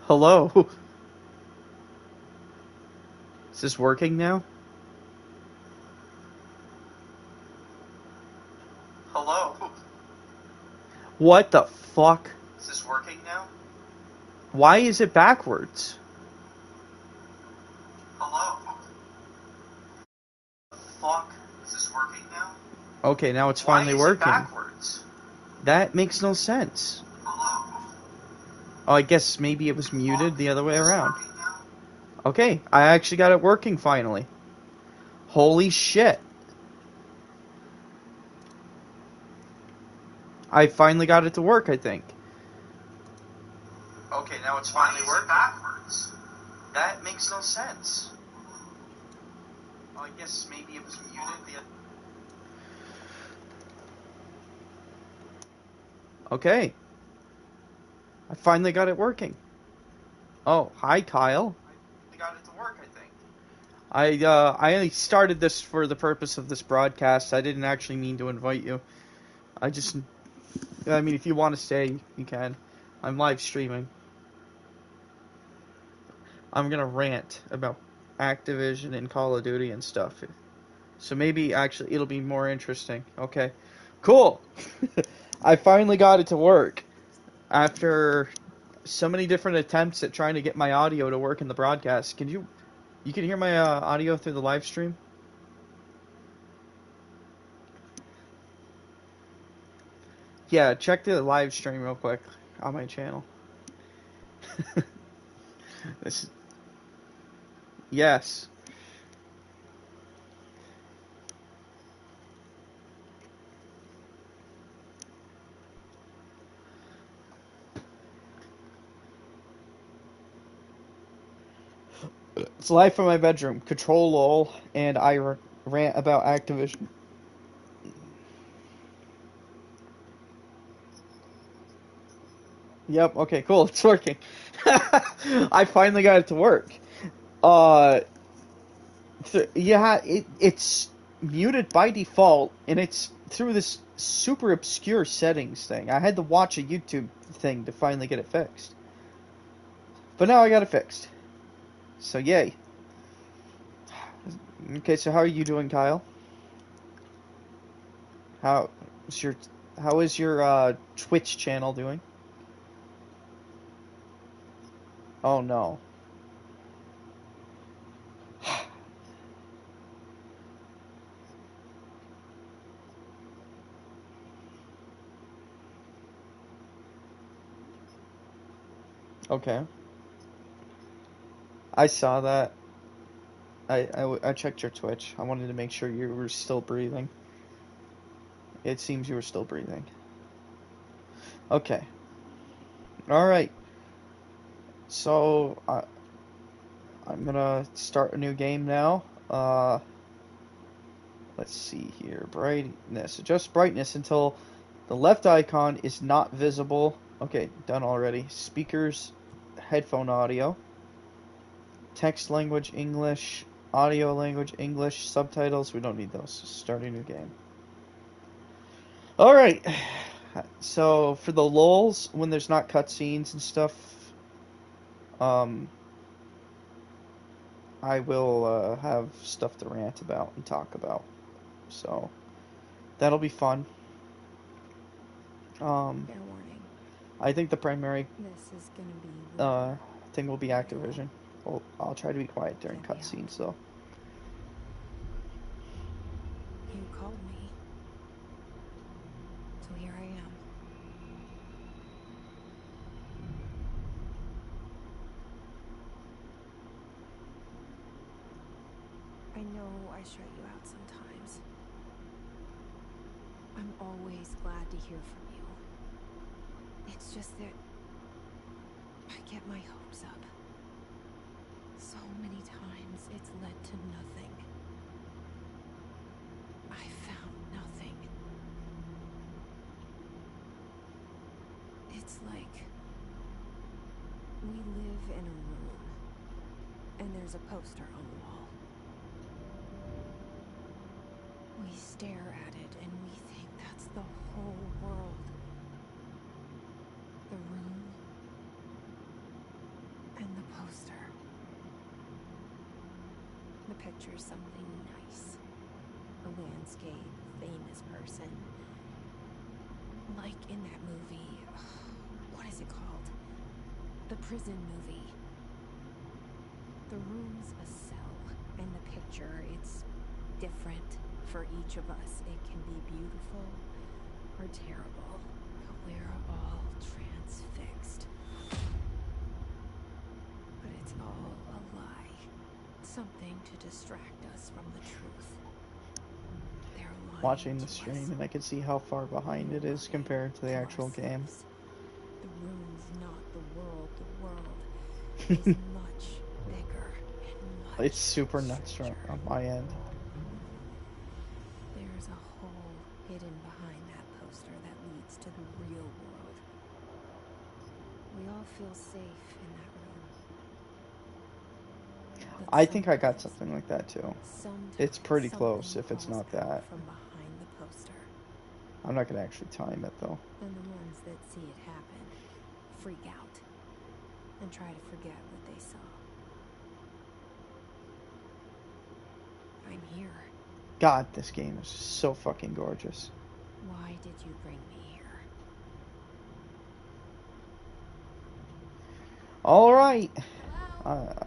Hello. Is this working now? Hello. What the fuck? Is this working now? Why is it backwards? Hello. Fuck. Is this working now? Okay, now it's finally working. Why is it backwards? That makes no sense. Hello. Oh, I guess maybe it was muted the other way around. Okay, I actually got it working finally. Holy shit. I finally got it to work, I think. Okay, now it's finally working. Backwards? That makes no sense. Well, I guess maybe it was muted. Okay. I finally got it working. Oh, hi, Kyle. I got it to work, I think. I only started this for the purpose of this broadcast. I didn't actually mean to invite you. I mean, if you want to stay, you can. I'm live streaming. I'm gonna rant about Activision and Call of Duty and stuff. So maybe actually it'll be more interesting. Okay. Cool. I finally got it to work after so many different attempts at trying to get my audio to work in the broadcast. You can hear my audio through the live stream? Yeah, check the live stream real quick on my channel. This Yes. It's live from my bedroom. CONTROLOL and I rant about Activision. Yep, okay, cool. It's working. I finally got it to work. Uh yeah, it's muted by default, and it's through this super obscure settings thing. I had to watch a YouTube thing to finally get it fixed. But now I got it fixed. So yay. Okay, so how are you doing, Kyle? How is your how is your Twitch channel doing? Oh no. Okay. I saw that. I checked your Twitch. I wanted to make sure you were still breathing. It seems you were still breathing. Okay. All right. So I'm gonna start a new game now. Let's see here. Brightness. Adjust brightness until the left icon is not visible. Okay, done already. Speakers, headphone audio. Text language English. Audio language English. Subtitles. We don't need those. Start a new game. Alright. So for the lulz, when there's not cutscenes and stuff, um, I will have stuff to rant about and talk about. So that'll be fun. Fair warning. I think the primary This is gonna be thing will be Activision. Well, I'll try to be quiet during cutscenes, though. You called me. So here I am. I know I shut you out sometimes. I'm always glad to hear from you. It's just that I get my hopes up. So many times it's led to nothing. I found nothing. It's like we live in a room, and there's a poster on the wall. We stare at it and we think that's the whole world. The room poster. The picture's something nice. A landscape, famous person. Like in that movie, what is it called? The prison movie. The room's a cell, and the picture, it's different for each of us. It can be beautiful or terrible, but we're all transfixed. But it's all a lie. Something to distract us from the truth. They're lying Watching the to stream, us. and I can see how far behind it is compared to the actual game. The room's not the world. The world is much bigger and much It's super nuts stranger. on my end. There's a hole hidden behind that poster that leads to the real world. We all feel safe in that room. But I think I got sometimes something like that too. It's pretty close something if it's crawls not that. out from behind the poster. I'm not gonna actually time it though. And the ones that see it happen freak out and try to forget what they saw. I'm here. God, this game is so fucking gorgeous. Why did you bring me here? Alright. Hello?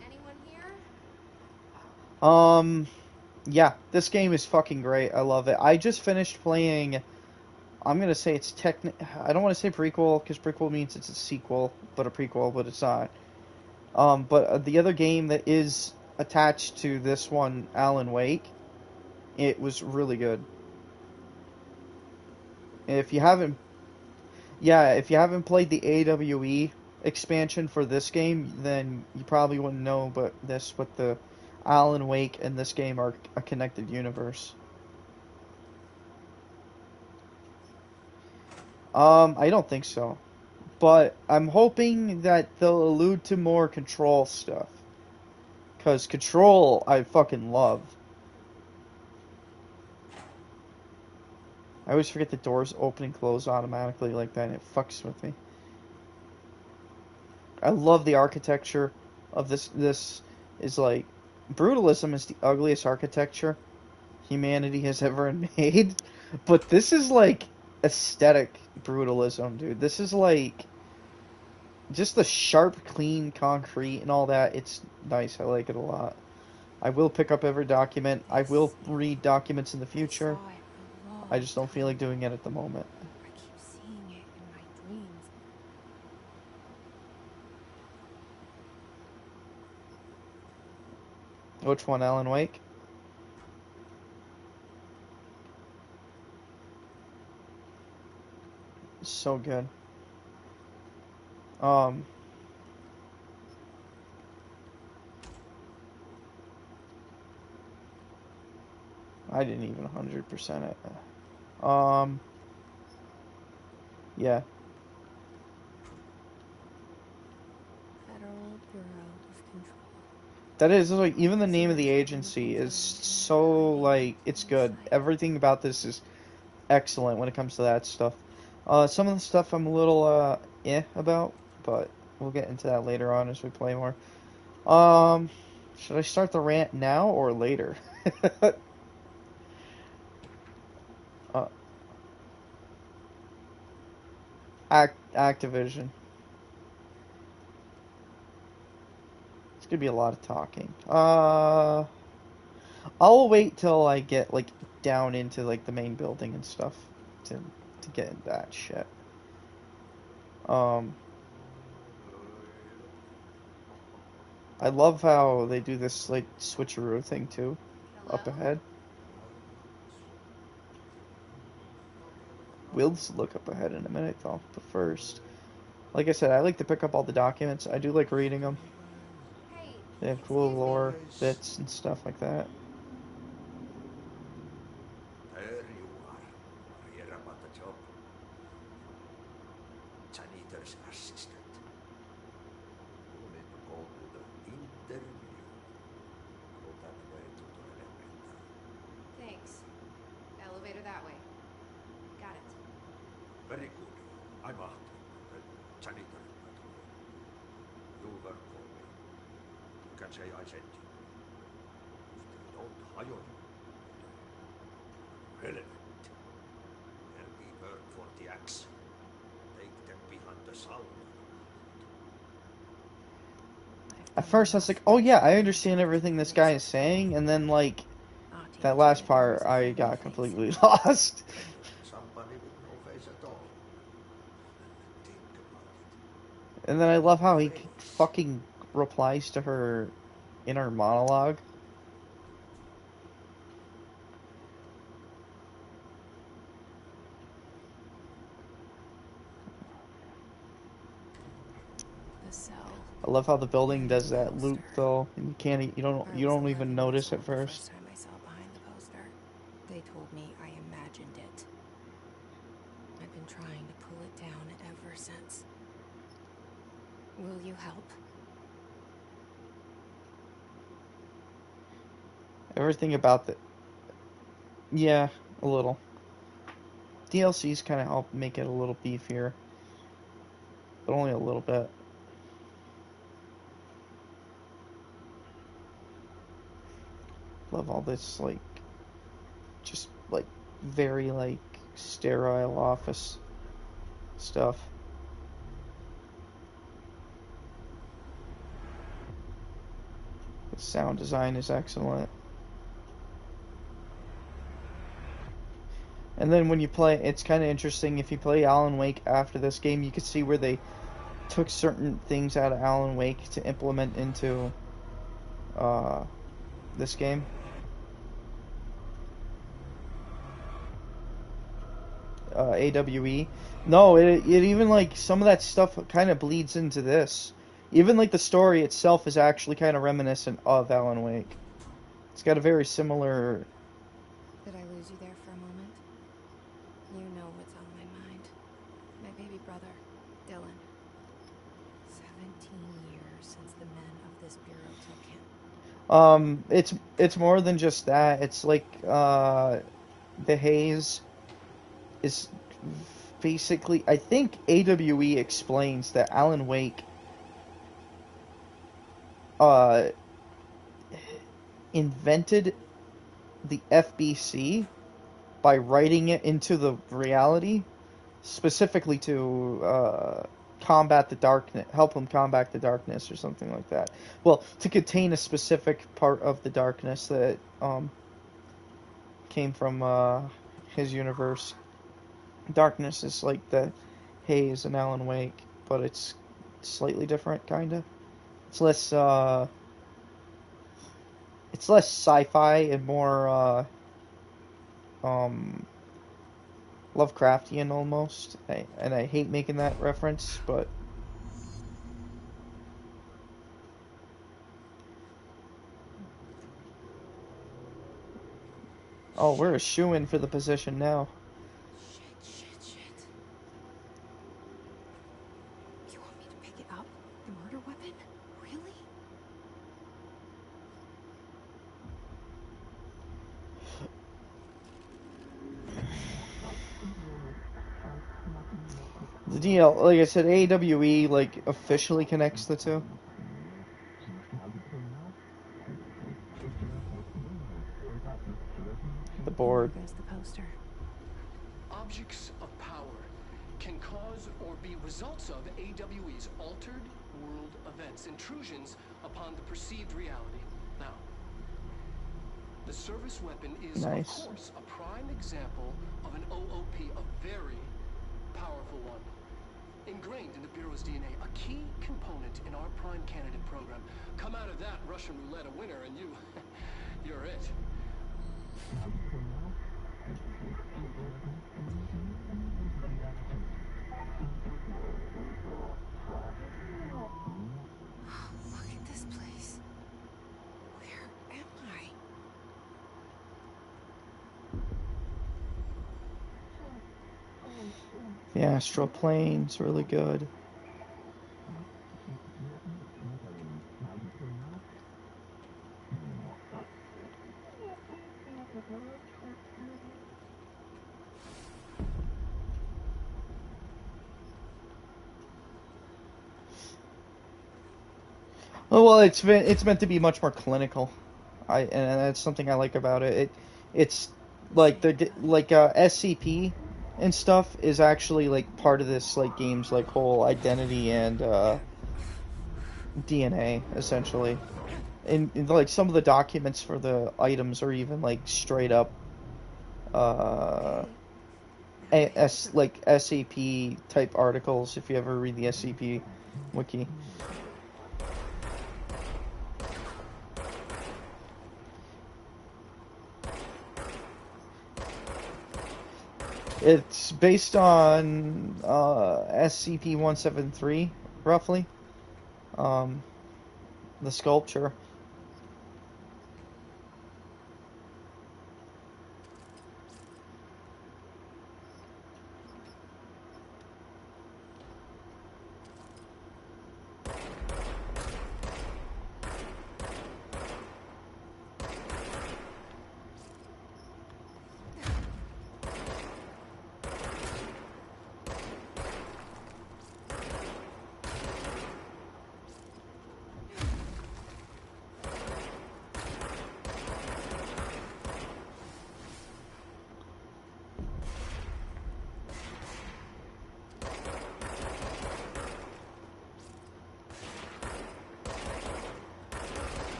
Anyone here? Yeah, this game is fucking great. I love it. I just finished playing. I'm gonna say it's I don't want to say prequel because prequel means it's a sequel, but a prequel, but it's not. But the other game that is attached to this one, Alan Wake, it was really good. If you haven't, yeah, if you haven't played the AWE expansion for this game, then you probably wouldn't know. But the Alan Wake and this game are a connected universe. I don't think so. But I'm hoping that they'll allude to more Control stuff. Because Control, I fucking love. I always forget the doors open and close automatically like that, and it fucks with me. I love the architecture of this. This is like... Brutalism is the ugliest architecture humanity has ever made. But this is like aesthetic brutalism, dude. This is like... Just the sharp, clean concrete and all that. It's nice. I like it a lot. I will pick up every document. I will read documents in the future. I saw it a I long just don't feel time like doing ago. it at the moment. I keep seeing it in my dreams. Which one, Alan Wake? So good. Um, I didn't even 100% it. Yeah. Federal Bureau of Control. That is, like, even the So name of the there's agency is information so, hiding like, it's good. inside. Everything about this is excellent when it comes to that stuff. Some of the stuff I'm a little, about, but we'll get into that later on as we play more. Should I start the rant now or later? uh, Activision. It's gonna be a lot of talking. I'll wait till I get like down into like the main building and stuff to get into that shit. Um, I love how they do this like switcheroo thing too, up Hello? ahead. We'll look up ahead in a minute though, but first, like I said, I like to pick up all the documents. I do like reading them. Hey, They have cool excuse me. lore bits and stuff like that. There you are. Here about the job. Janitor's assistant. You need to go to the interview. Go that way to the elevator. Thanks. Elevator that way. Got it. Very good. I'm Ahti, the janitor, by the way. jälkikäteen on hajonnut. Relevant. There'll be work for the axe. Take them behind the sauna. At first I was like, oh yeah, I understand everything this guy is saying, and then like that last part I got completely lost. Somebody with no face at all. Think about it. And then I love how he Face. fucking replies to her inner monologue. The cell. I love how the building And the does that loop poster. though. And I you was don't even 11 years notice at old the first. first time I saw behind the poster. They told me I imagined it. I've been trying to pull it down ever since. Will you help? Everything about the yeah, a little. DLCs kind of help make it a little beefier, but only a little bit. Love all this like just like very like sterile office stuff. The sound design is excellent. And then when you play, it's kind of interesting. If you play Alan Wake after this game, you can see where they took certain things out of Alan Wake to implement into this game. AWE. No, it even like some of that stuff kind of bleeds into this. Even like the story itself is actually kind of reminiscent of Alan Wake. It's got a very similar. Did I lose you there for a moment? You know what's on my mind. My baby brother, Dylan. 17 years since the men of this bureau took him. It's more than just that. It's like the haze is basically. I think AWE explains that Alan Wake uh invented the FBC by writing it into the reality, specifically to combat the darkness, help him combat the darkness or something like that. Well, to contain a specific part of the darkness that came from his universe. Darkness is like the haze in Alan Wake, but it's slightly different, kinda. It's less sci-fi and more Lovecraftian almost. And I hate making that reference, but oh, we're a shoo-in for the position now. Shit. You want me to pick it up? The murder weapon? Really? The DL, like I said, AWE like officially connects the two. The board. There goes the poster. Objects of power can cause or be results of AWE's altered world events, intrusions upon the perceived reality. Now, the service weapon is, Nice. of course, a prime example of an OOP, a very powerful one. Ingrained in the Bureau's DNA, a key component in our prime candidate program. Come out of that Russian roulette a winner and you're it. Look at this place. Where am I? The astral plane's really good. Well, it's meant to be much more clinical. And that's something I like about it. It's like SCP and stuff is actually like part of this like game's like whole identity and DNA essentially. And like some of the documents for the items are even like straight up uh Okay. Now I have some. like SCP type articles if you ever read the SCP wiki. It's based on SCP-173 roughly. Um, the sculpture.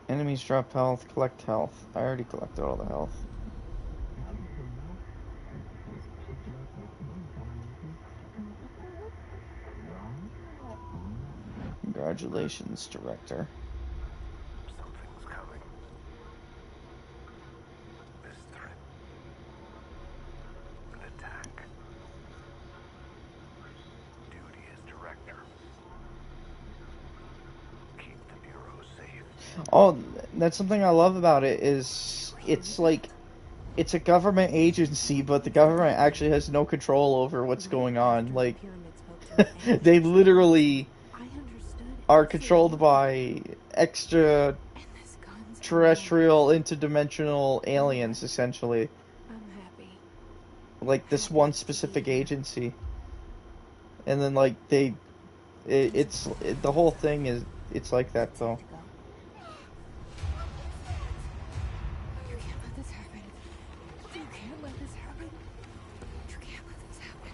Enemies drop health, collect health. I already collected all the health. Congratulations, director. Something's coming. This threat. An attack. Duty as director. Keep the Bureau safe. Oh, that's something I love about it is it's like it's a government agency, but the government actually has no control over what's Right going after on. the Like pyramid spoke to me and they trusted me, literally I understood are controlled absolutely by extraterrestrial and this gun's unnoticed. interdimensional aliens, essentially. I'm happy. Like this Happy one to be specific here. agency, and then like the whole thing is it's like that Set though. to go. You can't let this happen. You can't let this happen. You can't let this happen.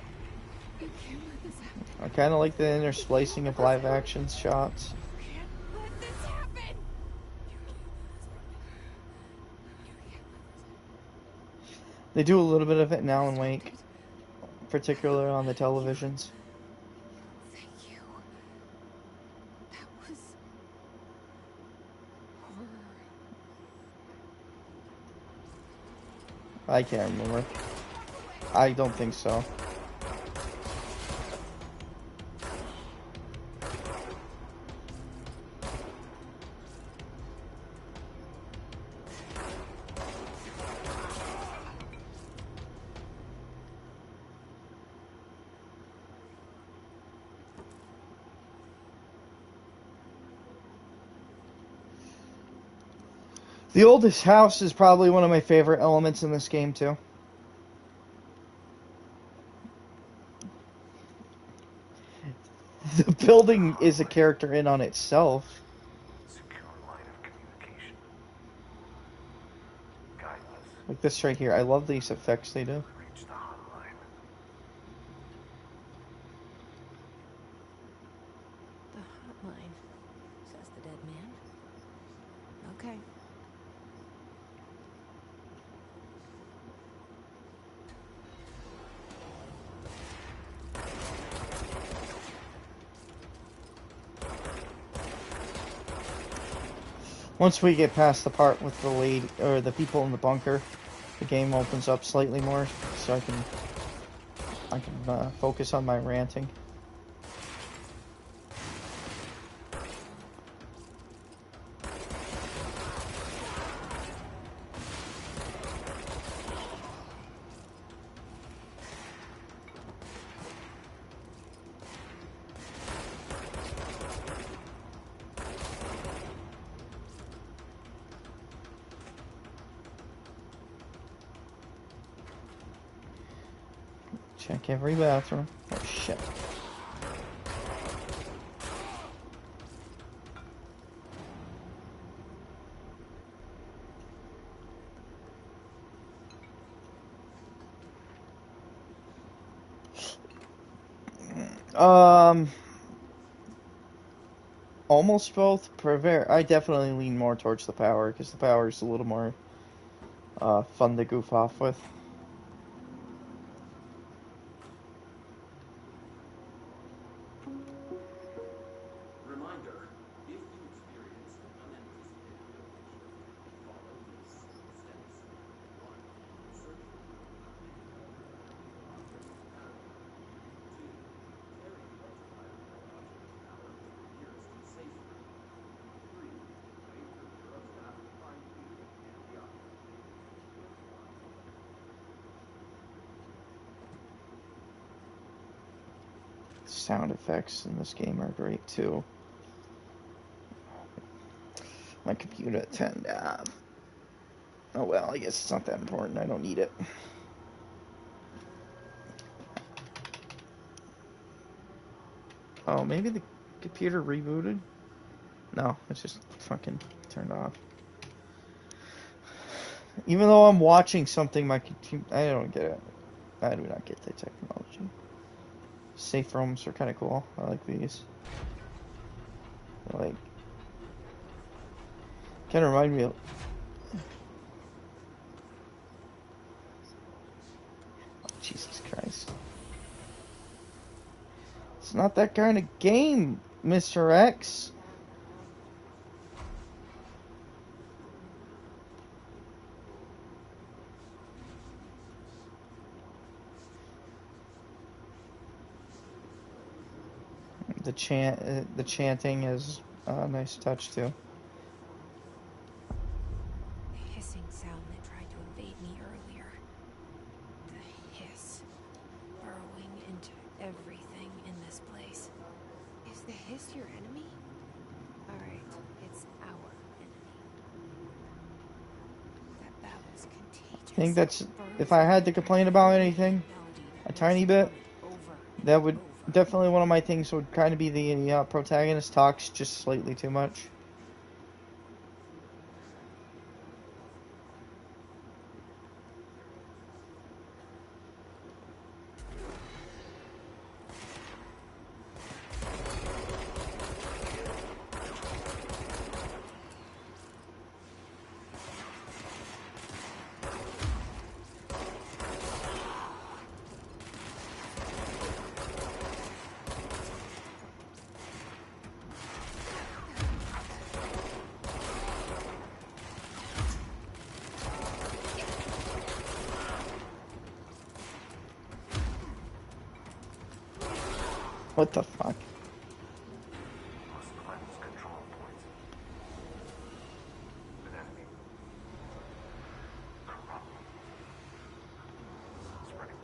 You can't let this happen. I kind of like the intersplicing of live action shots. You can't let this happen. You can't let this happen. You can't let this happen. They do a little bit of it in You Alan stopped Wake, it. particularly on the You. televisions. Thank you. That was horror. I can't remember. I don't think so. The oldest house is probably one of my favorite elements in this game too. The building is a character in on itself. Secure line of communication. Guidance. Like this right here. I love these effects they do. Reach the hotline. The hotline, says the dead man. Okay. Once we get past the part with the lady or the people in the bunker, the game opens up slightly more, so I can focus on my ranting. Check every bathroom. Oh shit. Almost both. I definitely lean more towards the power because the power is a little more fun to goof off with. Reminder, if you experience an unanticipated location, follow these steps. 1. Search for object power. 2. Carry electrifiable object power to the nearest safe room. 3. Wait for Bureau staff to find you and the object. 4. Sound effects in this game are great too. My computer turned off. Oh well, I guess it's not that important. I don't need it. Oh, maybe the computer rebooted? No, it's just fucking turned off. Even though I'm watching something, my computer... I don't get it. I do not get the technology. Safe rooms are kind of cool. I like these. Like... Kind of remind me of... Oh, Jesus Christ. It's not that kind of game, Mr. X. The chanting is a nice touch too. The hissing sound that tried to invade me earlier. The hiss burrowing into everything in this place. Is the hiss your enemy? Alright, it's our enemy. That battle's contagious. I think that's, if I had to complain about anything, a tiny bit, that would definitely one of my things would kind of be the protagonist talks just slightly too much. What the fuck? Must cleanse control points. An enemy. Corrupt. Spreading.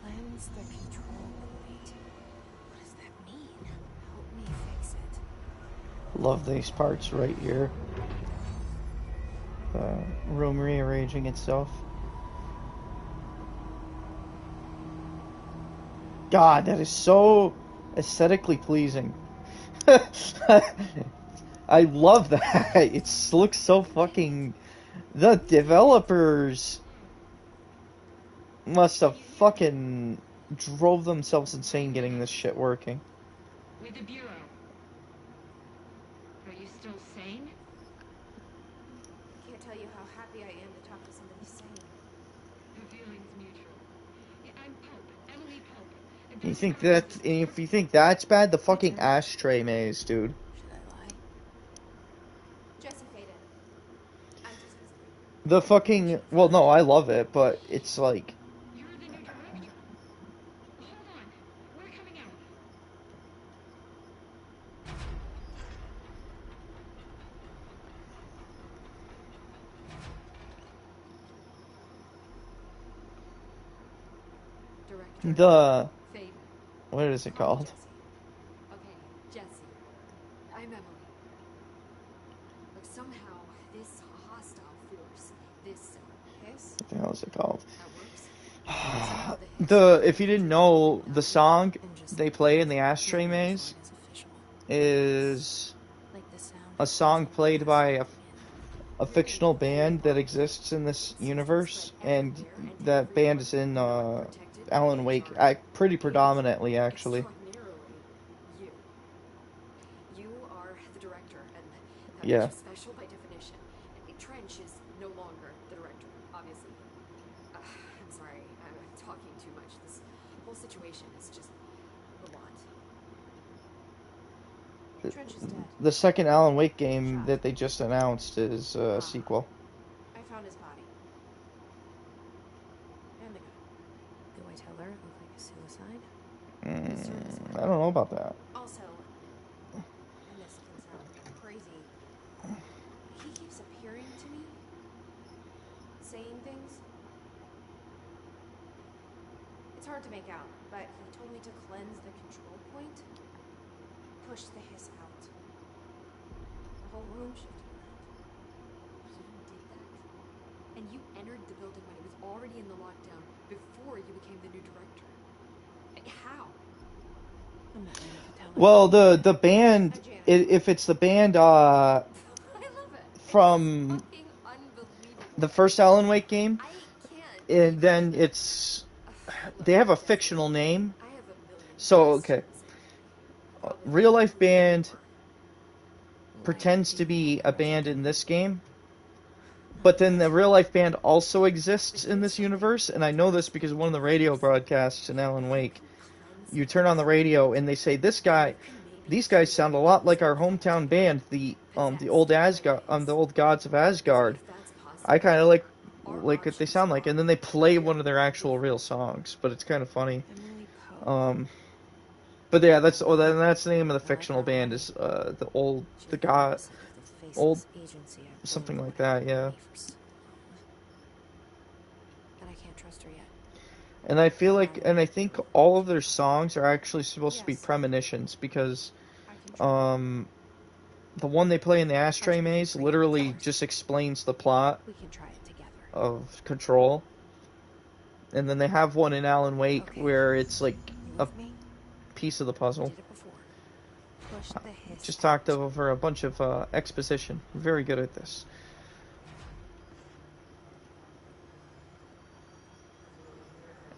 Cleanse the control point. What does that mean? Help me fix it. Love these parts right here. The room rearranging itself. God, that is so aesthetically pleasing. I love that. It looks so fucking... The developers must have fucking drove themselves insane getting this shit working. With the Bureau. Are you still sane? I can't tell you how happy I am to talk to somebody sane. The feeling's mutual. Yeah, I'm Pope. Emily Pope. You think that... If you think that's bad, the fucking ashtray maze, dude. Should I lie? Jesse Faden. I'm just visiting. The fucking... Well, no, I love it, but it's like... You're the new director. Hold on. We're coming out. Director The... Faden. What is it called? Okay, Jesse. I'm Emily. Look, somehow this hostile force, this hiss? What the hell is it called? That works. Somehow the hiss If you didn't know, the song and just they play in the ashtray moving maze forward is official. is Like the sound a of song prison played by glass a fictional band that exists in this universe, and that band is in Alan Wake, pretty predominantly, actually. Extraordinarily, you. You are the director, and that makes Yeah. you special by definition. Trench is no longer the director, obviously. I'm sorry, I'm talking too much. This whole situation is just a lot. Trench is dead. The second Alan Wake game that they just announced is a sequel. I found his body. And the gun. Do I tell her it looked like a suicide? I don't know about that. Also, and this can sound crazy, he keeps appearing to me, saying things. It's hard to make out, but he told me to cleanse the control point, push the hiss out. The whole room shifted around. He did that? And you entered the building when it was already in the lockdown before you became the new director. How? I'm not ready to tell her. Well, the band, if it's the band I love it. from It's fucking unbelievable. the first Alan Wake game, I can't. and then they have a fictional name. I have a million So, questions. okay. Real life band pretends to be a band in this game, but then the real life band also exists in this universe, and I know this because one of the radio broadcasts in Alan Wake, you turn on the radio and they say these guys sound a lot like our hometown band, the old Asgard, the old gods of Asgard. I kind of like what they sound like, and then they play one of their actual real songs, but it's kind of funny. But yeah, that's the name of the fictional band is the god old something like that, yeah. But I can't trust her yet. And I think all of their songs are actually supposed to be premonitions, because the one they play in the ashtray maze literally just explains the plot We can try it together. of Control. And then they have one in Alan Wake where it's like a piece of the puzzle. Did it before. Push the hiss Just talked over a bunch of exposition. Very good at this.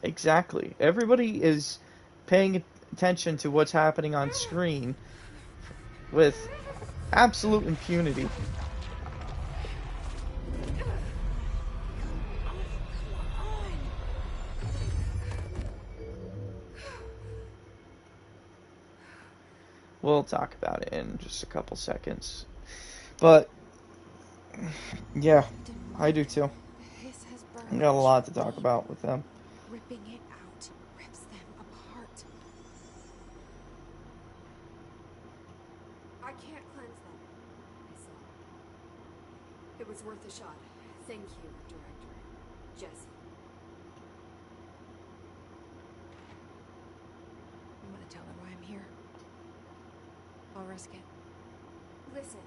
Exactly. Everybody is paying attention to what's happening on screen with absolute impunity. We'll talk about it in just a couple seconds. But, yeah, I do too. We got a lot to talk about with them. Ripping it out rips them apart. I can't cleanse them. I saw. It was worth a shot. Thank you, director. Jesse. I'm gonna tell her why I'm here. I'll risk it. Listen.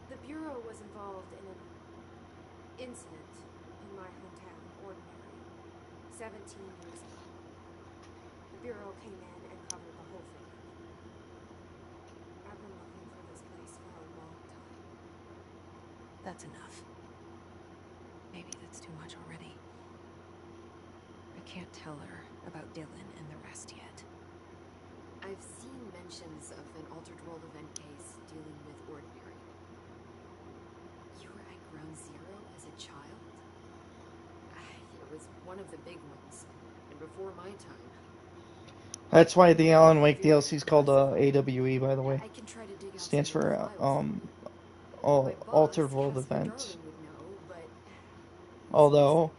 The Bureau was involved in an incident in my hometown, Ordinary, 17 years ago. The Bureau came in and covered the whole thing. I've been looking for this place for a long time. That's enough. Maybe that's too much already. I can't tell her about Dylan and the rest yet. I've seen mentions of an altered world event case dealing with Ordinary. You were at Ground Zero as a child? It was one of the big ones, and before my time. That's why the Alan Wake DLC is called AWE, by the way. I can try to dig out Stands some for Altered World Events. Although,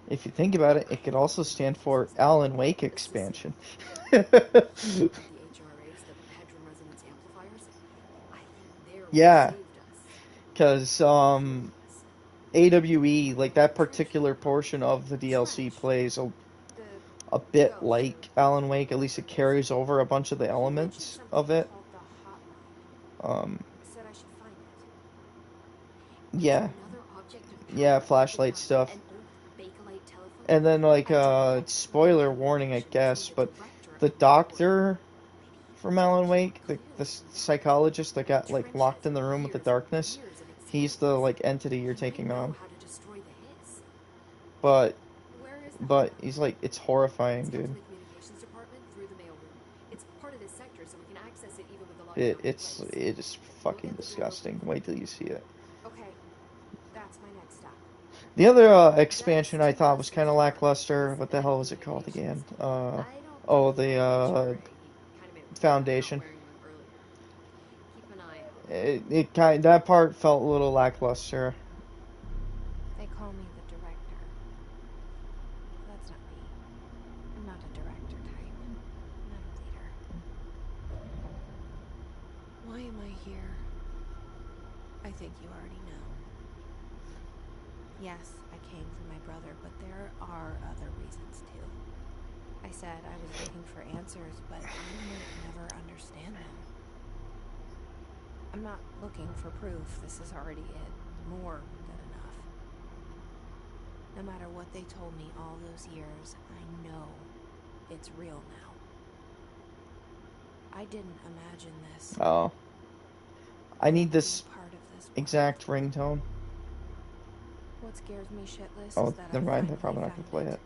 if you think about it, it could also stand for Alan Wake Expansion. Yeah, because AWE, like that particular portion of the DLC plays a bit like Alan Wake, at least it carries over a bunch of the elements of it. Yeah. yeah, flashlight stuff. An old Bakelite telephone? And then, like, I tried to spoiler warning, I guess, but the doctor from Alan Wake, the psychologist that got, like, locked in the room with the darkness, he's the, like, entity you're taking on. How to destroy the hiss. But, Where is that? but he's like, it's horrifying, It's dude. to the communications department through the mailroom. It's part of this sector, so we can access it even with the lockdown in It's place. it is fucking disgusting. Wait till you see it. Okay, that's my next stop. The other expansion I thought was kind of lackluster. What the hell was it called again? Oh, the Foundation. Keep an eye out. It kind that part felt a little lackluster. They call me the director. That's not me. I'm not a director type. Not a leader. Why am I here? I think you already know. Yes, I came for my brother, but there are other reasons too. I said I was looking for answers, but I might never understand them. I'm not looking for proof. This is already it. More than enough. No matter what they told me all those years, I know it's real now. I didn't imagine this. Oh, I need this Part of this exact ringtone. What scares me shitless Oh, is that never I mind. They're probably finally not gonna found play it.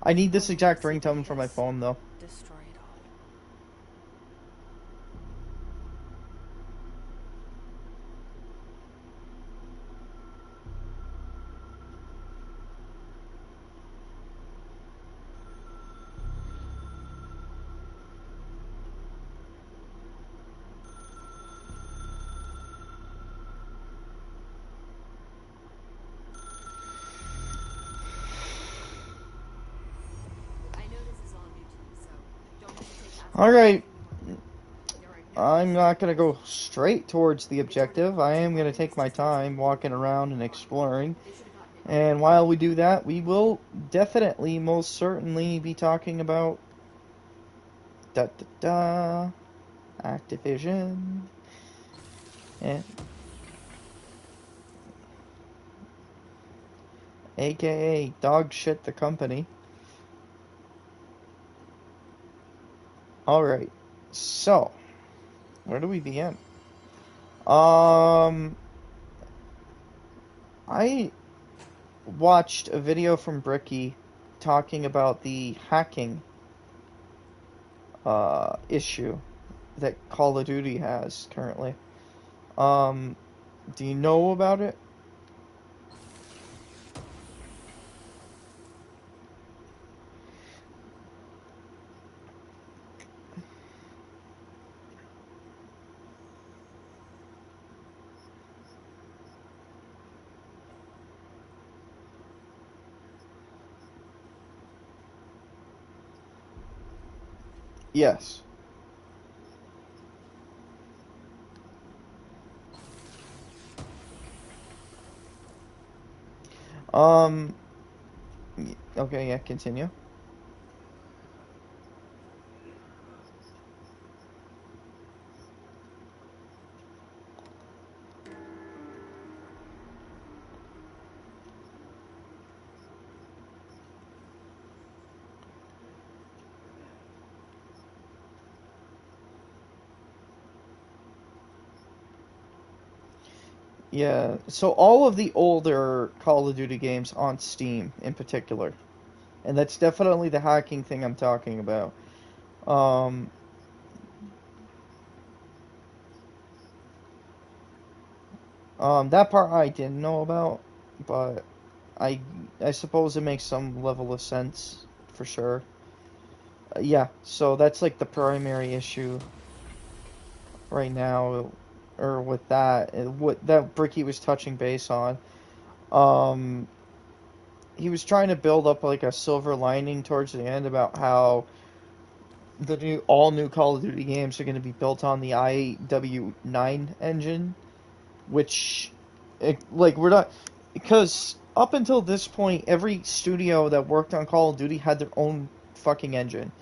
I need this exact ringtone for my phone, though. Destroy it all. I know this is all new to you, so don't hesitate to ask. Alright. I'm not gonna go straight towards the objective. I am gonna take my time walking around and exploring. And while we do that, we will definitely, most certainly, be talking about Activision. And aka dog shit the company. Alright. So, where do we begin? I watched a video from Bricky talking about the hacking issue that Call of Duty has currently. Do you know about it? Yes. Um, okay, yeah, continue. Yeah, so all of the older Call of Duty games on Steam in particular, and that's definitely the hacking thing I'm talking about. Um, that part I didn't know about, but I I suppose it makes some level of sense for sure. Yeah, so that's like the primary issue right now, or with that, what that Bricky was touching base on. Um, he was trying to build up like a silver lining towards the end about how the all new Call of Duty games are going to be built on the IW9 engine, which, like, we're not, because up until this point, every studio that worked on Call of Duty had their own fucking engine.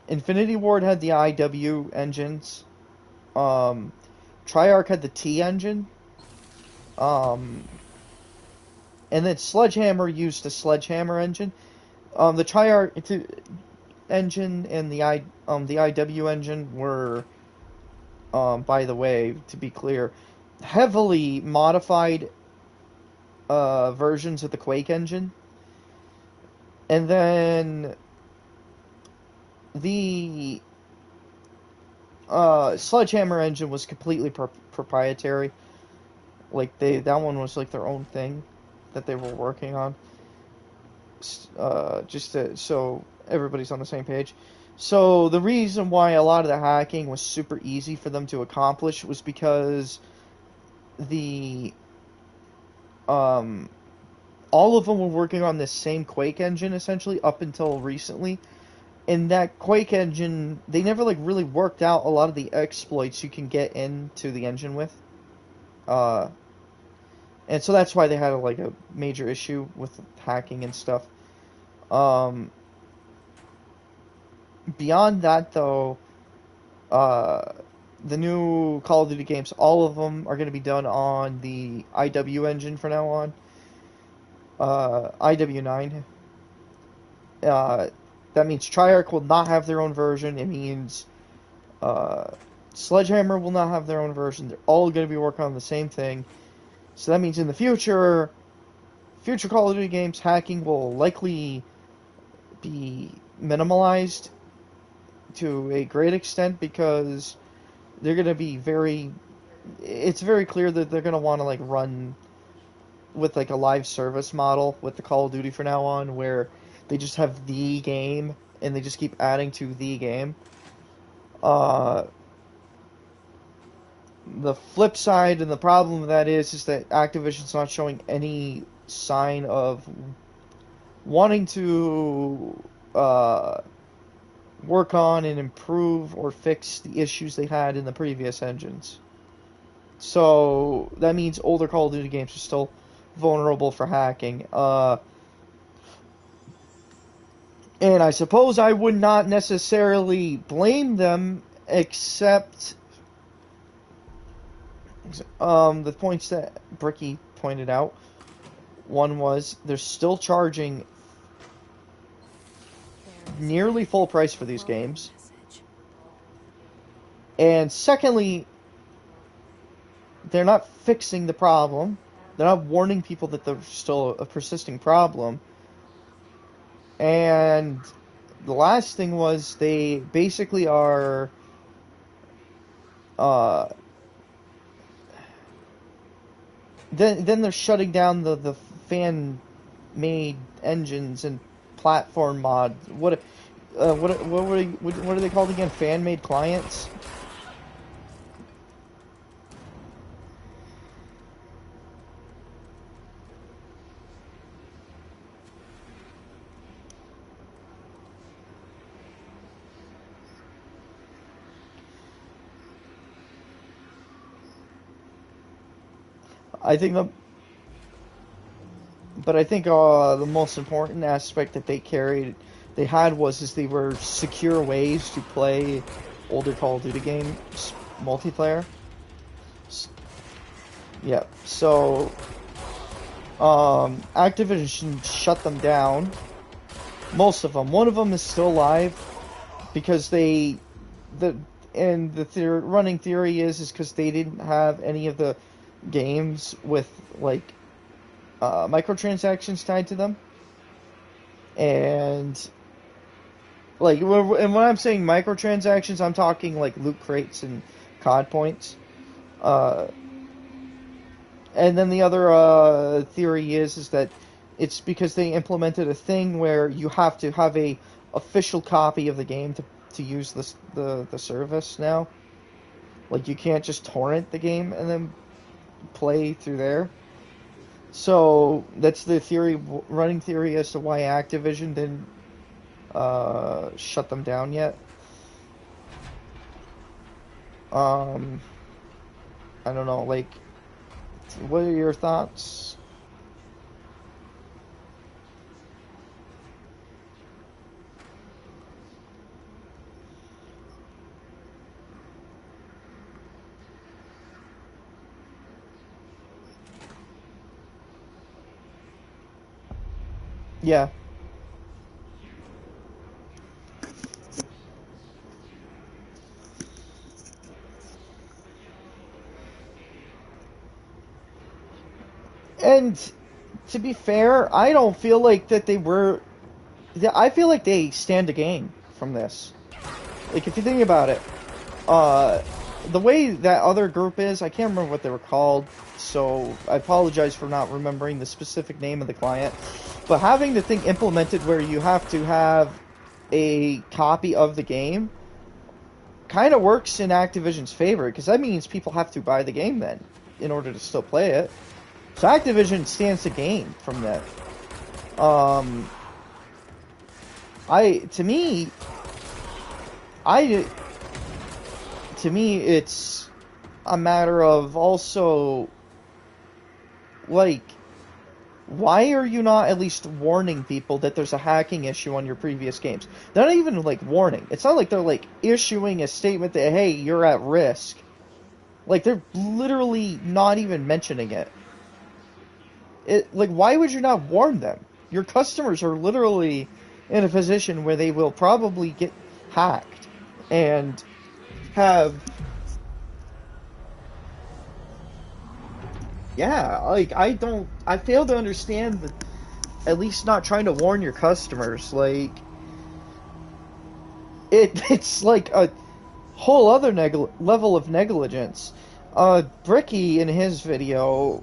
Infinity Ward had the IW engines. Treyarch had the T engine. Um, and then Sledgehammer used the Sledgehammer engine. The Triarch engine and the IW engine were, by the way, to be clear, heavily modified versions of the Quake engine. And then the Sledgehammer engine was completely proprietary. Like that one was like their own thing that they were working on. So everybody's on the same page. So the reason why a lot of the hacking was super easy for them to accomplish was because the all of them were working on this same Quake engine essentially up until recently. And that Quake engine, they never like really worked out a lot of the exploits you can get into the engine with. And so that's why they had like a major issue with hacking and stuff. Beyond that, though, the new Call of Duty games, all of them are going to be done on the IW engine from now on. IW9. That means Triarch will not have their own version. It means Sledgehammer will not have their own version. They're all going to be working on the same thing. So that means in the future Call of Duty games, hacking will likely be minimalized to a great extent because they're going to be it's very clear that they're going to want to like run with like a live service model with the Call of Duty from now on, where they just have the game and they just keep adding to the game. The flip side and the problem with that is that Activision's not showing any sign of wanting to work on and improve or fix the issues they had in the previous engines. So that means older Call of Duty games are still vulnerable for hacking. And I suppose I would not necessarily blame them, except the points that Bricky pointed out. One was they're still charging nearly full price for these games. And secondly, they're not fixing the problem. They're not warning people that there's still a persisting problem. And the last thing was they basically are then they're shutting down the fan made engines and platform mod. What are they called again? Fan made clients. I think the most important aspect that they had was they were secure ways to play older Call of Duty games multiplayer. Yeah, so Activision shut them down. Most of them. One of them is still alive because running theory is because they didn't have any of the games with like microtransactions tied to them, and like, and when I'm saying microtransactions, I'm talking like loot crates and COD points. And then the other theory is that it's because they implemented a thing where you have to have a official copy of the game to use the service now. Like, you can't just torrent the game and then play through there. So that's the running theory as to why Activision didn't shut them down yet. I don't know, like, what are your thoughts? Yeah. And to be fair, I don't feel like that they were. I feel like they stand to gain from this. Like, if you think about it, uh, the way that other group is, I can't remember what they were called, so I apologize for not remembering the specific name of the client. But having the thing implemented where you have to have a copy of the game kind of works in Activision's favor, because that means people have to buy the game then in order to still play it. So Activision stands to gain from that. Um, I to me, I to me, it's a matter of also like, why are you not at least warning people that there's a hacking issue on your previous games? They're not even like warning. It's not like they're like issuing a statement that, hey, you're at risk. Like, they're literally not even mentioning it. Like, why would you not warn them? Your customers are literally in a position where they will probably get hacked and have, yeah, like, I fail to understand that, at least not trying to warn your customers. Like, it's like a whole other level of negligence. Bricky in his video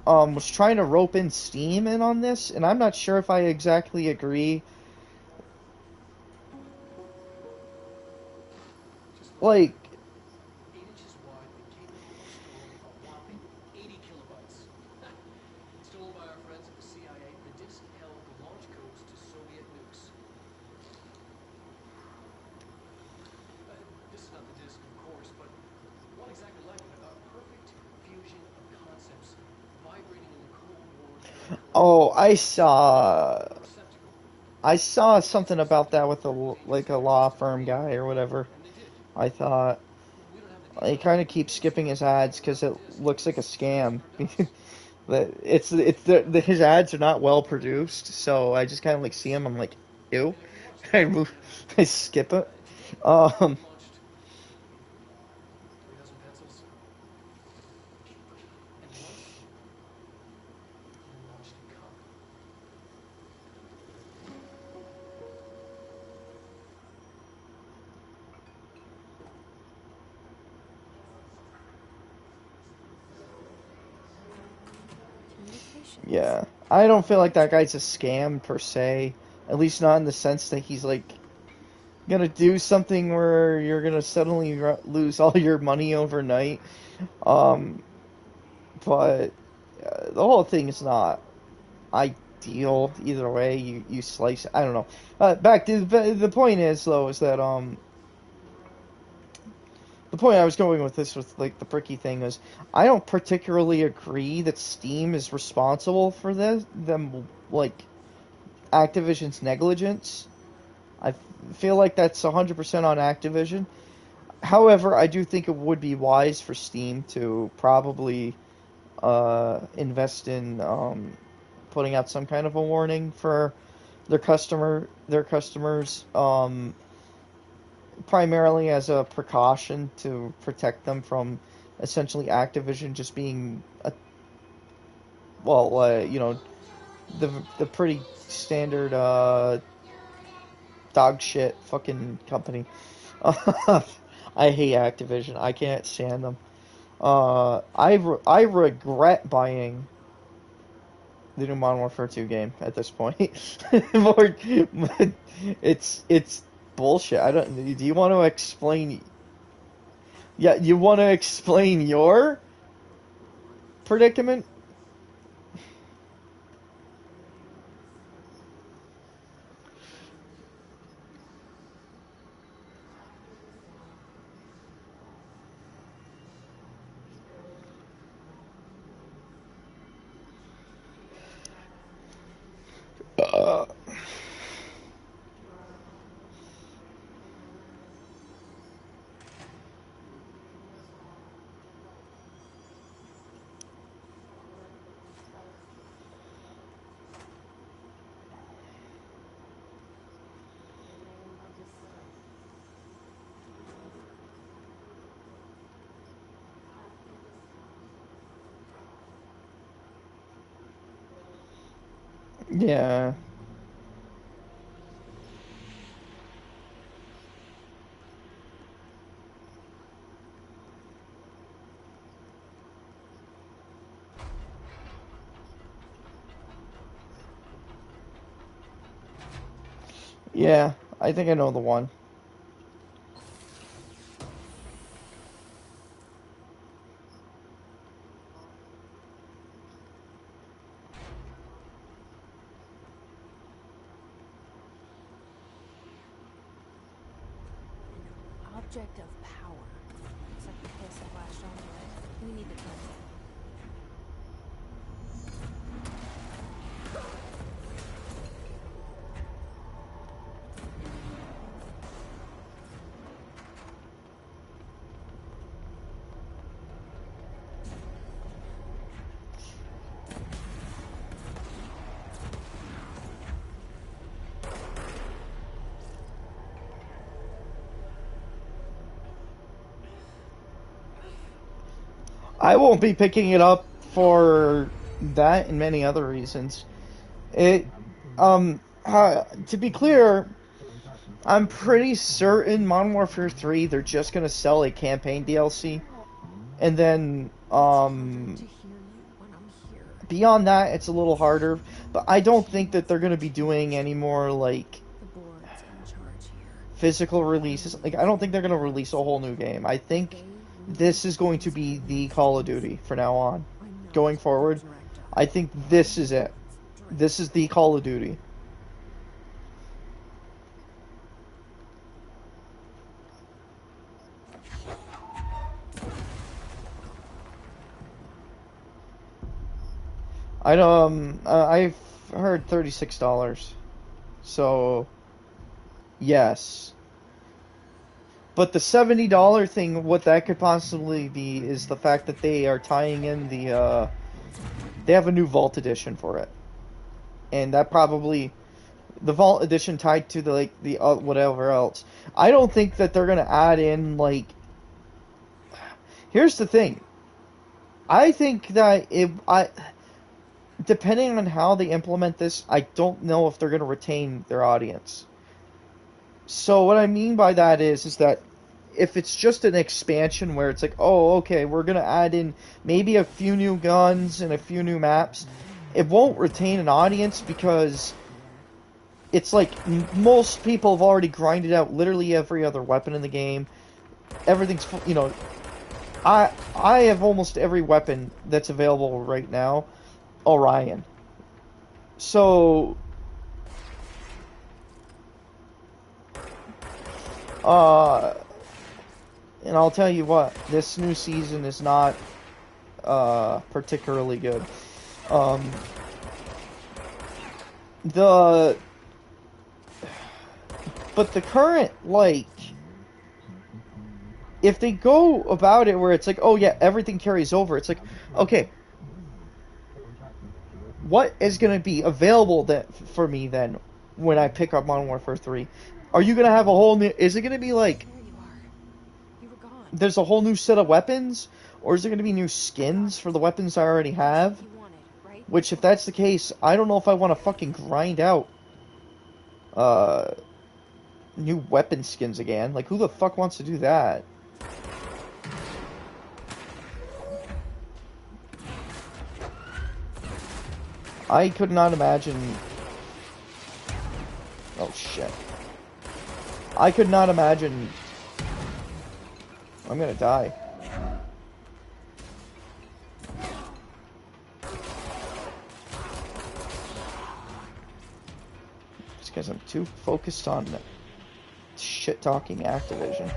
was trying to rope in Steam in on this, and I'm not sure if I exactly agree. Like, 8 inches wide and capable of storing a whopping 80 kilobytes. Stolen by our friends at the CIA, the disk held the launch codes to Soviet nukes. This is not the disk, of course, but one exactly like it. A perfect fusion of concepts vibrating in the Cold War oh, receptacle. I saw something about that with a law firm guy or whatever. And they did. I thought We don't have the he details. kind of keeps skipping his ads because it looks like a scam. Disk. That his ads are not well produced, so I just kind of like see him. I'm like, ew. And if you watch the I video move, here, I skip it. launched 3 dozen pencils. And once you launched a cup. Communications. Yeah, I don't feel like that guy's a scam per se. At least not in the sense that he's like gonna do something where you're gonna suddenly lose all your money overnight. Um, but the whole thing is not ideal either way. You slice. I don't know. Back to the point is though is that the point I was going with this with like the Bricky thing is I don't particularly agree that Steam is responsible for them like Activision's negligence. I feel like that's 100% on Activision. However, I do think it would be wise for Steam to probably invest in putting out some kind of a warning for their customers, primarily as a precaution to protect them from essentially Activision just being a, well, the pretty standard dog shit fucking company. I hate Activision. I can't stand them. I regret buying the new Modern Warfare 2 game at this point. More, it's bullshit. I don't. Do you want to explain? Yeah, you want to explain your predicament? Uh, Yeah. Yeah, I think I know the one. An object of power. Looks like the piss have latched onto it. We need to cleanse it. I won't be picking it up for that and many other reasons. It, to be clear, I'm pretty certain Modern Warfare 3, they're just gonna sell a campaign DLC. And then, To hear you when I'm here. beyond that, it's a little harder. But I don't think that they're gonna be doing any more, like, The board's in charge here. physical releases. Like, I don't think they're gonna release a whole new game. I think this is going to be the Call of Duty from now on. Going forward, I think this is it. This is the Call of Duty. I've heard $36. So, yes. But the $70 thing, what that could possibly be is the fact that they are tying in they have a new Vault Edition for it. And that probably, the Vault Edition tied to the whatever else. I don't think that they're gonna add in, like, here's the thing. I think that depending on how they implement this, I don't know if they're gonna retain their audience. So what I mean by that is that if it's just an expansion where it's like, oh, okay, we're gonna add in maybe a few new guns and a few new maps, it won't retain an audience because it's like most people have already grinded out literally every other weapon in the game. Everything's, I have almost every weapon that's available right now, Orion. So, and I'll tell you what, this new season is not particularly good. The But the current, like, if they go about it where it's like, oh yeah, everything carries over, it's like, okay, what is going to be available for me then when I pick up Modern Warfare 3? Are you going to have a whole new, is it going to be like, There you are. You were gone. there's a whole new set of weapons? Or is there going to be new skins for the weapons I already have? You wanted, right? Which, if that's the case, I don't know if I want to fucking grind out new weapon skins again. Like, who the fuck wants to do that? I could not imagine... Oh, shit. I could not imagine... I'm gonna die. Just because I'm too focused on shit-talking Activision.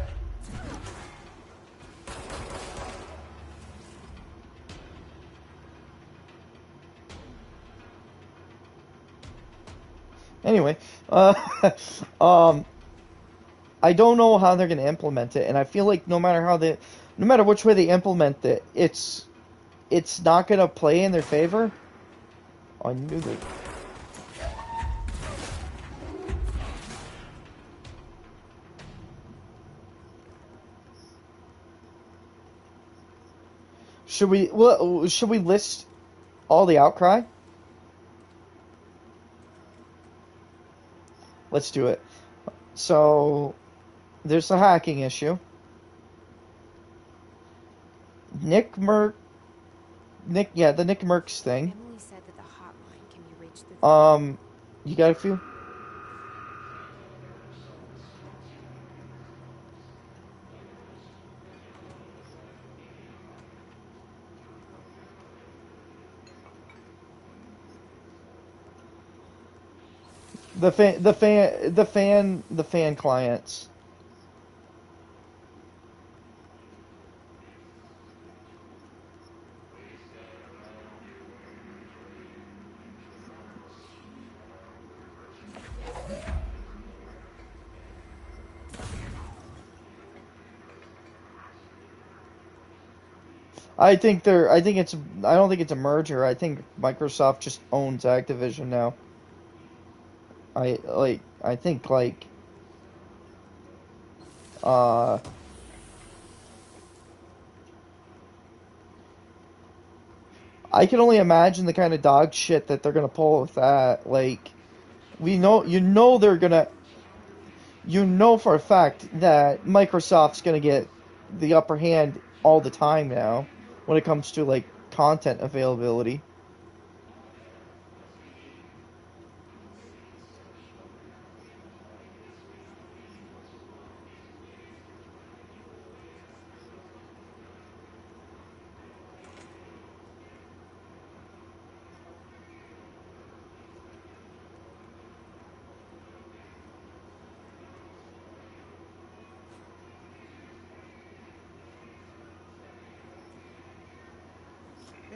Anyway, I don't know how they're going to implement it, and I feel like no matter which way they implement it, it's not going to play in their favor. Oh, I knew that. Should we list all the outcry? let's do it. So there's the hacking issue. The Nick Merckx thing. Emily said that the hotline can be reached through You got a few? The fan clients. I don't think it's a merger. I think Microsoft just owns Activision now. I think uh I can only imagine the kind of dog shit that they're gonna pull with that. Like, you know for a fact that Microsoft's gonna get the upper hand all the time now when it comes to like content availability.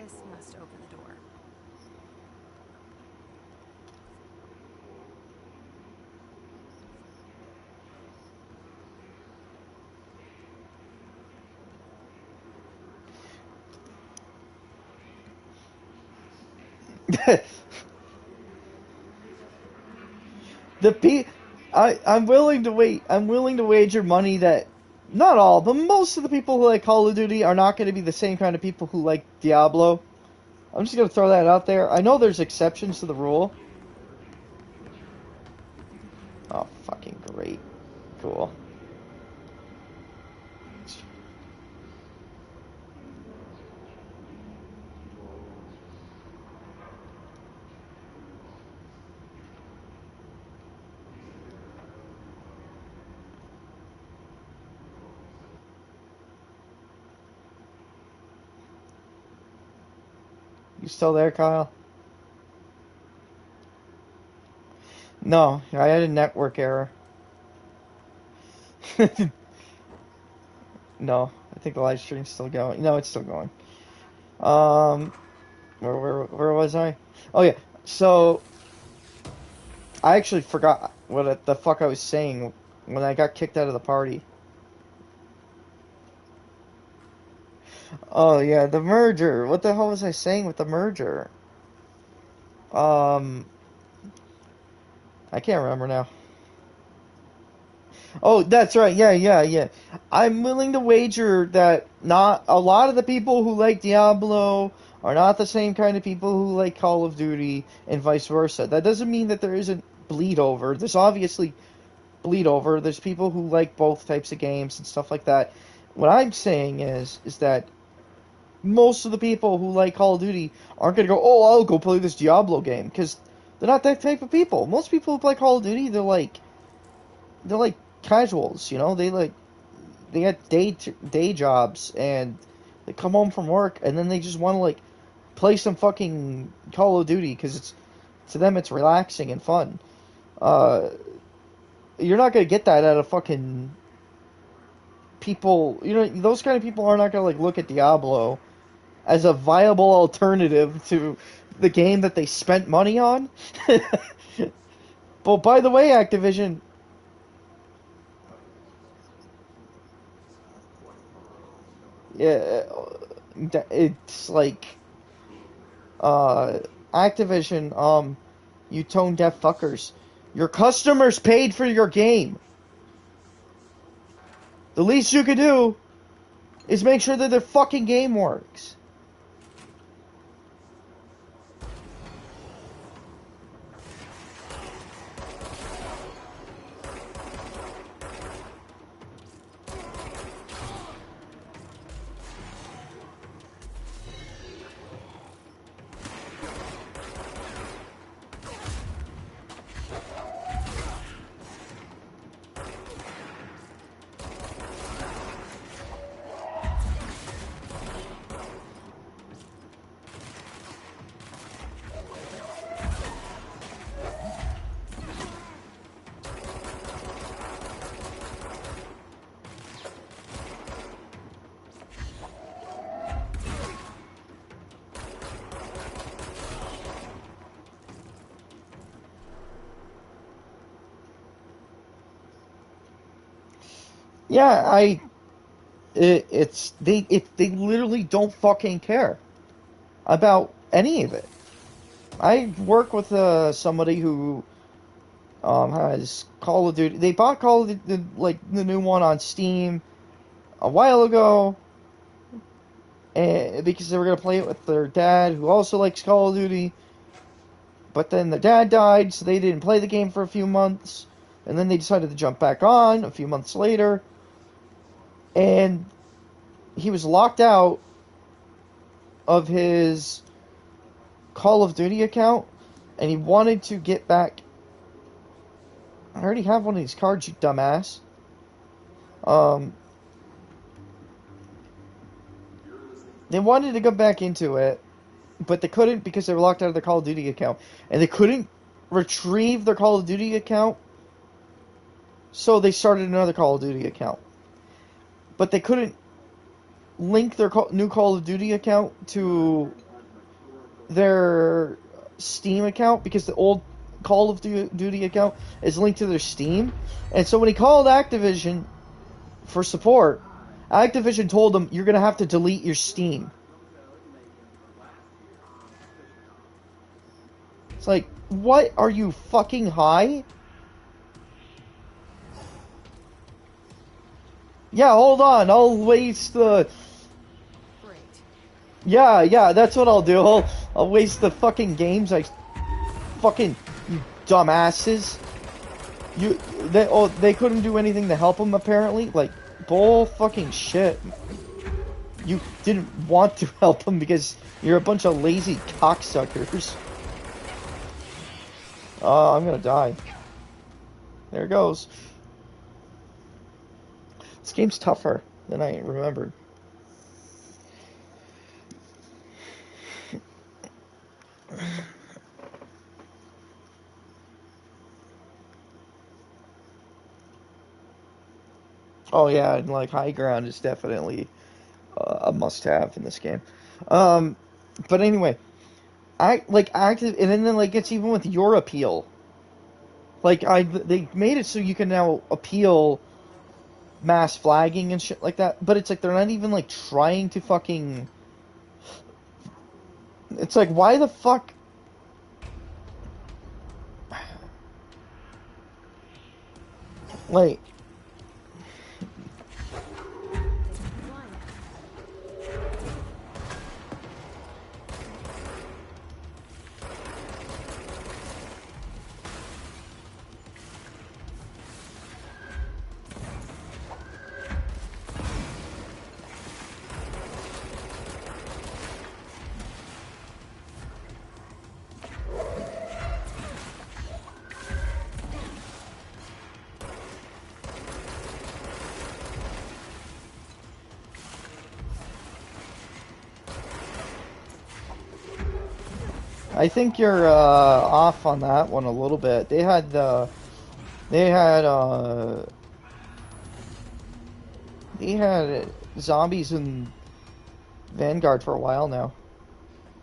This must open the door. the P, I'm willing to wait. I'm willing to wager money that not all, but most of the people who like Call of Duty are not going to be the same kind of people who like Diablo. I'm just going to throw that out there. I know there's exceptions to the rule. Oh, fucking great. Cool. You still there, Kyle? No, I had a network error. No, I think the live stream's still going. No, it's still going. Um, where was I? Oh yeah. So I actually forgot what the fuck I was saying when I got kicked out of the party. Oh yeah, the merger. What the hell was I saying with the merger? Um, I can't remember now. Oh, that's right. Yeah. I'm willing to wager that not a lot of the people who like Diablo are not the same kind of people who like Call of Duty and vice versa. That doesn't mean that there isn't bleed over. There's obviously bleed over. There's people who like both types of games and stuff like that. What I'm saying is that most of the people who like Call of Duty aren't going to go, "Oh, I'll go play this Diablo game," because they're not that type of people. Most people who play Call of Duty, they're like casuals, you know. They got day jobs and they come home from work and then they just want to like play some fucking Call of Duty because it's to them it's relaxing and fun. Uh, you're not gonna get that out of fucking people. You know, those kind of people are not gonna like look at Diablo as a viable alternative to the game that they spent money on. But by the way, Activision, yeah, it's like uh, Activision, you tone deaf fuckers. Your customers paid for your game. The least you could do is make sure that their fucking game works. Yeah, they literally don't fucking care about any of it. I work with somebody who has Call of Duty. They bought Call of Duty, the new one on Steam a while ago, and because they were gonna play it with their dad, who also likes Call of Duty. But then the dad died, so they didn't play the game for a few months, and then they decided to jump back on a few months later, and he was locked out of his Call of Duty account, and he wanted to get back. I already have one of these cards, you dumbass. Um, they wanted to go back into it, but they couldn't because they were locked out of their Call of Duty account, and they couldn't retrieve their Call of Duty account, so they started another Call of Duty account. But they couldn't link their new Call of Duty account to their Steam account because the old Call of Duty account is linked to their Steam. And so when he called Activision for support, Activision told him, you're going to have to delete your Steam. It's like, what? Are you fucking high? Yeah, hold on. I'll waste the... Great. Yeah, that's what I'll do. I'll waste the fucking games. Fucking you dumbasses. They couldn't do anything to help him apparently. Like, bull fucking shit. You didn't want to help him because you're a bunch of lazy cocksuckers. I'm gonna die. There it goes. This game's tougher than I remembered. Oh yeah, and like high ground is definitely a must-have in this game. But anyway, I like active, and then like it's even with your appeal. Like they made it so you can now appeal mass flagging and shit like that, but it's like they're not even like trying to fucking. It's like, why the fuck? Like, I think you're off on that one a little bit. They had zombies in Vanguard for a while now.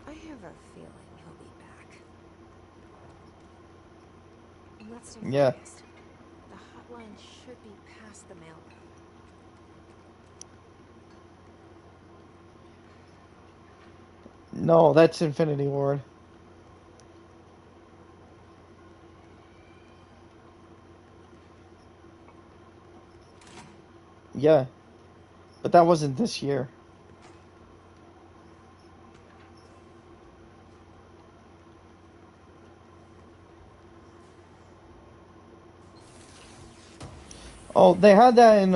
I have a feeling he'll be back. Let's stay Yeah. focused. The hotline should be past the mailroom. No, that's Infinity Ward. Yeah. But that wasn't this year. Oh, they had that in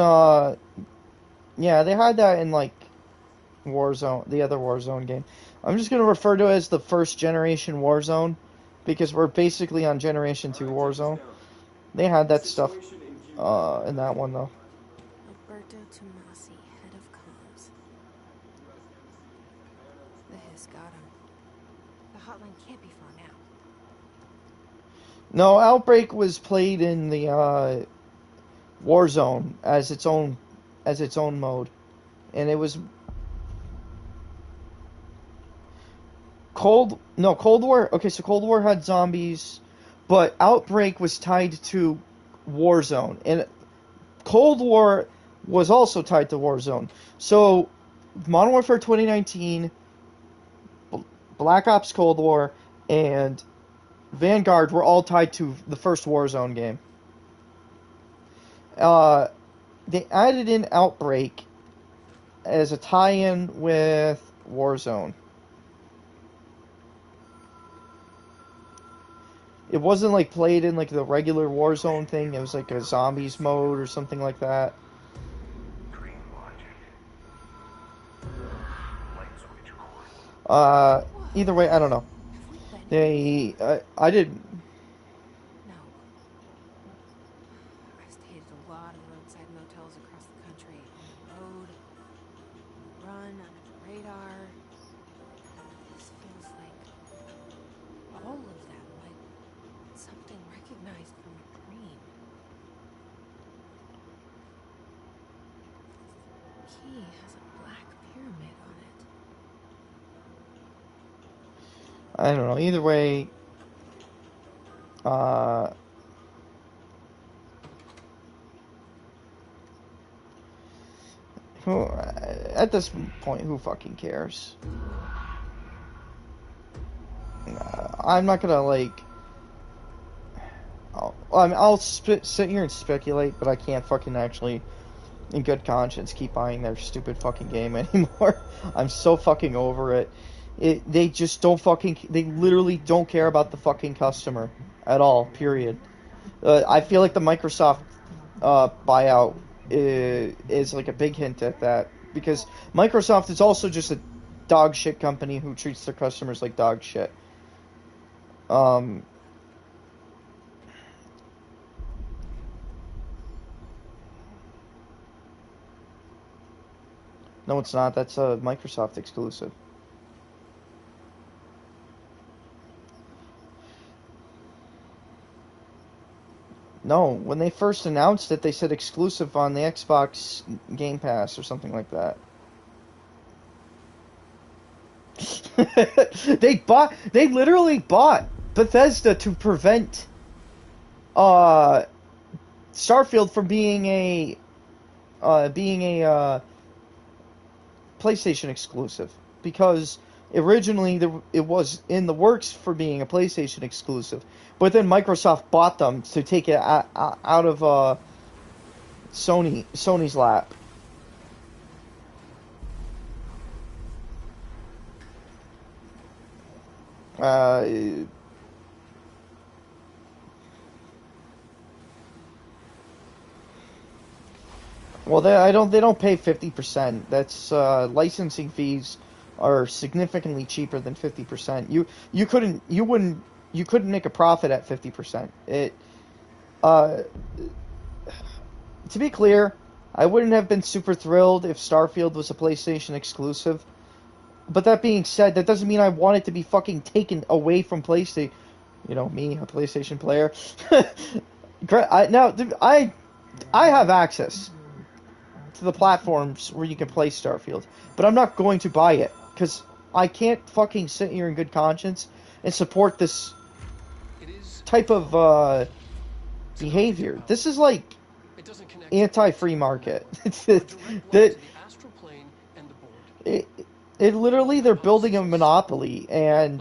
yeah, they had that in like Warzone, the other Warzone game. I'm just gonna refer to it as the first generation Warzone because we're basically on Generation 2 Warzone. They had that stuff in that one though. Alberto Tomasi, head of comms. The Hiss got him. The hotline can't be far now. No, Outbreak was played in the Warzone as its own mode, and it was Cold War. Okay, so Cold War had zombies, but Outbreak was tied to Warzone, and Cold War was also tied to Warzone. So, Modern Warfare 2019, Black Ops Cold War, and Vanguard were all tied to the first Warzone game. They added in Outbreak as a tie-in with Warzone. It wasn't like played in like the regular Warzone thing. It was like a zombies mode or something like that. Green logic. Light switch cord. Either way, I don't know. Have we been They, I didn't. No. I've stayed at a lot of roadside motels across the country. On the road, on the run, under the radar. This feels like all of them, like something recognized from a dream. The key has a black pyramid on it. I don't know. Either way, at this point, who fucking cares? I'm not gonna like. I'll sit here and speculate, but I can't fucking actually, in good conscience, keep buying their stupid fucking game anymore. I'm so fucking over it. They just don't fucking. They literally don't care about the fucking customer at all. Period. I feel like the Microsoft buyout is like a big hint at that, because Microsoft is also just a dog shit company who treats their customers like dog shit. No, it's not. That's a Microsoft exclusive. No, when they first announced it, they said exclusive on the Xbox Game Pass or something like that. They literally bought Bethesda to prevent Starfield from being a PlayStation exclusive, because originally it was in the works for being a PlayStation exclusive, but then Microsoft bought them to take it out of Sony's lap. Well, they don't pay 50%. That's licensing fees are significantly cheaper than 50%. You couldn't make a profit at 50%. To be clear, I wouldn't have been super thrilled if Starfield was a PlayStation exclusive. But that being said, that doesn't mean I want it to be fucking taken away from PlayStation. You know, me, a PlayStation player. I have access to the platforms where you can play Starfield, but I'm not going to buy it, because I can't fucking sit here in good conscience and support this type of behavior. This is like anti-free market. It literally, they're building a monopoly, and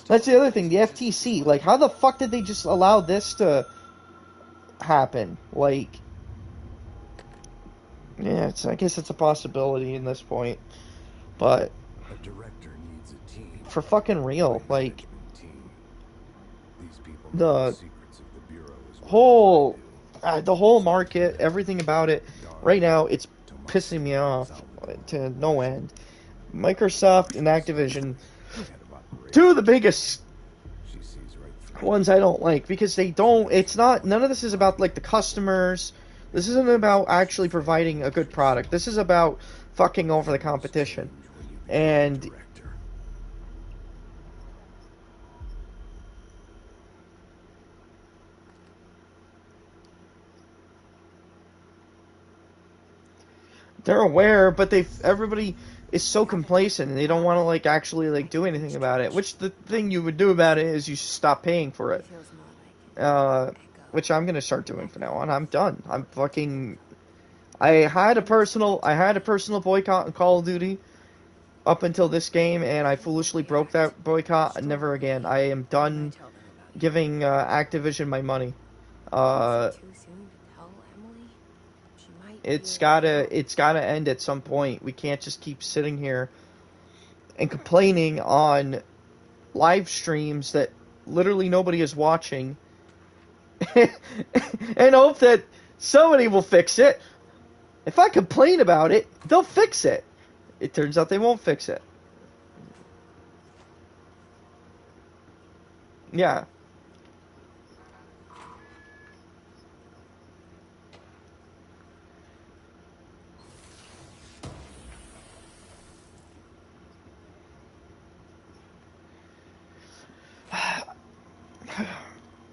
that's the other thing. The FTC, like, how the fuck did they just allow this to happen? Like, yeah, I guess it's a possibility in this point, but A director needs a team. for fucking real, like, These people the know the secrets of the Bureau as well the whole market, everything about it, right now, it's pissing me off to no end. Microsoft and Activision, two of the biggest ones I don't like, because none of this is about, like, the customers. This isn't about actually providing a good product. This is about fucking over the competition. And they're aware, but everybody is so complacent, and they don't want to, like, actually, like, do anything about it. Which the thing you would do about it is you should stop paying for it. Feels more like Which I'm gonna start doing from now on. I'm done. I had a personal boycott on Call of Duty up until this game, and I foolishly broke that boycott. Never again. I am What can I done tell them about you? giving Activision my money. Is Uh, it too soon to tell Emily? She might it's feel left gotta out. it's gotta end at some point. We can't just keep sitting here and complaining on live streams that literally nobody is watching, and hope that somebody will fix it. If I complain about it, they'll fix it. It turns out they won't fix it. Yeah.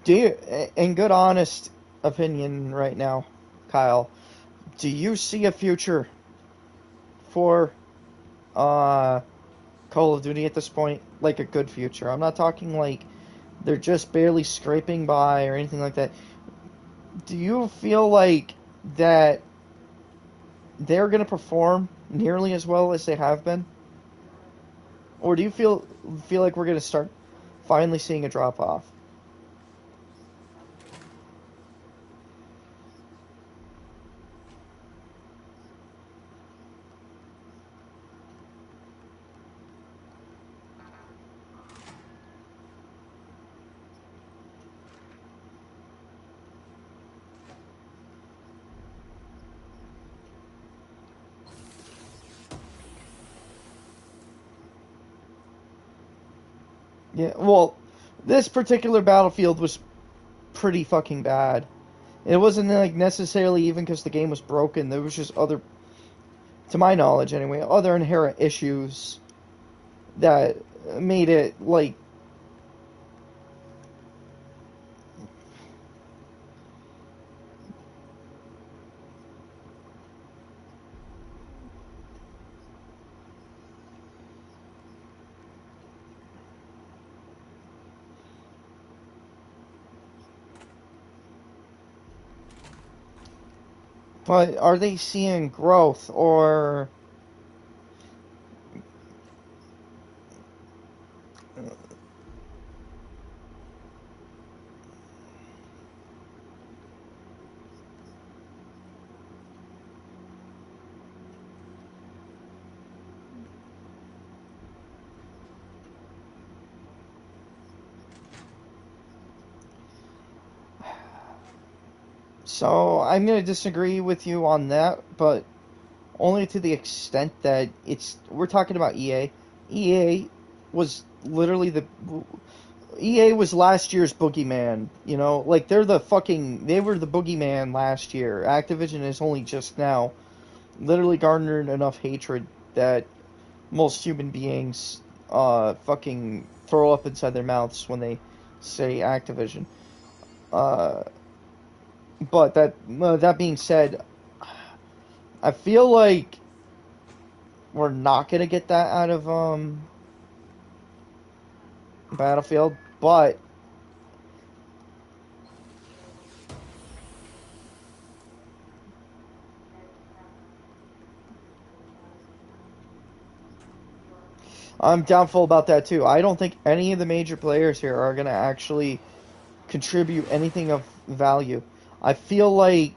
Do you, in good honest opinion right now, Kyle, do you see a future for Call of Duty at this point? Like a good future. I'm not talking like they're just barely scraping by or anything like that. Do you feel like that they're going to perform nearly as well as they have been? Or do you feel like we're going to start finally seeing a drop off? Yeah, well, this particular Battlefield was pretty fucking bad. It wasn't like necessarily even because the game was broken. There was just other, to my knowledge anyway, other inherent issues that made it like. But are they seeing growth or? So I'm gonna disagree with you on that, but only to the extent that we're talking about EA. EA was literally EA was last year's boogeyman, you know? Like they were the boogeyman last year. Activision is only just now literally garnered enough hatred that most human beings fucking throw up inside their mouths when they say Activision. Uh but that being said, I feel like we're not gonna get that out of Battlefield, but I'm doubtful about that too. I don't think any of the major players here are gonna actually contribute anything of value. I feel like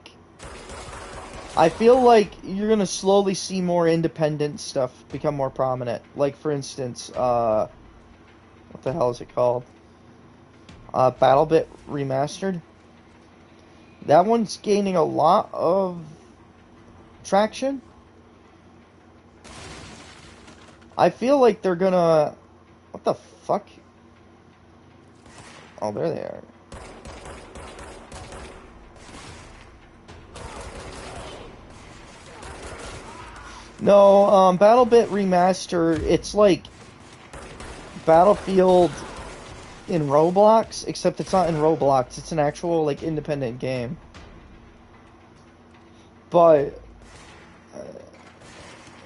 you're gonna slowly see more independent stuff become more prominent. Like for instance, what the hell is it called? BattleBit Remastered. That one's gaining a lot of traction. I feel like they're gonna. What the fuck? Oh, there they are. No, BattleBit Remaster, it's like Battlefield in Roblox, except it's not in Roblox, it's an actual, like, independent game. But,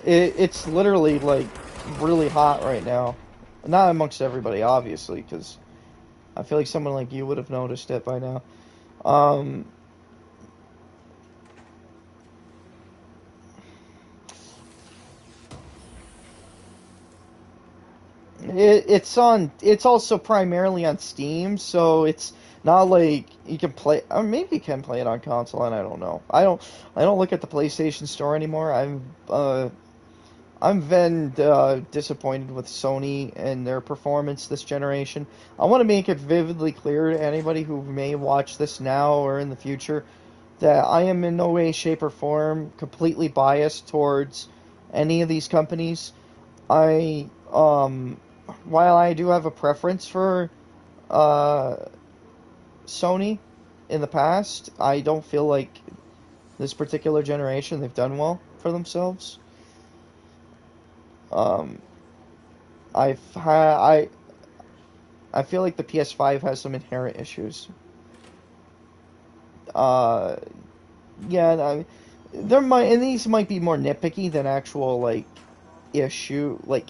it's literally, like, really hot right now. Not amongst everybody, obviously, because I feel like someone like you would have noticed it by now. It's also primarily on Steam, so it's not like you can play. Or maybe you can play it on console, and I don't know. I don't look at the PlayStation Store anymore. I'm been disappointed with Sony and their performance this generation. I want to make it vividly clear to anybody who may watch this now or in the future that I am in no way, shape, or form completely biased towards any of these companies. I while I do have a preference for uh, Sony in the past, I don't feel like this particular generation they've done well for themselves. Um, I feel like the PS5 has some inherent issues. Uh, yeah, there might, and these might be more nitpicky than actual like like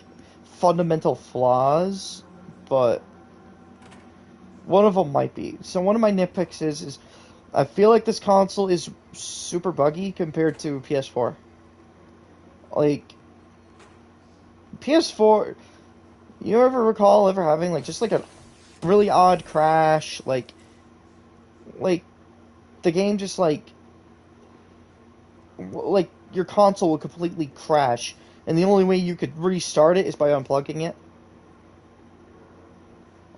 fundamental flaws, but one of them might be. So one of my nitpicks is I feel like this console is super buggy compared to PS4. Like PS4, you ever recall ever having like just like a really odd crash, like the game just like your console will completely crash, and the only way you could restart it is by unplugging it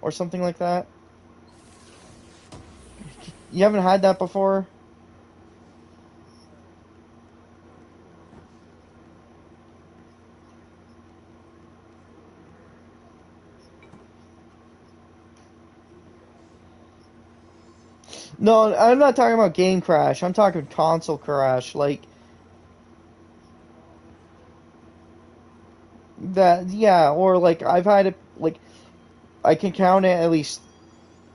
or something like that. You haven't had that before? No, I'm not talking about game crash. I'm talking console crash. Like that, yeah, or like I've had it, like I can count it at least,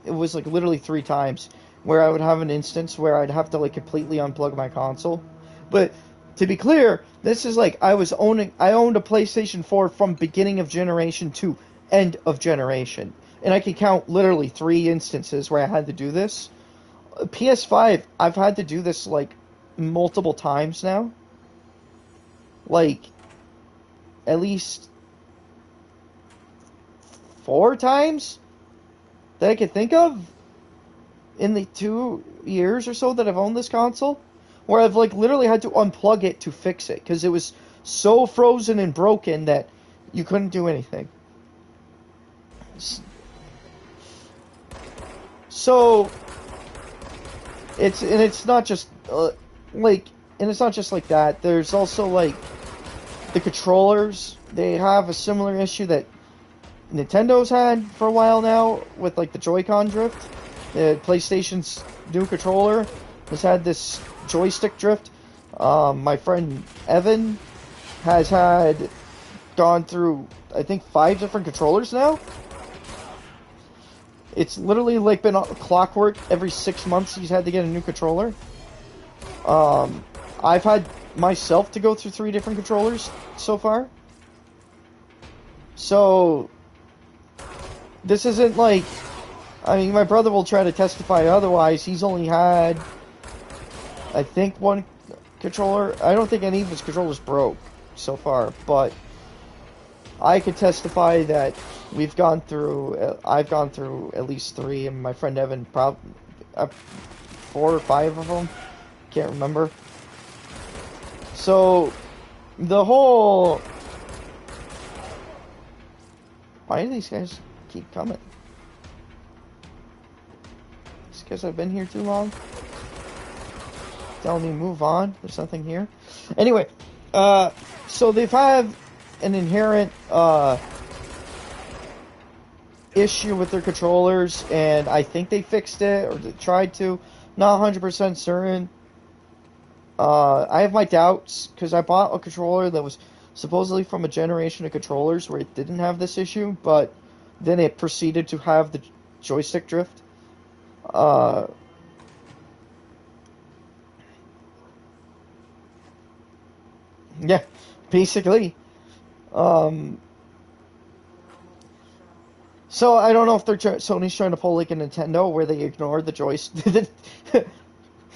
it was like literally 3 times where I would have an instance where I'd have to like completely unplug my console. But to be clear, this is like I owned a PlayStation 4 from beginning of generation to end of generation. And I can count literally 3 instances where I had to do this. PS5, I've had to do this like multiple times now. Like at least 4 times that I can think of in the 2 years or so that I've owned this console, where I've like literally had to unplug it to fix it because it was so frozen and broken that you couldn't do anything. So it's not just like and it's not just like that. There's also like the controllers. They have a similar issue that Nintendo's had for a while now with like the Joy-Con drift. The PlayStation's new controller has had this joystick drift. My friend Evan has gone through I think 5 different controllers now. It's literally like been clockwork. Every 6 months he's had to get a new controller. I've had myself to go through 3 different controllers so far. So this isn't like, I mean, my brother will try to testify otherwise. He's only had, I think, 1 controller. I don't think any of his controllers broke so far, but I could testify that I've gone through at least 3, and my friend Evan probably 4 or 5 of them. Can't remember. So the whole, why do these guys keep coming? It's because I've been here too long. Telling me move on. There's nothing here. Anyway, so they've had an inherent issue with their controllers, and I think they fixed it, or they tried to. Not 100% certain. I have my doubts, because I bought a controller that was supposedly from a generation of controllers where it didn't have this issue, but then it proceeded to have the joystick drift. Yeah, basically. So I don't know if Sony's trying to pull like a Nintendo where they ignore the joystick.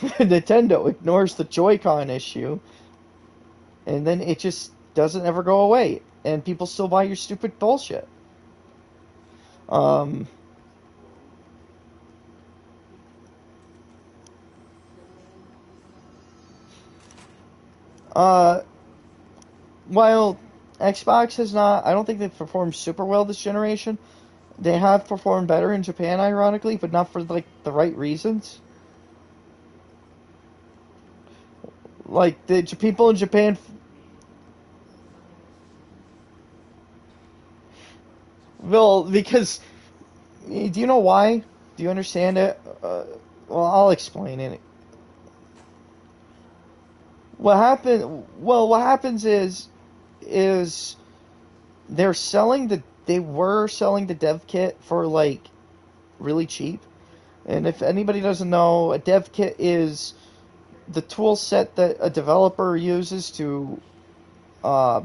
Nintendo ignores the Joy-Con issue, and then it just doesn't ever go away, and people still buy your stupid bullshit. Um, uh, while Xbox has not, I don't think they've performed super well this generation. They have performed better in Japan, ironically, but not for like the right reasons. Like the people in Japan, well, because do you know why? Do you understand it? Well, I'll explain it. What happened? Well, what happens is they were selling the dev kit for like really cheap. And if anybody doesn't know, a dev kit is the tool set that a developer uses to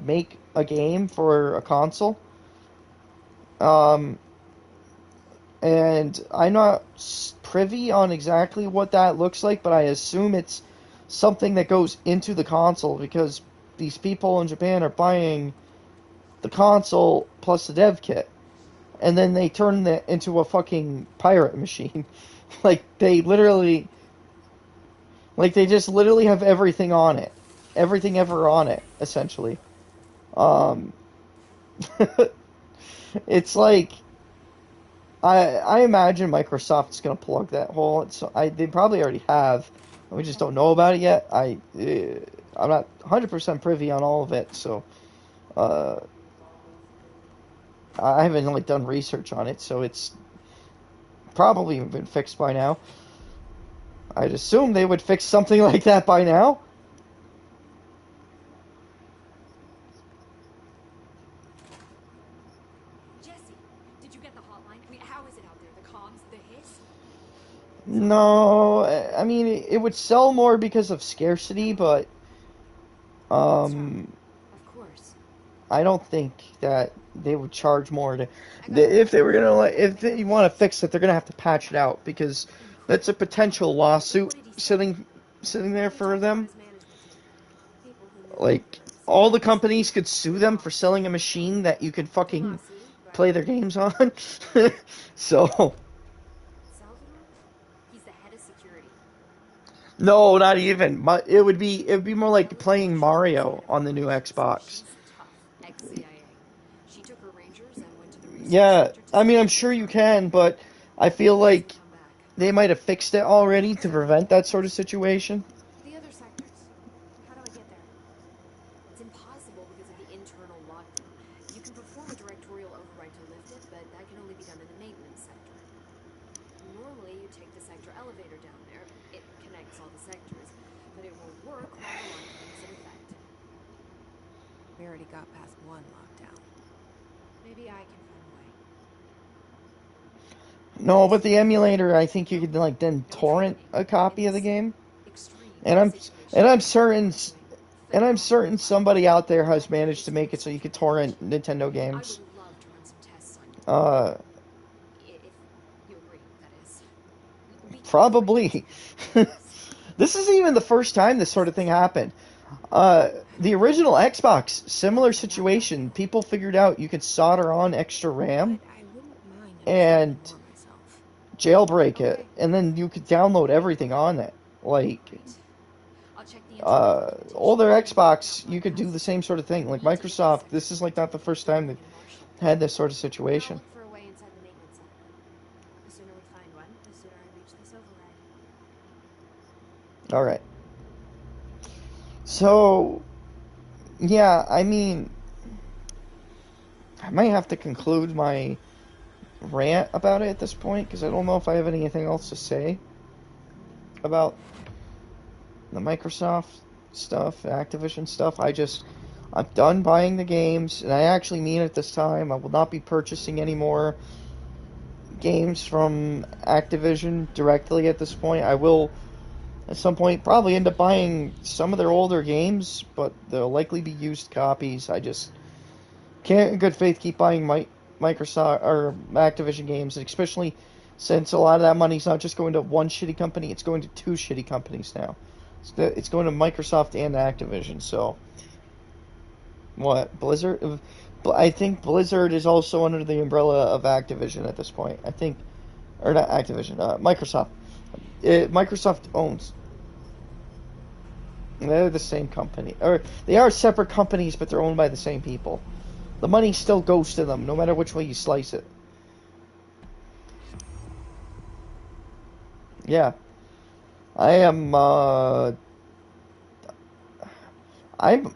make a game for a console. Um, and I'm not privy on exactly what that looks like, but I assume it's something that goes into the console because these people in Japan are buying the console plus the dev kit, and then they turn it into a fucking pirate machine. like they literally, like they just literally have everything on it, everything ever on it, essentially. Um, it's like I imagine Microsoft's gonna plug that hole. They probably already have. We just don't know about it yet. I'm not 100% privy on all of it, so uh, I haven't like done research on it. So it's probably been fixed by now. I'd assume they would fix something like that by now. Jesse, did you get the hotline? I mean, how is it out there? The comms, the hiss? No, I mean it would sell more because of scarcity, but um, Of course. I don't think that they would charge more to if they were gonna if they want to fix it, they're gonna have to patch it out because that's a potential lawsuit sitting there for them. Like all the companies could sue them for selling a machine that you could fucking play their games on. So Salvador? He's the head of security. no, not even. It would be more like playing Mario on the new Xbox. She's tough. Ex-CIA. She took her rangers and went to the research Yeah, center to I mean, see I'm sure you can, but I feel like come back. they might have fixed it already to prevent that sort of situation. The other sectors. How do I get there? It's impossible because of the internal lockdown. You can perform a directorial override to lift it, but that can only be done in the maintenance sector. Normally, you take the sector elevator down there. It connects all the sectors, but it won't work while the lockdown is in effect. We already got past one lockdown. Maybe I can find a way. No, but the emulator, I think you could like then torrent a copy of the game, Extreme and I'm situation. and I'm certain and I'm certain somebody out there has managed to make it so you could torrent Nintendo I games. would love to run some tests on you. Uh, If you agree, that is. We can't Probably. This isn't even the first time this sort of thing happened. The original Xbox, similar situation. People figured out you could solder on extra RAM But I wouldn't mind and understanding more myself. jailbreak it, and then you could download everything on it. Like, I'll check the internet documentation. older Xbox, you could do the same sort of thing. Like Microsoft, this is like not the first time they had this sort of I'll situation. look for a way inside the maintenance center. The sooner we find one, the sooner I reach this override. All right. So, yeah, I mean, I might have to conclude my rant about it at this point because I don't know if I have anything else to say about the Microsoft stuff, Activision stuff. I'm done buying the games, and I actually mean it this time. I will not be purchasing any more games from Activision directly at this point. I will, at some point, probably end up buying some of their older games, but they'll likely be used copies. I just can't, in good faith, keep buying Microsoft or Activision games, especially since a lot of that money's not just going to one shitty company; it's going to two shitty companies now. It's going to Microsoft and Activision. So, what Blizzard? I think Blizzard is also under the umbrella of Activision at this point. I think, or not Activision, Microsoft. Microsoft owns. They're the same company, or they are separate companies, but they're owned by the same people. The money still goes to them, no matter which way you slice it. Yeah, I am. I'm.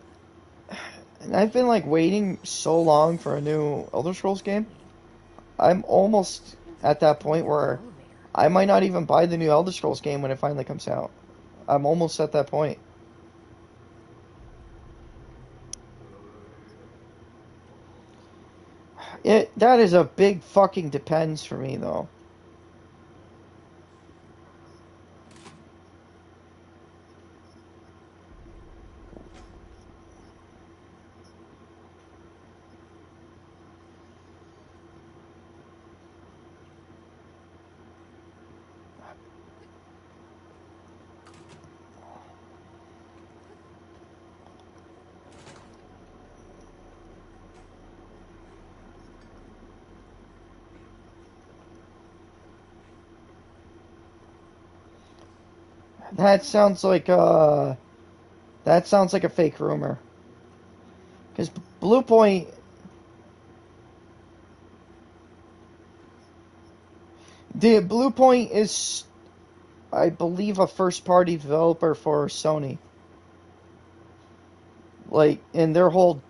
And I've been like waiting so long for a new Elder Scrolls game. I'm almost at that point where I might not even buy the new Elder Scrolls game when it finally comes out. I'm almost at that point. That is a big fucking depends for me though. That sounds like a fake rumor. Because Blue Point, the Blue Point is, I believe, a first-party developer for Sony. Like, and their whole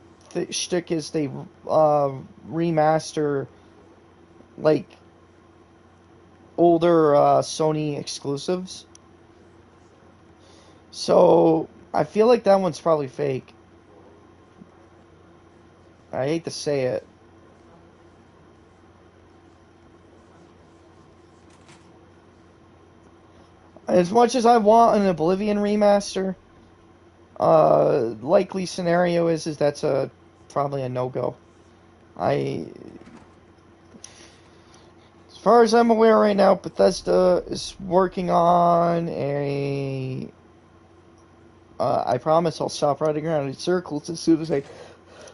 shtick is they remaster like older Sony exclusives. So I feel like that one's probably fake. I hate to say it. As much as I want an Oblivion remaster, likely scenario is that's probably a no-go. As far as I'm aware right now, Bethesda is working on a. I promise I'll stop riding around in circles as soon as I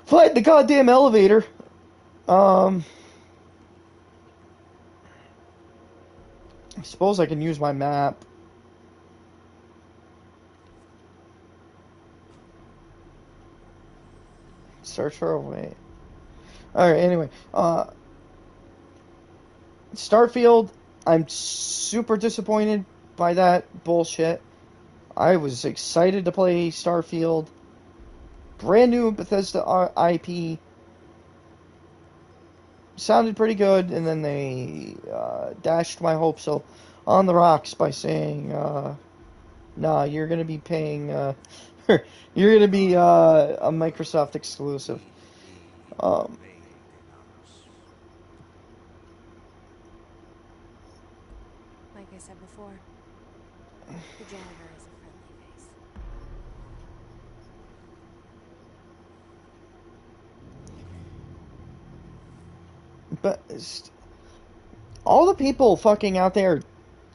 find the goddamn elevator. I suppose I can use my map. Search for a way. Alright, anyway. Starfield, I'm super disappointed by that bullshit. I was excited to play Starfield. Brand new Bethesda IP. Sounded pretty good, and then they dashed my hopes on the rocks by saying, nah, you're going to be paying, you're going to be a Microsoft exclusive. Like I said before, the janitor is a friendly face. But all the people fucking out there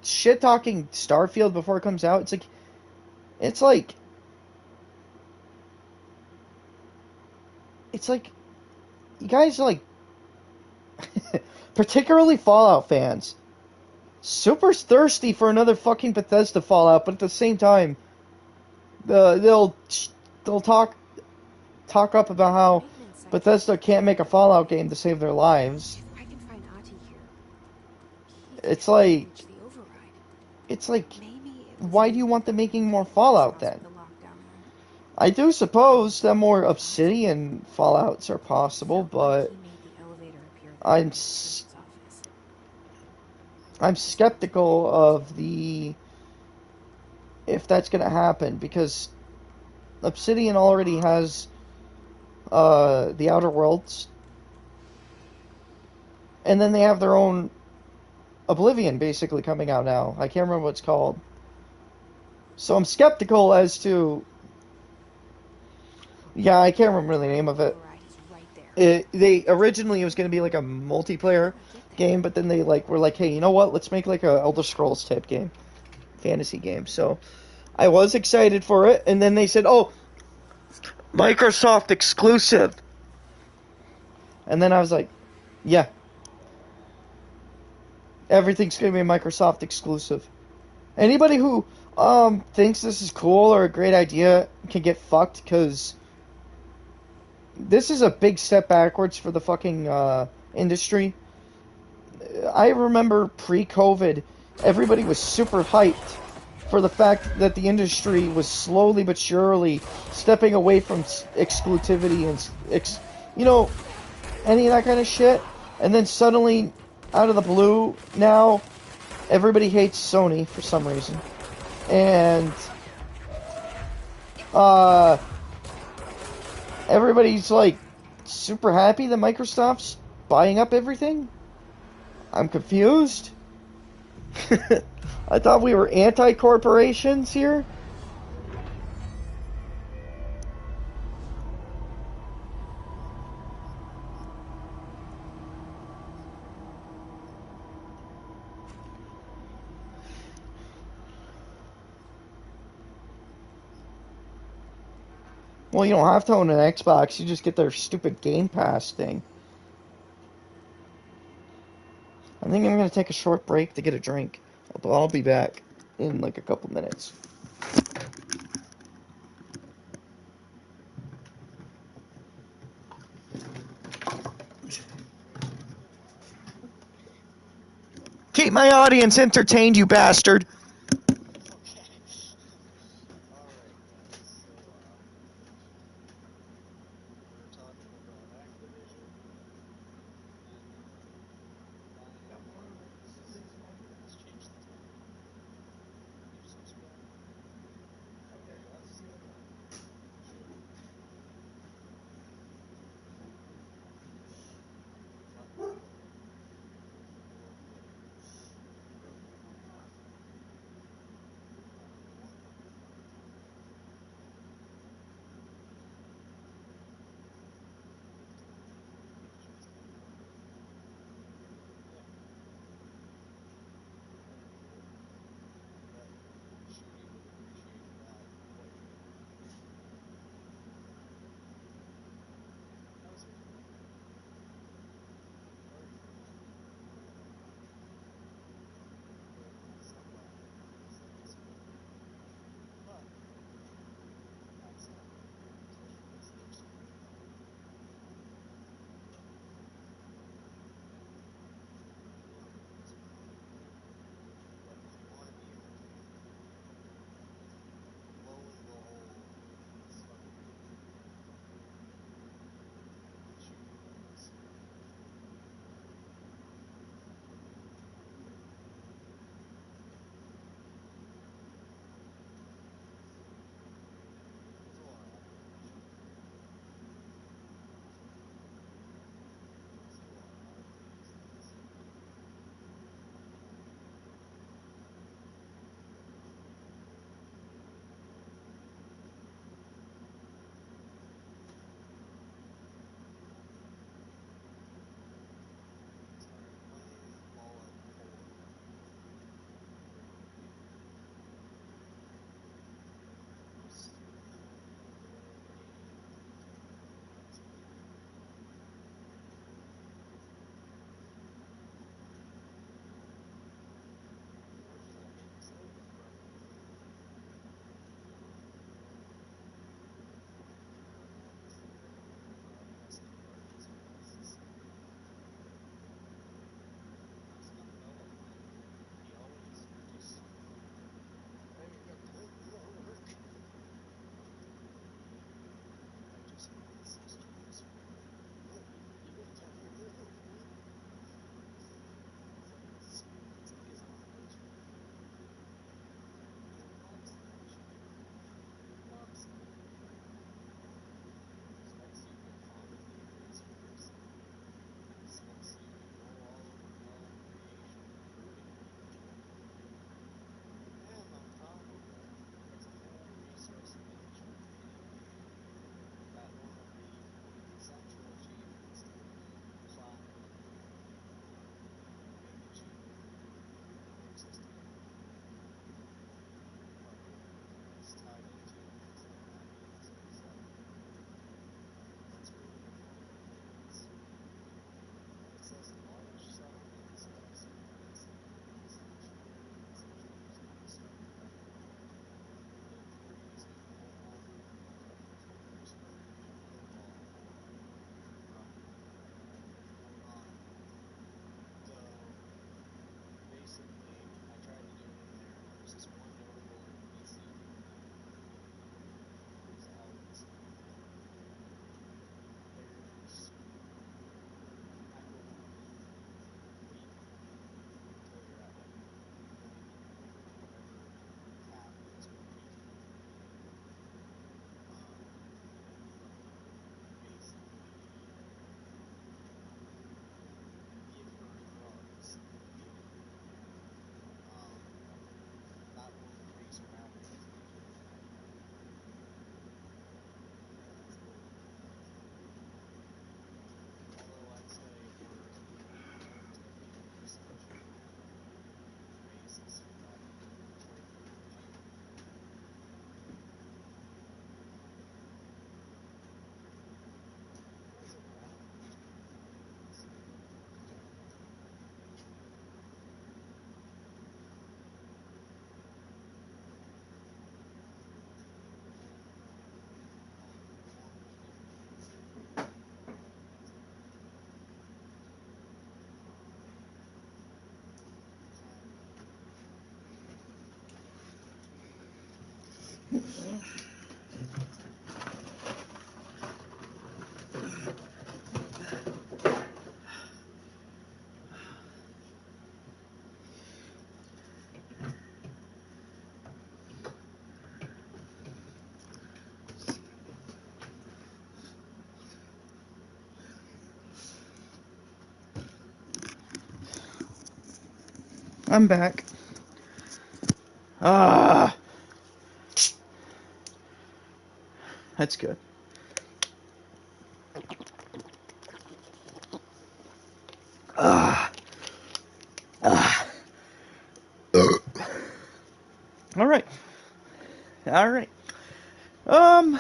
shit talking Starfield before it comes out, it's like you guys are like particularly Fallout fans, super thirsty for another fucking Bethesda Fallout, but at the same time, they'll talk up about how Bethesda can't make a Fallout game to save their lives. I can find Ahti here. It's like, why do you want them making more Fallout then? I do suppose that more Obsidian Fallouts are possible, but I'm skeptical of if that's going to happen, because Obsidian already has the Outer Worlds, and then they have their own Oblivion basically coming out now. I can't remember what it's called. So I'm skeptical as to... Yeah, I can't remember the name of it. They originally, it was going to be like a multiplayer game, but then they were like, hey, you know what? Let's make like a Elder Scrolls type game. Fantasy game. So I was excited for it, and then they said, oh, Microsoft exclusive. And then I was like, yeah, everything's going to be a Microsoft exclusive. Anybody who thinks this is cool or a great idea can get fucked, because this is a big step backwards for the fucking industry. I remember pre-COVID, everybody was super hyped for the fact that the industry was slowly but surely stepping away from exclusivity and any of that kind of shit. And then suddenly, out of the blue, now everybody hates Sony for some reason. And everybody's like super happy that Microsoft's buying up everything. I'm confused. I thought we were anti-corporations here. Well, you don't have to own an Xbox. You just get their stupid Game Pass thing. I think I'm going to take a short break to get a drink. But I'll be back in like a couple minutes. Keep my audience entertained, you bastard. We're talking about Activision and buying up Marvel. Let's change the topic. You've subscribed. Okay, let's see the topic. Sure. Talk about what? What? I'm back. Ah, that's good. Ah, ah. All right, all right. Um,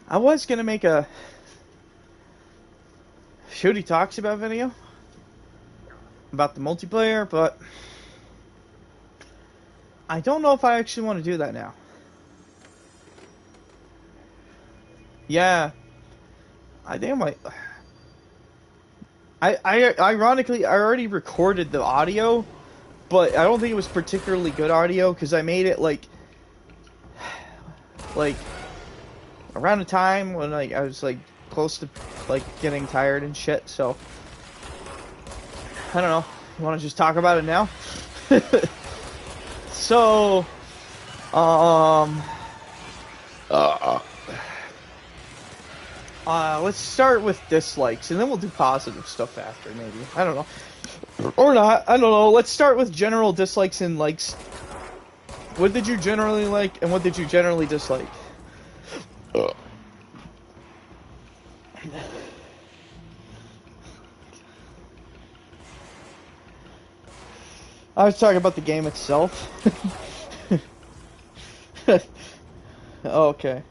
I was gonna make a Shooty Talks About video about the multiplayer, but I don't know if I actually want to do that now. Yeah, I think I might. Ironically, I already recorded the audio, but I don't think it was particularly good audio because I made it like around the time when like I was like close to like getting tired and shit. So I don't know. You want to just talk about it now? So, um, let's start with dislikes, and then we'll do positive stuff after, maybe. I don't know. Or not. I don't know. Let's start with general dislikes and likes. What did you generally like, and what did you generally dislike? I was talking about the game itself. Okay.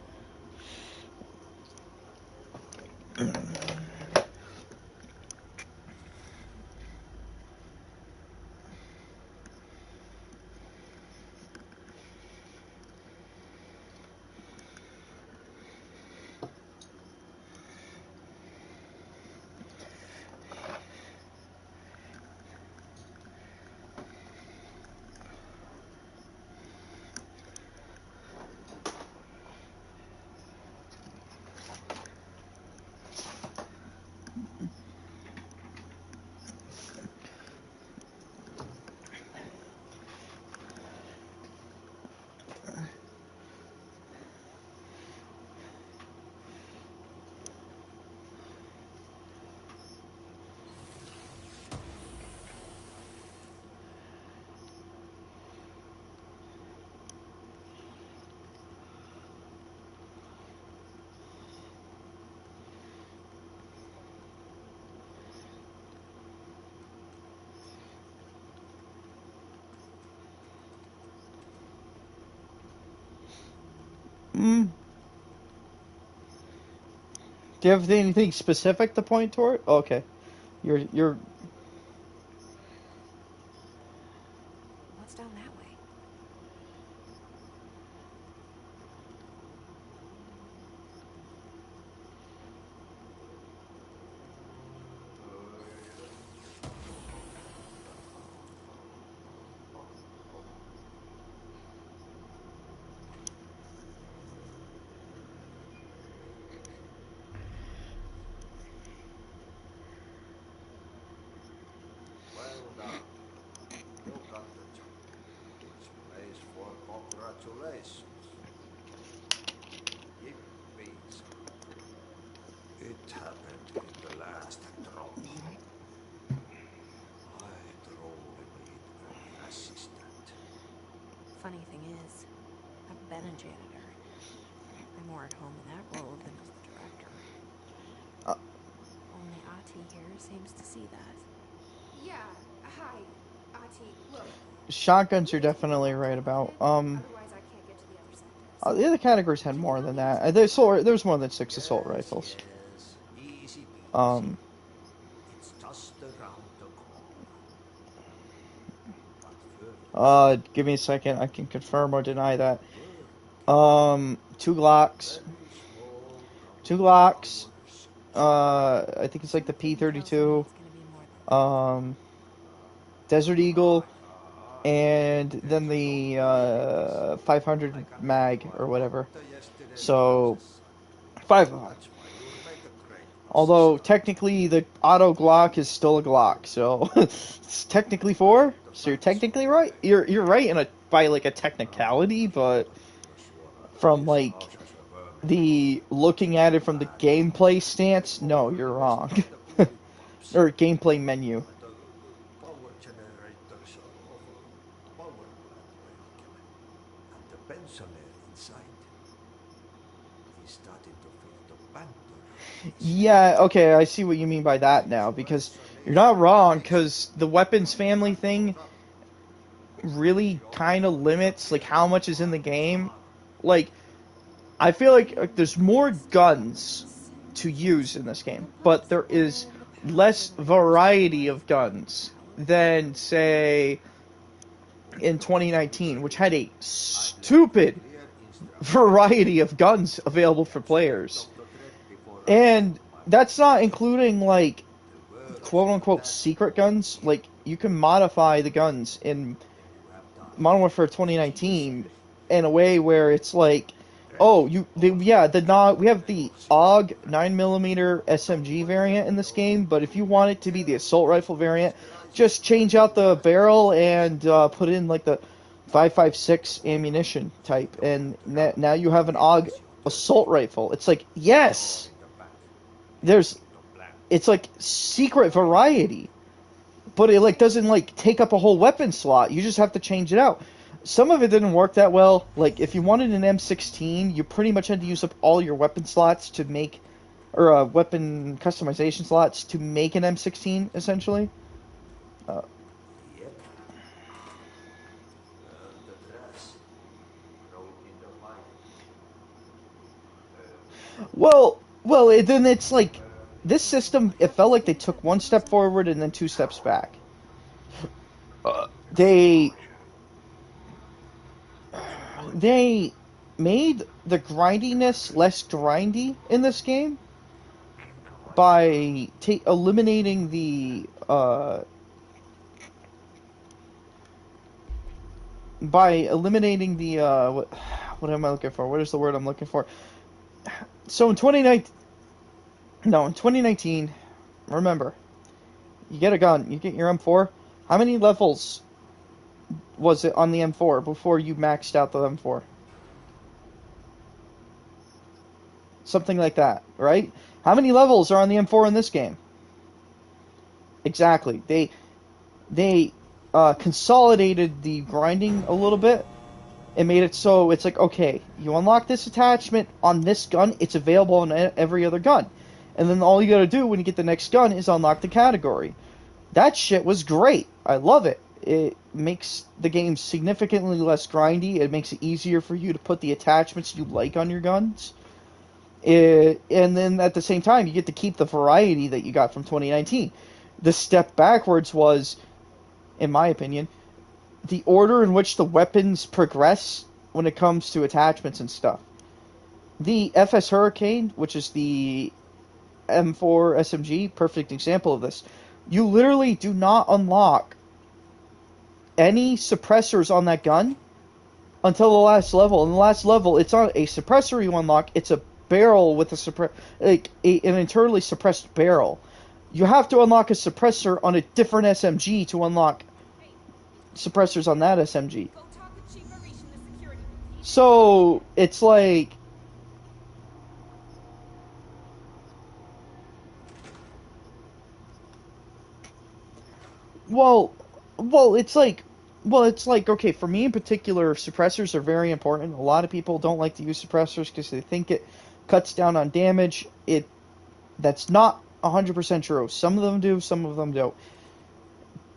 Mm. Do you have anything specific to point toward? Okay. You're What's down that way? Well done. You got the job. Which place for congratulations. Yippee, son. It happened in the last drop. I truly need an assistant. Funny thing is, I've been a janitor. I'm more at home in that role than as the director. Only Ati here seems to see that. Yeah, hi, Ati. Look, shotguns. You're definitely right about. otherwise I can't get to the other sectors. The other categories had more than that. There's more than 6 assault rifles. Yes, easy peasy. Um, It's just around the corner. But first, give me a second. I can confirm or deny that. work. 2 Glocks. Very small Two couple of Glocks. hours. I think it's like the Something tells me P-32. it's gonna be more than that. Desert Eagle, and then the 500 mag or whatever. So 5 of them. That's why you make a great Although assistant. technically the auto Glock is still a Glock, so it's technically 4. So you're technically right. You're right in a by like a technicality, but from like the looking at it from the gameplay stance, no, you're wrong. Or gameplay menu. When the power generators of a power plant were given, and the pensioner inside, he started to feel the panther in his Yeah, okay, I see what you mean by that now, because you're not wrong, because the weapons family thing really kind of limits like how much is in the game. Like, I feel like there's more guns to use in this game, but there is less variety of guns than, say, in 2019, which had a stupid clear instruction variety of guns available for players. of the threat before us. And that's not including, like, The words quote unquote that secret guns. Like, you can modify the guns in you have done. Modern Warfare 2019 in a way where it's like, oh, yeah, we have the AUG 9mm SMG variant in this game, but if you want it to be the assault rifle variant, just change out the barrel and put in like the 5.56 ammunition type, and now you have an AUG assault rifle. It's like, yes, there's, it's like secret variety, but it like doesn't like take up a whole weapon slot. You just have to change it out. Some of it didn't work that well. Like if you wanted an M16, you pretty much had to use up all your weapon slots to make, or weapon customization slots to make an M16 essentially. Yep. The dress wrote in the fire. Then it's like this system. It felt like they took one step forward and then two steps back. They made the grindiness less grindy in this game by eliminating the what am I looking for? What is the word I'm looking for? So in 2019, remember, you get a gun, you get your M4. How many levels was it on the M4 before you maxed out the M4? Something like that, right? How many levels are on the M4 in this game? Exactly. They consolidated the grinding a little bit and made it so it's like, okay, you unlock this attachment on this gun, it's available on every other gun. And then all you gotta do when you get the next gun is unlock the category. That shit was great. I love it. It makes the game significantly less grindy. It makes it easier for you to put the attachments you like on your guns. And then at the same time, you get to keep the variety that you got from 2019. The step backwards was, in my opinion, the order in which the weapons progress when it comes to attachments and stuff. The FS Hurricane, which is the M4 SMG, perfect example of this. You literally do not unlock any suppressors on that gun until the last level. In the last level, it's not a suppressor you unlock, it's a barrel with an internally suppressed barrel. You have to unlock a suppressor on a different SMG to unlock suppressors on that SMG. So it's like, well, it's like, okay, for me in particular, suppressors are very important. A lot of people don't like to use suppressors because they think it cuts down on damage. That's not 100% true. Some of them do, some of them don't.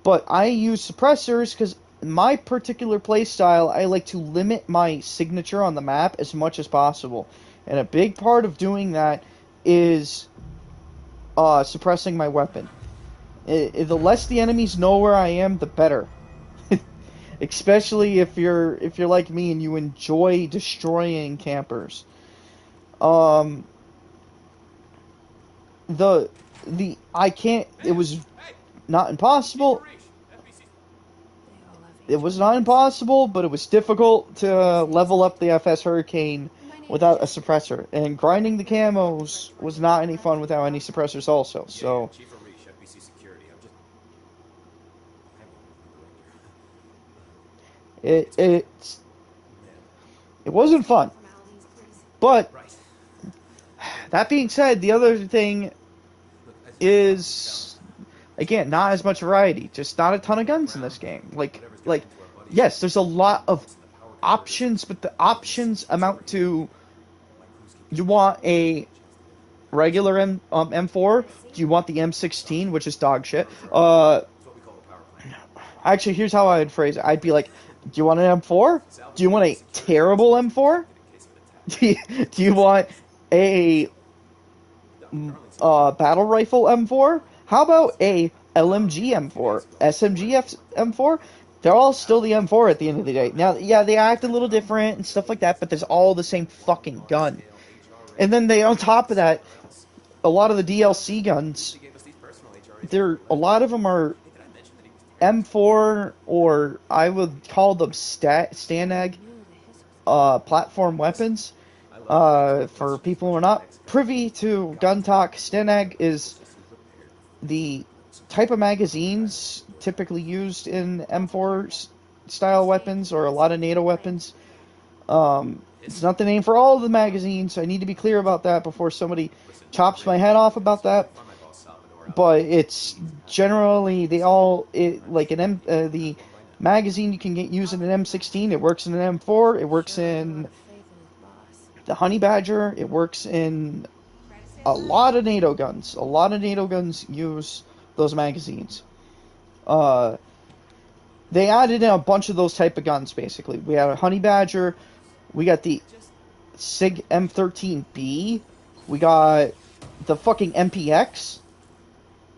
But I use suppressors because my particular playstyle, I like to limit my signature on the map as much as possible. And a big part of doing that is suppressing my weapon. The less the enemies know where I am, the better. Especially if you're like me and you enjoy destroying campers. I can't. It was not impossible. They all have it was not impossible, but it was difficult to level up the FS Hurricane without a suppressor. And grinding the camos was not any fun without any suppressors also. So Chief Arish, FBC Security. it it's Man, it wasn't fun. Formalities, please. But Right. that being said, the other thing Look, as you is again not as much variety. Just not a ton of guns in this game. Like yes, there's a lot of options, but the options amount to you want a regular M4? Do you want the M16, which is dog shit? It's what we call a power plant. Actually, here's how I would phrase it. I'd be like, do you want an M4? Do you want a terrible M4? In case of attack. Do you want a battle rifle M4? How about a LMG M4? SMG M4? They're all still the M4 at the end of the day. Now, yeah, they act a little different and stuff like that, but there's all the same fucking gun. And then on top of that, a lot of the DLC guns, a lot of them are M4, or I would call them Stanag platform weapons. For people who are not privy to gun talk, Stanag is the type of magazines typically used in M4 style weapons or a lot of NATO weapons. It's not the name for all of the magazines. I need to be clear about that before somebody chops my head off about that. But it's generally the magazine you can use in an M16. It works in an M4. It works in the Honey Badger. It works in a lot of NATO guns. A lot of NATO guns use those magazines. They added in a bunch of those type of guns, basically. We had a Honey Badger. We got the SIG M13B. We got the fucking MPX,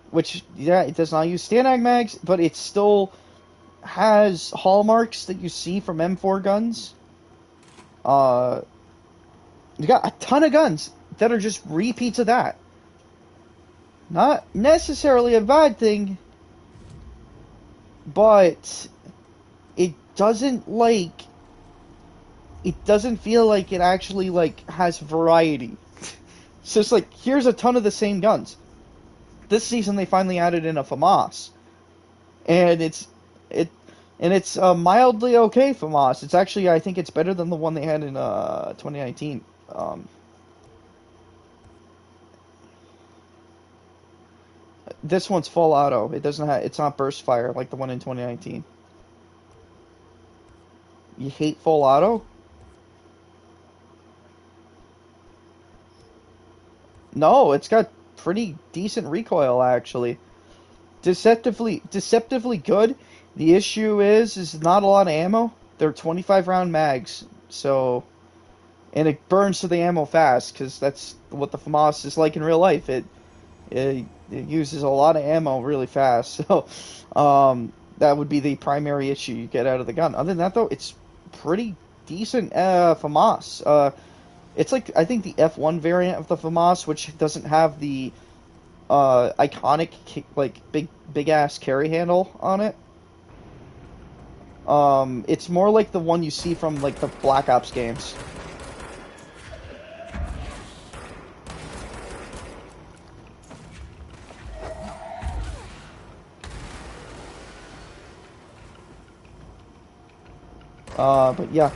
which, yeah, it does not use Stanag mags, but it still has hallmarks that you see from M4 guns. You got a ton of guns that are just repeats of that. Not necessarily a bad thing, but it doesn't feel like it actually has variety. It's just like, here's a ton of the same guns. This season they finally added in a FAMAS, and it's a mildly okay FAMAS. It's actually, I think it's better than the one they had in 2019. This one's full auto. It's not burst fire like the one in 2019. You hate full auto? No, it's got pretty decent recoil actually. Deceptively good. The issue is not a lot of ammo. They're 25 round mags, so, and it burns to the ammo fast because that's what the FAMAS is like in real life. It uses a lot of ammo really fast, so that would be the primary issue you get out of the gun. Other than that, though, it's pretty decent FAMAS. It's like, I think, the F1 variant of the FAMAS, which doesn't have the iconic big ass carry handle on it. It's more like the one you see from the Black Ops games. But yeah.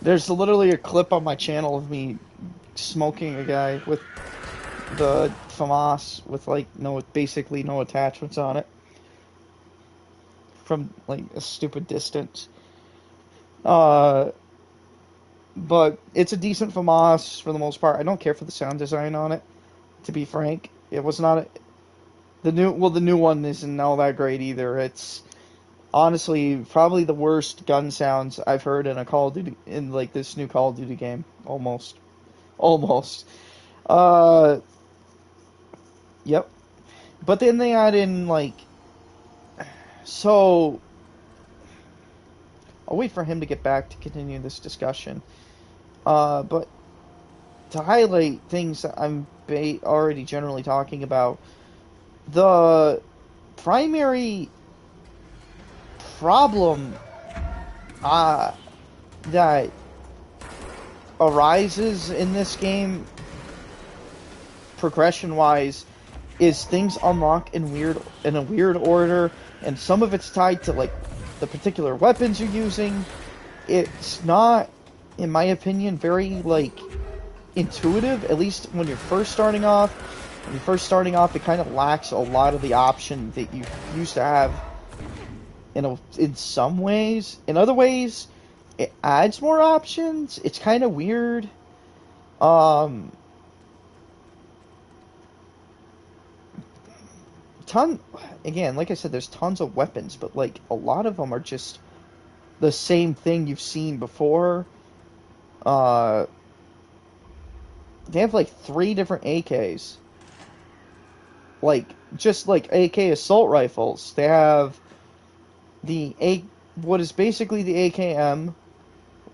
There's literally a clip on my channel of me smoking a guy with the FAMAS with basically no attachments on it from a stupid distance. But it's a decent FAMAS for the most part. I don't care for the sound design on it, to be frank. It was not the new one isn't all that great either. It's honestly probably the worst gun sounds I've heard in a Call of Duty, in this new Call of Duty game. Almost. Yep. But then they add in So I'll wait for him to get back to continue this discussion. But to highlight things that I'm already generally talking about, the primary problem that arises in this game, progression-wise, is things unlock in a weird order, and some of it's tied to like the particular weapons you're using. It's not, in my opinion, very like intuitive. At least when you're first starting off. When you're first starting off, it kind of lacks a lot of the option that you used to have. In some ways, in other ways, it adds more options. It's kind of weird. Again, like I said, there's tons of weapons, but like a lot of them are just the same thing you've seen before. They have like 3 different AKs, like just like AK assault rifles. They have what is basically the AKM,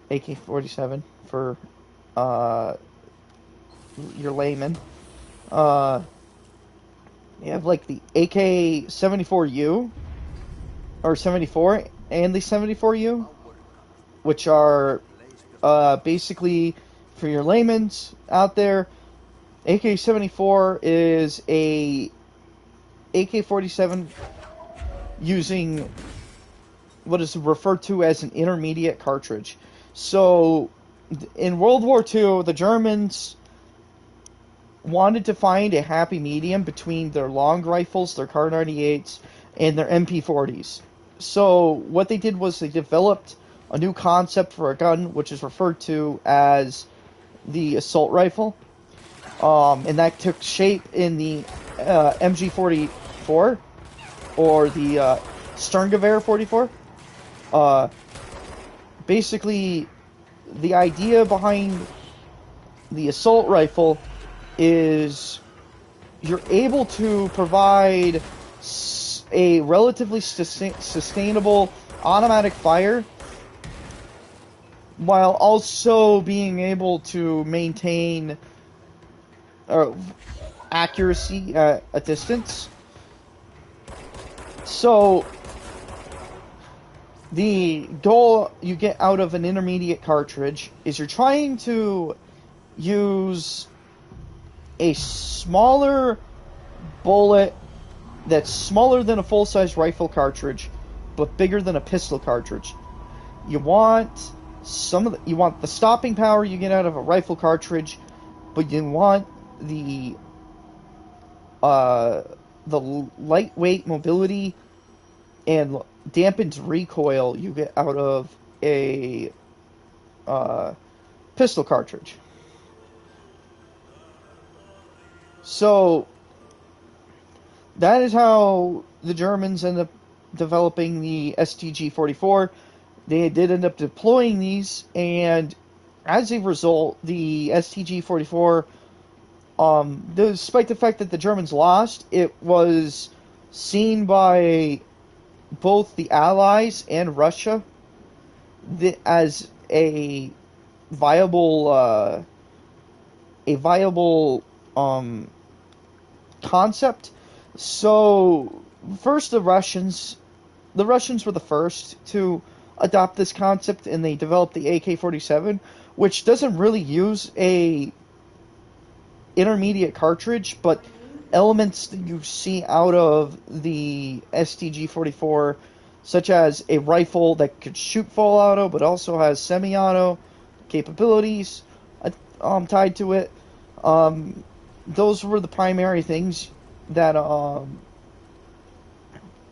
AK-47 for your layman. You have like the AK-74U or 74 and the 74U, which are basically, for your layman's out there, AK-74 is a AK-47 using what is referred to as an intermediate cartridge. So, in World War II, the Germans wanted to find a happy medium between their long rifles, their Kar 98s, and their MP40s. So, what they did was they developed a new concept for a gun, which is referred to as the assault rifle. And that took shape in the MG44, or the Sturmgewehr 44. Basically, the idea behind the assault rifle is you're able to provide a relatively sustainable automatic fire while also being able to maintain accuracy at a distance. So, the goal you get out of an intermediate cartridge is you're trying to use a smaller bullet that's smaller than a full-size rifle cartridge, but bigger than a pistol cartridge. You want the stopping power you get out of a rifle cartridge, but you want the lightweight mobility and dampened recoil you get out of a pistol cartridge. So that is how the Germans end up developing the STG-44. They did end up deploying these, and as a result, the STG-44, despite the fact that the Germans lost, it was seen by both the Allies and Russia as a viable concept. So first, the Russians were the first to adopt this concept, and they developed the AK-47, which doesn't really use a intermediate cartridge, but elements that you see out of the STG-44, such as a rifle that could shoot full auto, but also has semi-auto capabilities tied to it. Those were the primary things that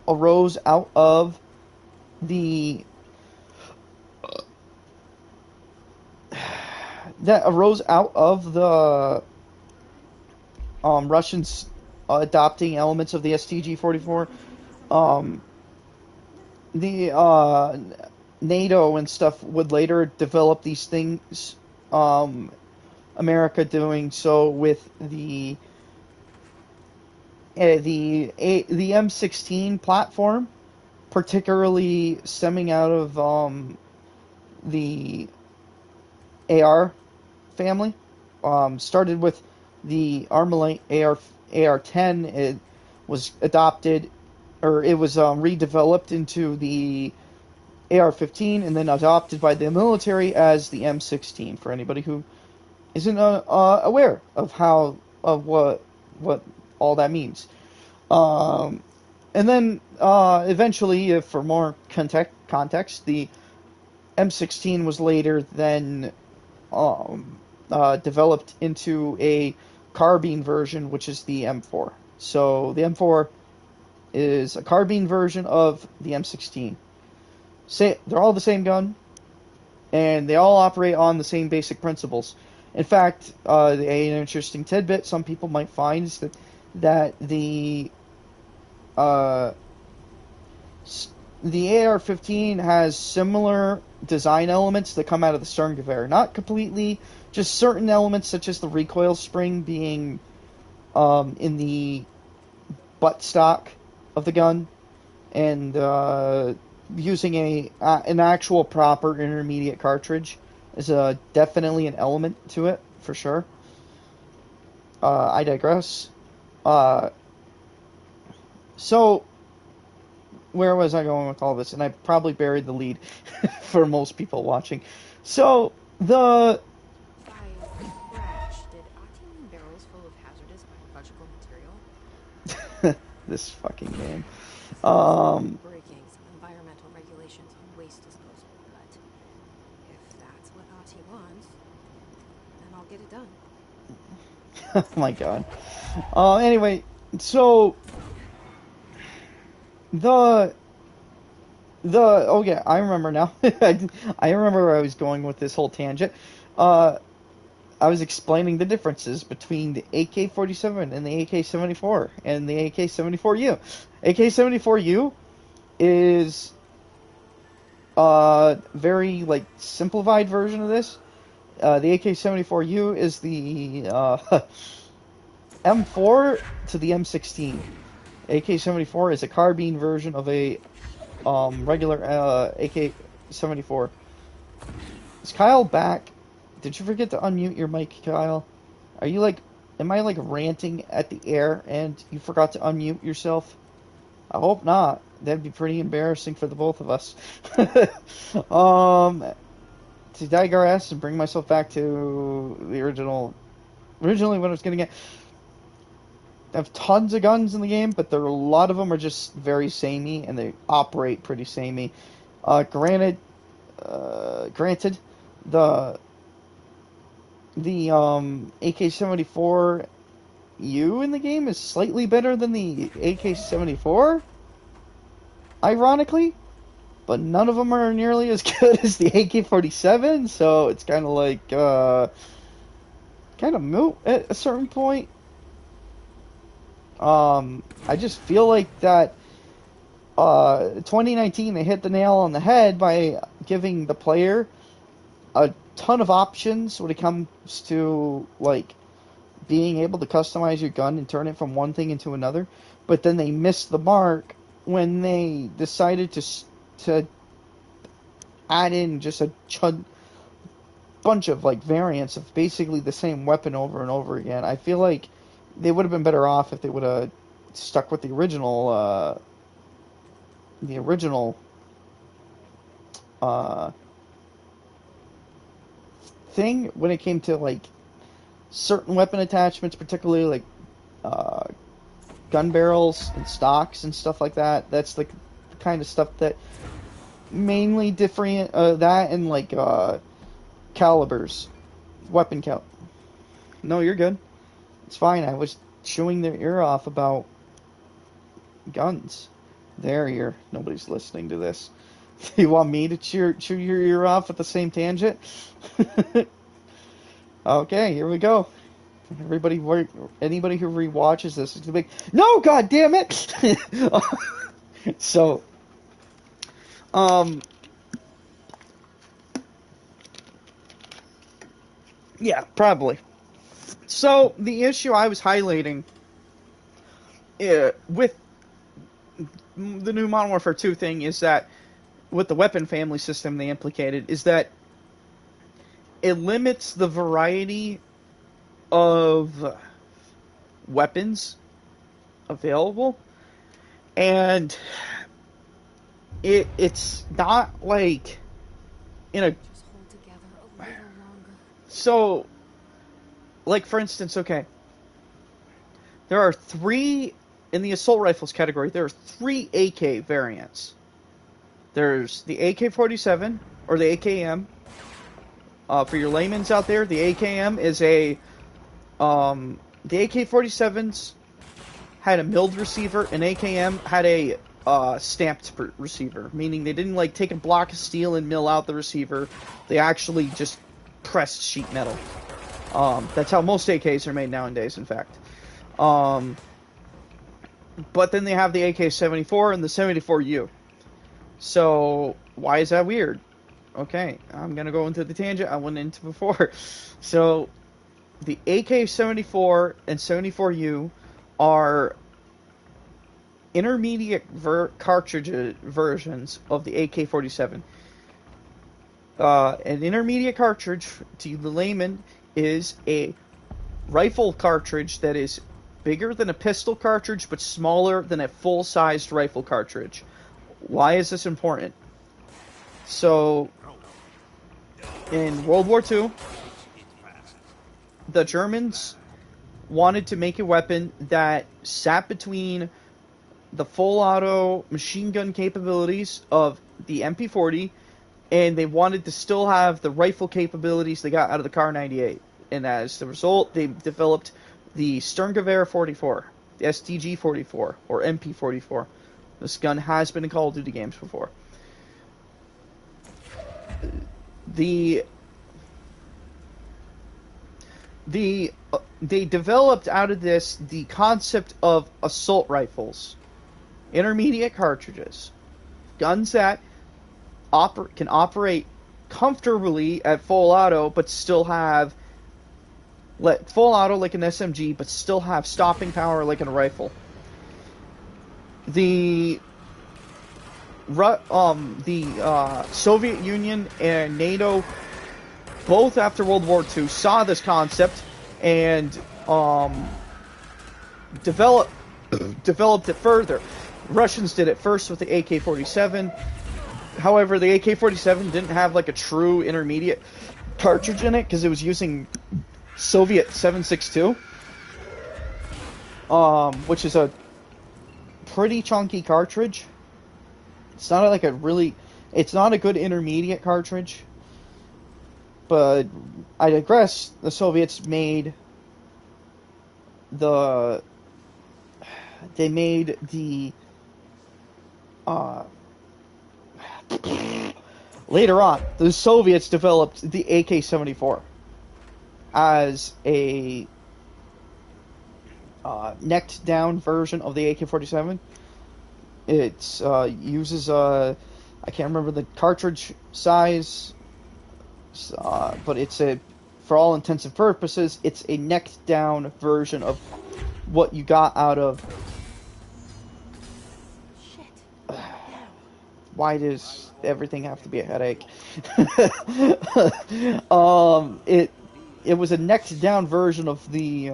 arose out of the Russians adopting elements of the STG-44. The NATO and stuff would later develop these things. America doing so with the M16 platform, particularly stemming out of the AR family. Started with the Armalite AR-10. It was adopted, or it was redeveloped into the AR-15, and then adopted by the military as the M16. For anybody who isn't aware of what all that means. And then eventually, for more context, the M16 was later then developed into a carbine version, which is the M4. So the M4 is a carbine version of the M16. They're all the same gun, and they all operate on the same basic principles. In fact, an interesting tidbit some people might find is that uh, the AR-15 has similar design elements that come out of the Sturmgewehr. Not completely, just certain elements such as the recoil spring being in the buttstock of the gun, and using an actual proper intermediate cartridge is definitely an element to it, for sure. I digress. So, where was I going with all this? And I probably buried the lead for most people watching. So, the... By crash, did Ati mean barrels full of hazardous biological material? this fucking game. Breaking some environmental regulations on waste disposal, but if that's what Ati wants, then I'll get it done. Oh my god. Anyway, so... Oh yeah, I remember now. I remember where I was going with this whole tangent. I was explaining the differences between the AK-47 and the AK-74 and the AK-74U. AK-74U is a very simplified version of this. The AK-74U is the M4 to the M16. AK-74 is a carbine version of a regular AK-74. Is Kyle back? Did you forget to unmute your mic, Kyle? Are you am I ranting at the air and you forgot to unmute yourself? I hope not. That'd be pretty embarrassing for the both of us. To digress and bring myself back to the originally what I was getting at. I have tons of guns in the game, but a lot of them are just very samey, and they operate pretty samey. Granted, the AK-74U in the game is slightly better than the AK-74, ironically, but none of them are nearly as good as the AK-47, so it's kind of kind of moot at a certain point. I just feel like that 2019 they hit the nail on the head by giving the player a ton of options when it comes to being able to customize your gun and turn it from one thing into another, but then they missed the mark when they decided to add in just a bunch of variants of basically the same weapon over and over again. I feel like they would have been better off if they would have stuck with the original thing when it came to certain weapon attachments, particularly gun barrels and stocks and stuff like that. That's the kind of stuff that mainly different that and calibers, weapon count. No, you're good. It's fine. I was chewing their ear off about guns. Their ear. Nobody's listening to this. You want me to chew your ear off at the same tangent? Okay, here we go. Anybody who rewatches this is gonna be no, god damn it. So, yeah, probably. So the issue I was highlighting with the new Modern Warfare 2 thing is that with the weapon family system they implicated is that it limits the variety of weapons available, and it's not like in a Just hold together a little longer. so like for instance, okay, there are three in the assault rifles category. There are three AK variants. There's the AK-47 or the AKM. For your layman's out there, the AKM is a the AK-47s had a milled receiver, and AKM had a stamped receiver, meaning they didn't like take a block of steel and mill out the receiver. They actually just pressed sheet metal. That's how most AKs are made nowadays, in fact. But then they have the AK-74 and the 74U. So why is that weird? Okay, I'm gonna go into the tangent I went into before. So the AK-74 and 74U are intermediate cartridge versions of the AK-47. An intermediate cartridge, to the layman, is a rifle cartridge that is bigger than a pistol cartridge but smaller than a full-sized rifle cartridge. Why is this important? So, in World War II, the Germans wanted to make a weapon that sat between the full auto machine gun capabilities of the MP40, and they wanted to still have the rifle capabilities they got out of the Kar 98. And as a result, they developed the Sturmgewehr 44, the STG 44, or MP 44. This gun has been in Call of Duty games before. They developed out of this the concept of assault rifles, intermediate cartridges, guns that can operate comfortably at full auto, but still have full auto like an SMG, but still have stopping power like in a rifle. The Soviet Union and NATO, both after World War II, saw this concept and developed it further. Russians did it first with the AK-47. However, the AK-47 didn't have like a true intermediate cartridge in it because it was using Soviet 7.62, which is a pretty chunky cartridge. It's not like it's not a good intermediate cartridge. But I digress. The Soviets made the later on, the Soviets developed the AK-74 as a necked down version of the AK-47. It uses I can't remember the cartridge size, but for all intents and purposes, it's a necked down version of what you got out of. Why does everything have to be a headache? It was a necked down version of the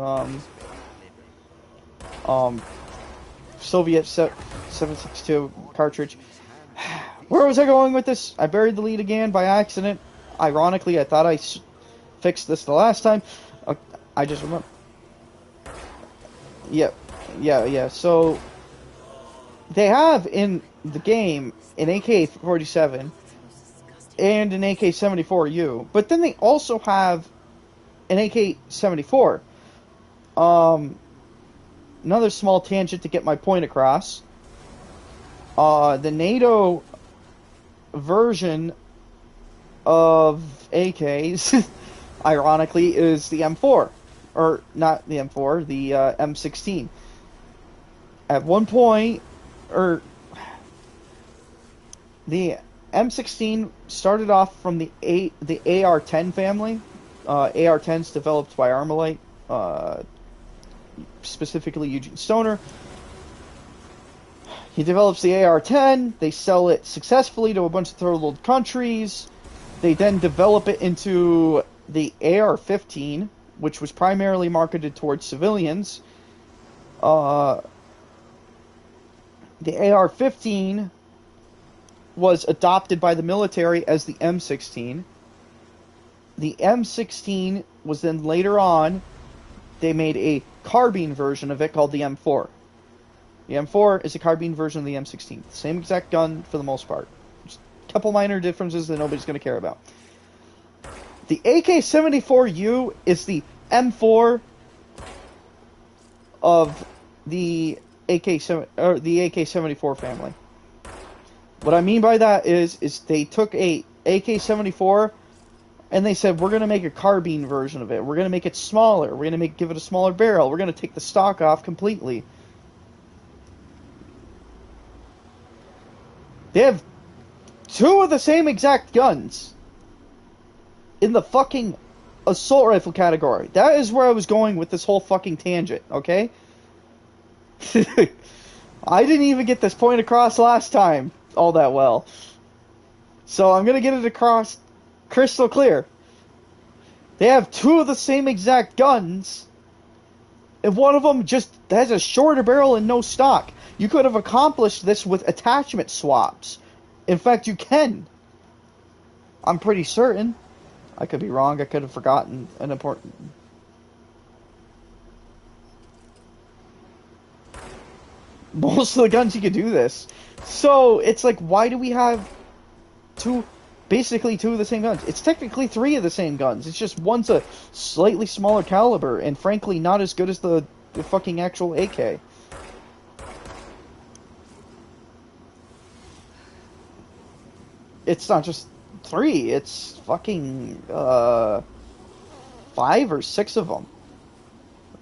Soviet 7.62 cartridge. Where was I going with this? I buried the lead again by accident. Ironically, I thought I fixed this the last time. I just remember. Yeah. So they have in the game an AK-47 and an AK-74U, but then they also have an AK-74. Another small tangent to get my point across. The NATO version of AKs, ironically, is the M4. Or, not the M4, the M16. At one point, the M16 started off from the AR-10 family. AR-10's developed by Armalite, specifically Eugene Stoner. He develops the AR-10. They sell it successfully to a bunch of third-world countries. They then develop it into the AR-15, which was primarily marketed towards civilians. The AR-15 was adopted by the military as the M16. The M16 was then later on, they made a carbine version of it called the M4. The M4 is a carbine version of the M16. Same exact gun for the most part. Just a couple minor differences that nobody's going to care about. The AK-74U is the M4 of the AK-74 family. What I mean by that is they took a AK-74 and they said, we're going to make a carbine version of it. We're going to make it smaller. We're going to give it a smaller barrel. We're going to take the stock off completely. They have two of the same exact guns in the fucking assault rifle category. That is where I was going with this whole fucking tangent, okay? I didn't even get this point across last time all that well. So I'm going to get it across crystal clear. They have two of the same exact guns, and one of them just has a shorter barrel and no stock. You could have accomplished this with attachment swaps. In fact, you can. I'm pretty certain. I could be wrong. I could have forgotten an important... Most of the guns you could do this. So, it's like, why do we have basically two of the same guns? It's technically three of the same guns. It's just one's a slightly smaller caliber, and frankly, not as good as the fucking actual AK. It's not just three, it's fucking 5 or 6 of them.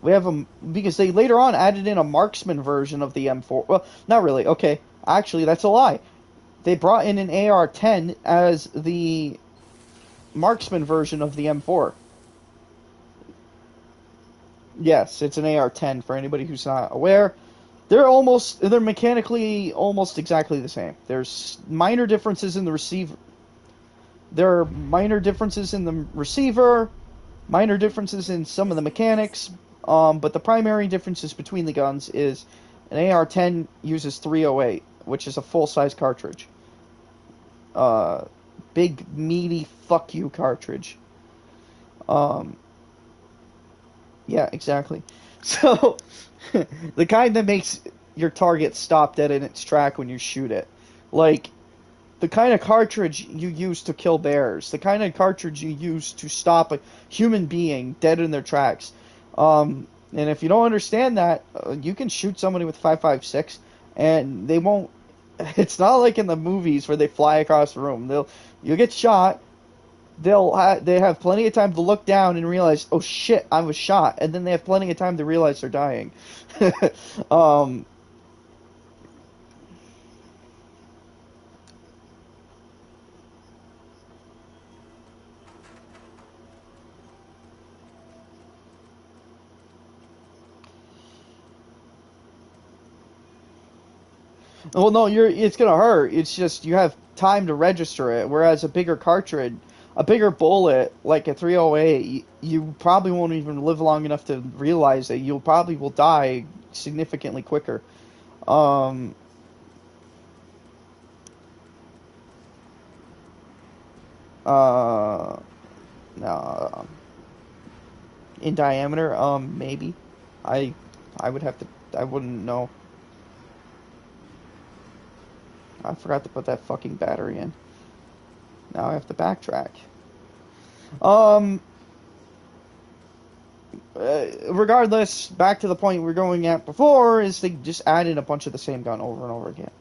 We have them because they later on added in a marksman version of the M4. Well, not really. Okay, actually, that's a lie. They brought in an AR-10 as the marksman version of the M4. Yes, it's an AR-10 for anybody who's not aware. They're mechanically almost exactly the same. There's minor differences in the receiver. There are minor differences in the receiver, minor differences in some of the mechanics, but the primary differences between the guns is an AR-10 uses 308, which is a full-size cartridge. Big, meaty, fuck you cartridge. Yeah, exactly. So, the kind that makes your target stop dead in its track when you shoot it. Like, the kind of cartridge you use to kill bears. The kind of cartridge you use to stop a human being dead in their tracks. And if you don't understand that, you can shoot somebody with 5.56, and they won't... It's not like in the movies where they fly across the room. You'll get shot. They have plenty of time to look down and realize, oh shit, I was shot, and then they have plenty of time to realize they're dying. Well, no, it's gonna hurt. It's just you have time to register it, whereas a bigger cartridge, a bigger bullet like a 308, you probably won't even live long enough to realize that you probably will die significantly quicker. No, in diameter, maybe. I would have to. I wouldn't know. I forgot to put that fucking battery in. Now I have to backtrack. Regardless, back to the point we were going at before, is they just added a bunch of the same gun over and over again.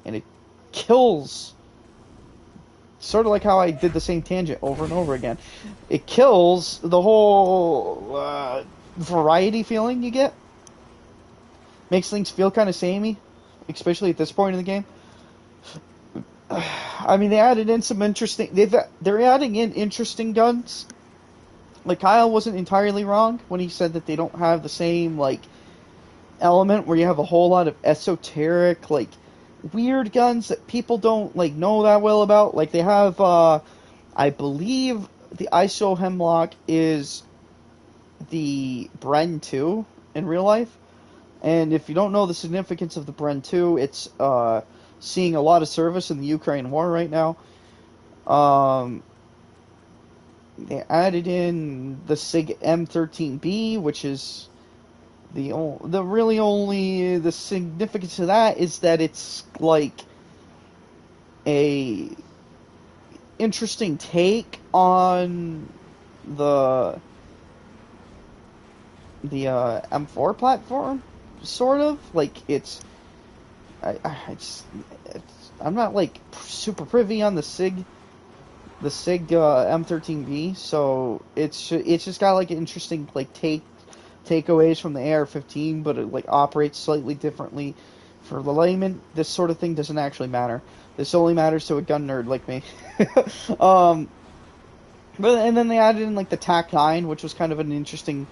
And it kills... Sort of like how I did the same tangent over and over again. It kills the whole variety feeling you get. Makes things feel kind of samey, especially at this point in the game. I mean, they added in some interesting... They're adding in interesting guns. Like, Kyle wasn't entirely wrong when he said that they don't have the same, like, element where you have a whole lot of esoteric, like, weird guns that people don't like know that well about. Like they have, I believe the ISO Hemlock is the Bren 2 in real life. And if you don't know the significance of the Bren 2, it's seeing a lot of service in the Ukraine war right now. They added in the SIG M13B, which is the significance of that is that it's like a interesting take on the M4 platform, sort of. Like I'm not like super privy on the SIG M13B, so it's just got like interesting like takeaways from the AR-15, but it like operates slightly differently. For the layman, this sort of thing doesn't actually matter. This only matters to a gun nerd like me. And then they added in like the TAC-9, which was kind of an interesting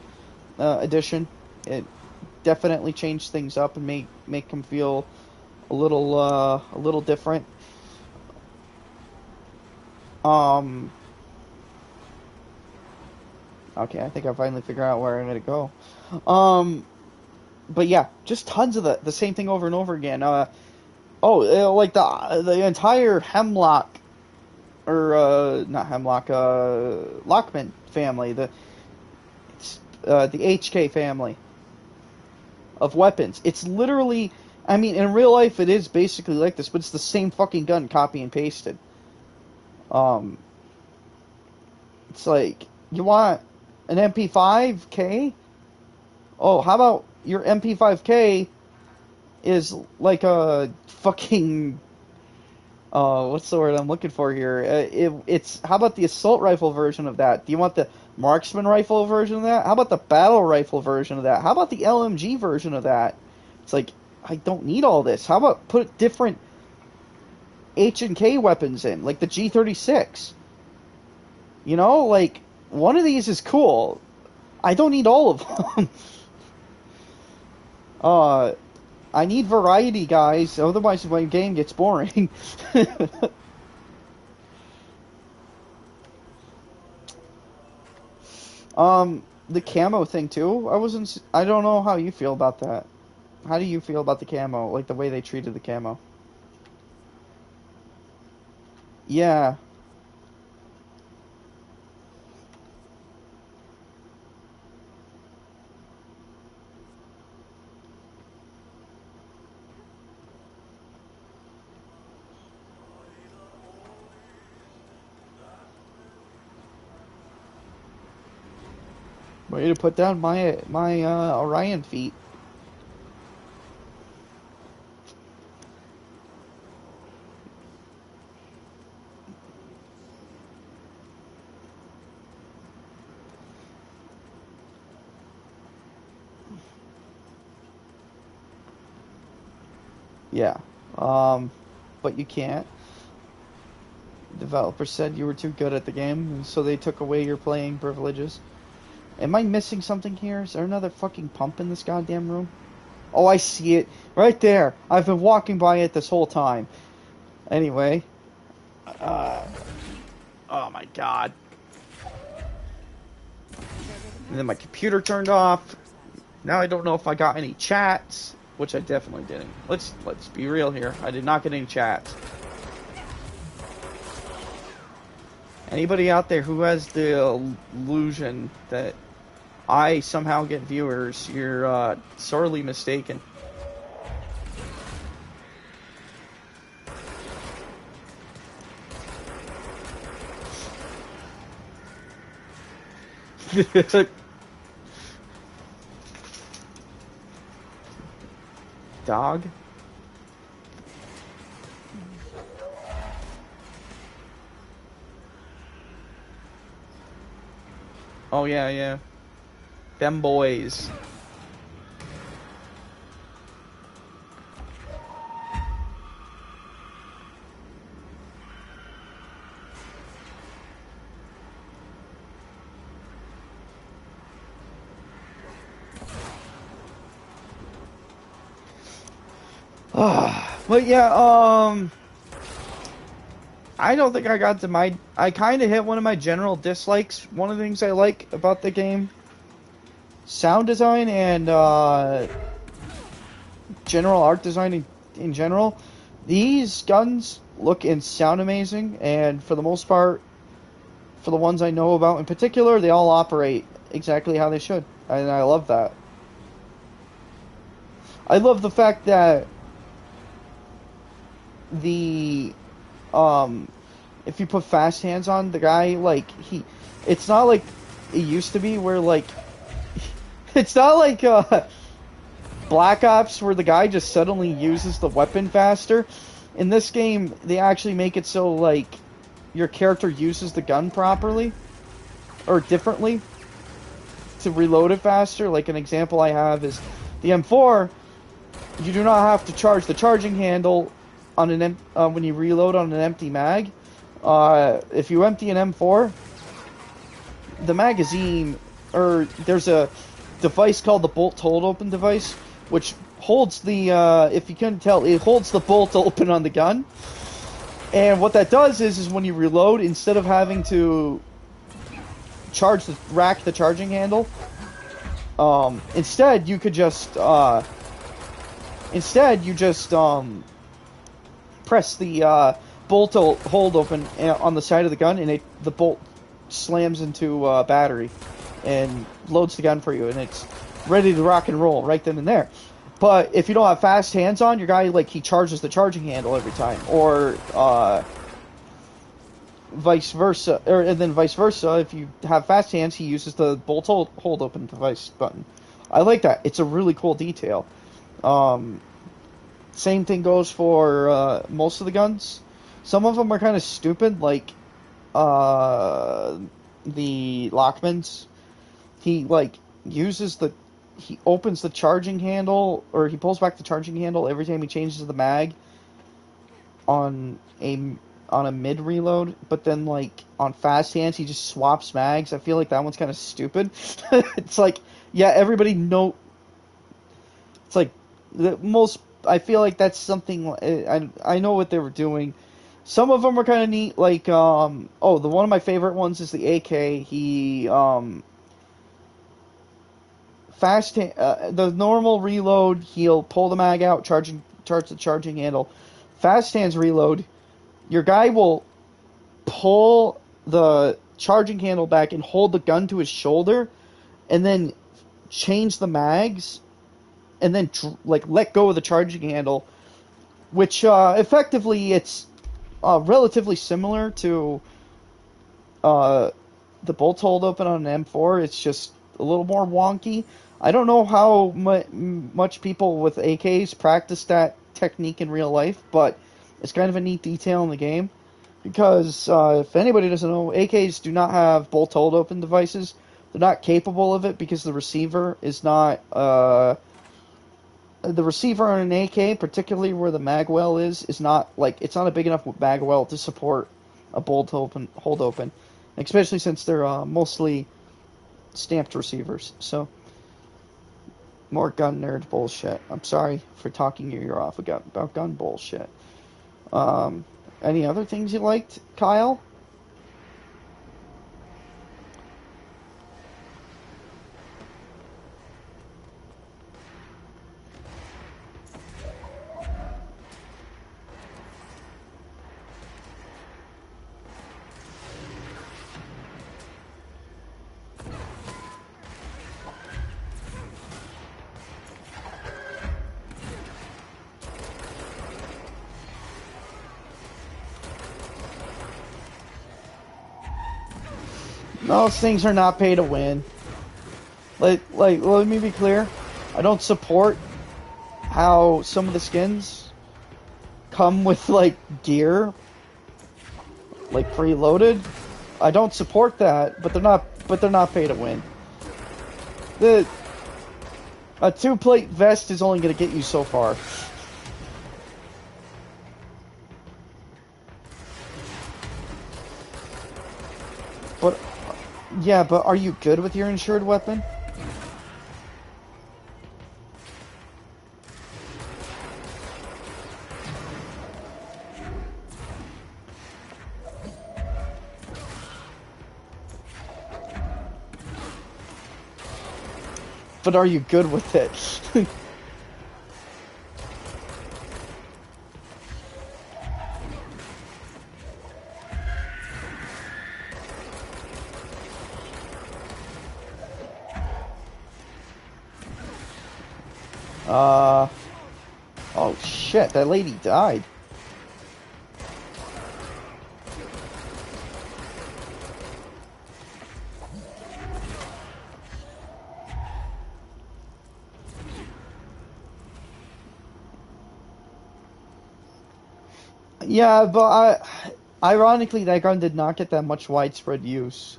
addition. It definitely changed things up and make them feel a little different. Okay, I think I finally figured out where I'm gonna go. But yeah, just tons of the same thing over and over again. Like the entire Hemlock, or not Hemlock, Lockman family, the HK family of weapons. It's literally, I mean, in real life it is basically like this, but it's the same fucking gun, copy and pasted. It's like, you want an MP5K? Oh, how about your MP5K is like a fucking, what's the word I'm looking for here? It's, how about the assault rifle version of that? Do you want the marksman rifle version of that? How about the battle rifle version of that? How about the LMG version of that? It's like, I don't need all this. How about put different H&K weapons in, like the G36? You know, like, one of these is cool. I don't need all of them. I need variety, guys, otherwise my game gets boring. The camo thing too. I don't know how you feel about that. How do you feel about the camo, like the way they treated the camo? Yeah. Way to put down my Orion feet. Yeah. But you can't. Developer said you were too good at the game, and so they took away your playing privileges. Am I missing something here? Is there another fucking pump in this goddamn room? Oh, I see it. Right there. I've been walking by it this whole time. Anyway. Oh my god. And then my computer turned off. Now I don't know if I got any chats, which I definitely didn't. Let's be real here. I did not get any chats. Anybody out there who has the illusion that I somehow get viewers, you're sorely mistaken. Dog? Oh yeah, yeah. Them boys. But yeah, I don't think I got to my. I kind of hit one of my general dislikes. One of the things I like about the game, sound design and general art design in general. These guns look and sound amazing, and for the most part, for the ones I know about in particular, they all operate exactly how they should, and I love that. I love the fact that the if you put fast hands on the guy, like it's not like it used to be where like it's not like Black Ops where the guy just suddenly uses the weapon faster. In this game, they actually make it so like your character uses the gun properly or differently to reload it faster. Like an example I have is the M4. You do not have to charge the charging handle on an when you reload on an empty mag. If you empty an M4, the magazine, or there's a device called the bolt hold open device, which holds the, if you couldn't tell, it holds the bolt open on the gun. And what that does is when you reload, instead of having to rack the charging handle, instead you could just, press the bolt hold open on the side of the gun, and the bolt slams into battery and loads the gun for you, and it's ready to rock and roll right then and there. But if you don't have fast hands on, your guy, like, he charges the charging handle every time, or vice versa, and then vice versa. If you have fast hands, he uses the bolt hold open device button. I like that. It's a really cool detail. Same thing goes for most of the guns. Some of them are kind of stupid, like the Lockman's. He he opens the charging handle, or he pulls back the charging handle every time he changes the mag on a mid reload, but then like on fast hands he just swaps mags. I feel like that one's kind of stupid. It's like, yeah, everybody know. It's like I feel like that's something. I know what they were doing. Some of them are kind of neat. Like the one of my favorite ones is the AK. He the normal reload, he'll pull the mag out, charge the charging handle. Fast hands reload, your guy will pull the charging handle back and hold the gun to his shoulder, and then change the mags, and then let go of the charging handle, which effectively it's relatively similar to the bolt hold open on an M4. It's just a little more wonky. I don't know how much people with AKs practice that technique in real life, but it's kind of a neat detail in the game. Because if anybody doesn't know, AKs do not have bolt hold open devices. They're not capable of it because the receiver is not. The receiver on an AK, particularly where the mag well is not it's not a big enough mag well to support a bolt hold open, especially since they're mostly stamped receivers. So. More gun nerd bullshit. I'm sorry for talking your ear off about gun bullshit. Any other things you liked, Kyle? Those things are not pay to win. Let me be clear. I don't support how some of the skins come with gear, preloaded. I don't support that, but they're not pay to win. A 2-plate vest is only going to get you so far. Yeah, but are you good with your insured weapon? but are you good with it? Oh shit, that lady died. Yeah, but ironically, that gun did not get that much widespread use.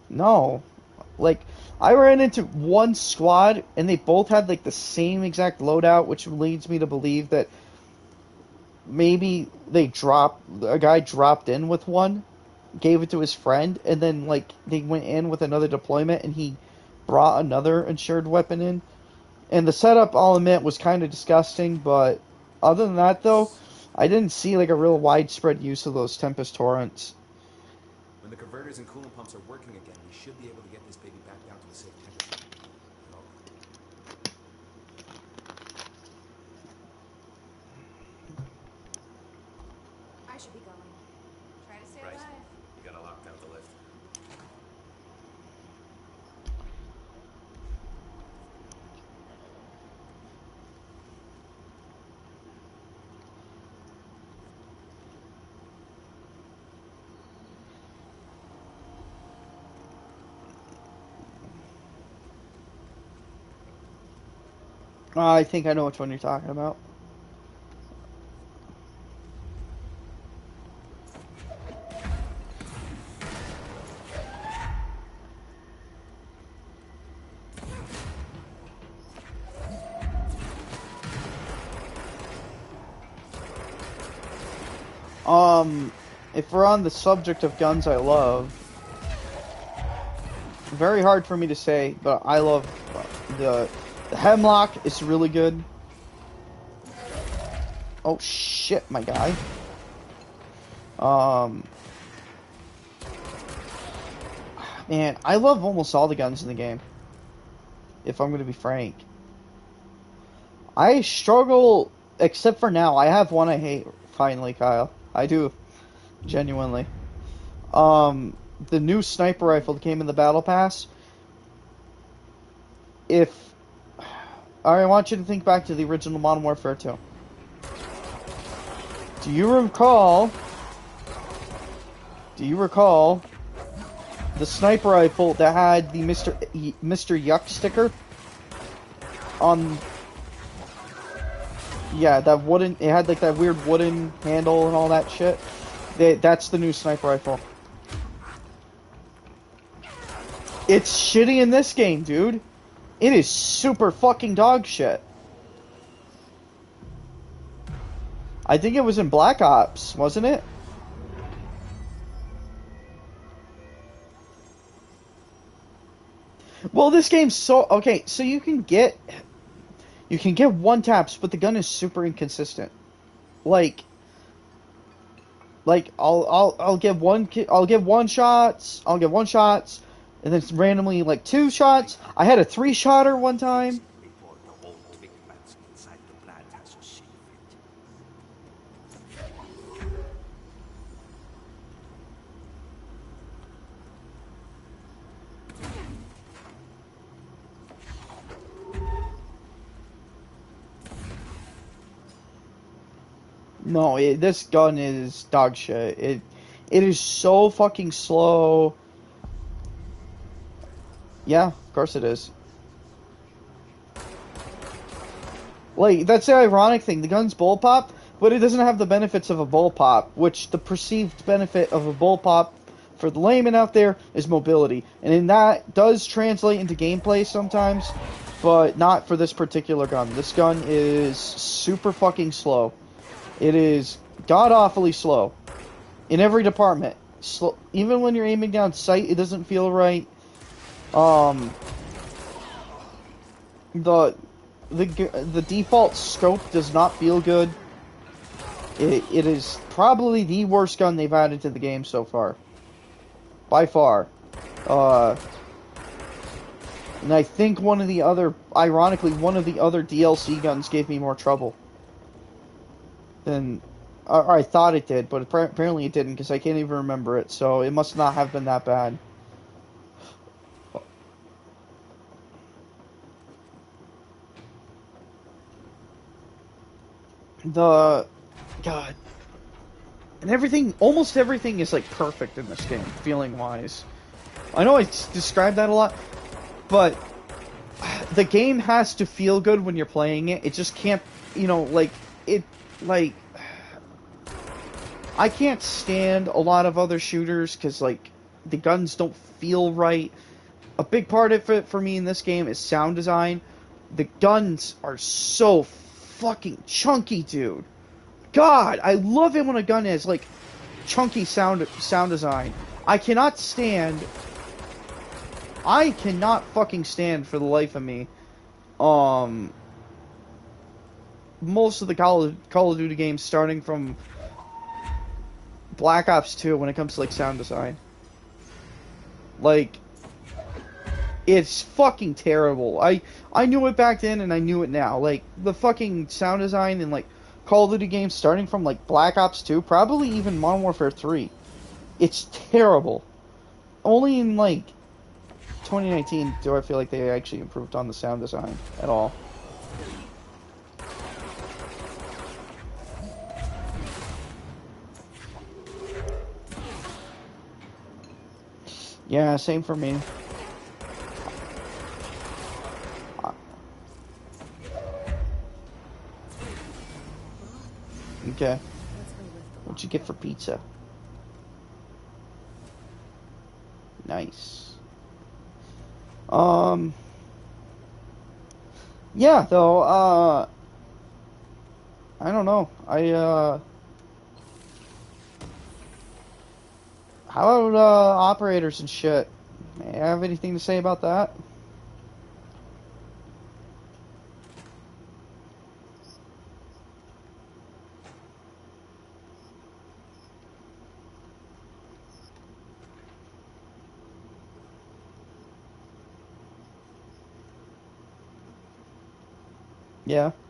No. Like, I ran into one squad, and they both had, like, the same exact loadout, which leads me to believe that maybe a guy dropped in with one, gave it to his friend, and then, like, they went in with another deployment, and he brought another insured weapon in. And the setup, I'll admit, was kind of disgusting, but other than that, though, I didn't see, like, a real widespread use of those Tempest torrents. When the converters and coolant pumps are working again, we should be able to get this baby back down to a safe temperature. I hope. I should be going. Try to stay Right. alive. You gotta lock down the lift. I think I know which one you're talking about. If we're on the subject of guns I love, very hard for me to say, but I love the Hemlock is really good. Oh shit, my guy. Man, I love almost all the guns in the game, if I'm gonna be frank. I struggle, except for now. I have one I hate, finally, Kyle. I do, genuinely. The new sniper rifle that came in the battle pass. I want you to think back to the original Modern Warfare 2. Do you recall the sniper rifle that had the Mr. Yuck sticker on? Yeah, that wooden. It had like that weird wooden handle and all that shit. That's the new sniper rifle. It's shitty in this game, dude. It is super fucking dog shit. I think it was in Black Ops, wasn't it? Well, this game's so okay. So you can get one taps, but the gun is super inconsistent. Like I'll get one shots, and then randomly like 2 shots. I had a 3-shotter one time. Before the whole pigments inside the plant has received it. No, this gun is dog shit. It is so fucking slow. Yeah, of course it is. Like, that's the ironic thing. The gun's bullpup, but it doesn't have the benefits of a bullpup, which the perceived benefit of a bullpup for the layman out there is mobility. And that does translate into gameplay sometimes, but not for this particular gun. This gun is super fucking slow. It is god-awfully slow. In every department. Even when you're aiming down sight, it doesn't feel right. The default scope does not feel good. It is probably the worst gun they've added to the game so far. By far. And I think ironically, one of the other DLC guns gave me more trouble than, or I thought it did, but apparently it didn't because I can't even remember it. So it must not have been that bad. The God, and everything, almost everything is like perfect in this game, feeling wise. I know I described that a lot, but the game has to feel good when you're playing it. It just can't, like, I can't stand a lot of other shooters because, like, the guns don't feel right. A big part of it for me in this game is sound design. The guns are so fucking chunky, dude. God, I love it when a gun has, like, chunky sound design. I cannot fucking stand for the life of me, most of the Call of Duty games, starting from Black Ops 2, when it comes to, like, sound design. Like, it's fucking terrible. I knew it back then, and I knew it now. Like, the fucking sound design in, like, Call of Duty games, starting from, like, Black Ops 2, probably even Modern Warfare 3. It's terrible. Only in, like, 2019 do I feel like they actually improved on the sound design at all. Yeah, same for me. Okay. What'd you get for pizza? Nice. Yeah, though, I don't know. How about, operators and shit? You have anything to say about that?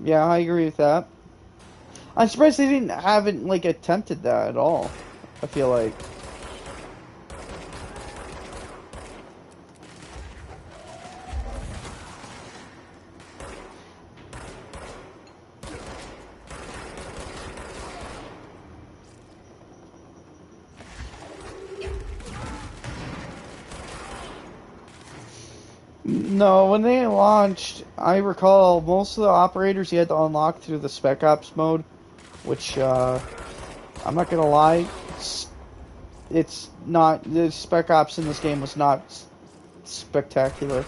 Yeah, I agree with that. I'm surprised they haven't, like, attempted that at all. I feel like. No, when they launched, I recall most of the operators you had to unlock through the Spec Ops mode, which, I'm not gonna lie, it's not, the Spec Ops in this game was not spectacular.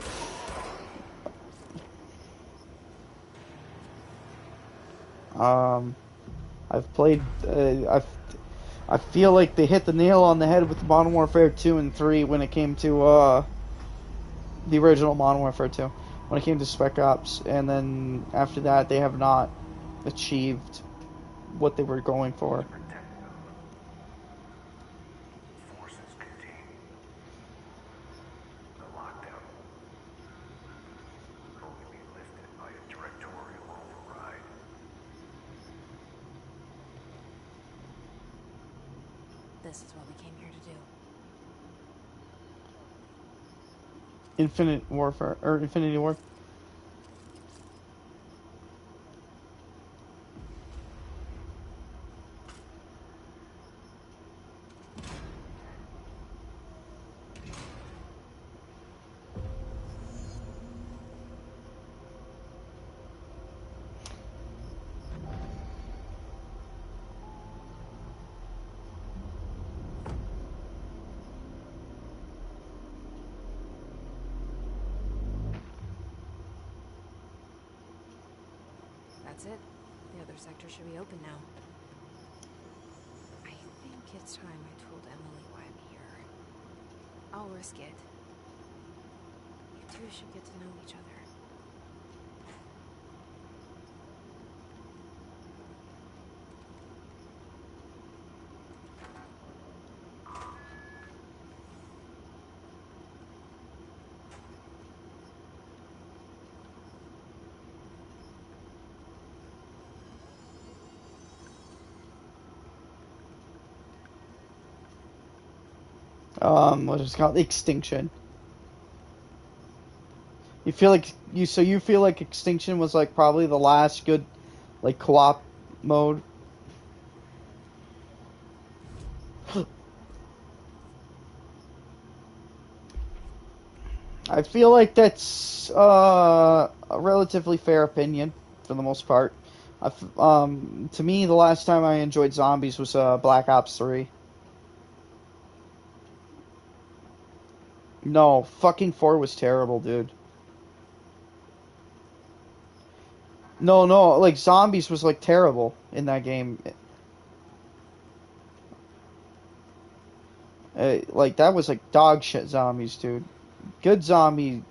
I've played, I feel like they hit the nail on the head with Modern Warfare 2 and 3 when it came to, the original Modern Warfare 2, when it came to Spec Ops, and then after that they have not achieved what they were going for. Forces continue. The lockdown will only be lifted by a directorial override. This is what we came here to do. Infinite Warfare, or Infinity War. That's it. The other sector should be open now. I think it's time I told Emily why I'm here. I'll risk it. You two should get to know each other. what is it called? Extinction. You feel like you feel like Extinction was like probably the last good like co-op mode. I feel like that's a relatively fair opinion for the most part. To me, the last time I enjoyed zombies was Black Ops 3. No, fucking 4 was terrible, dude. No, like zombies was like terrible in that game. Like that was like dog shit zombies, dude. Good zombie.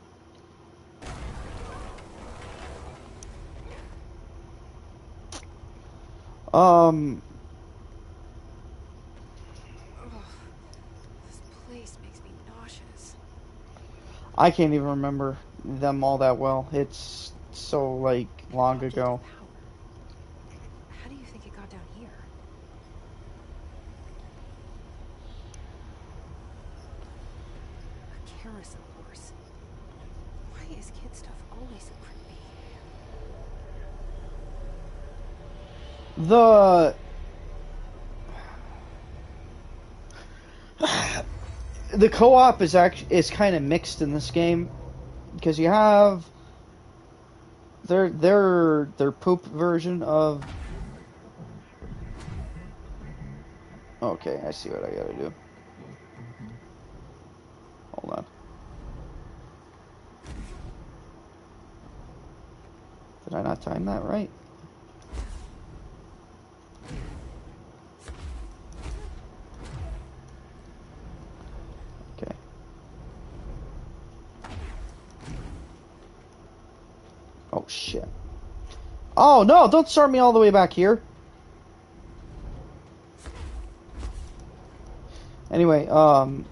Um, Ugh, this place makes me nauseous. I can't even remember them all that well. It's so like long Object ago. of power. How do you think it got down here? A carousel horse. Why is kid stuff always so creepy? The the co-op is kind of mixed in this game because you have their poop version of. Okay, I see what I gotta do. Hold on. Did I not time that right? Okay. Oh shit. Oh no, don't start me all the way back here. Anyway, where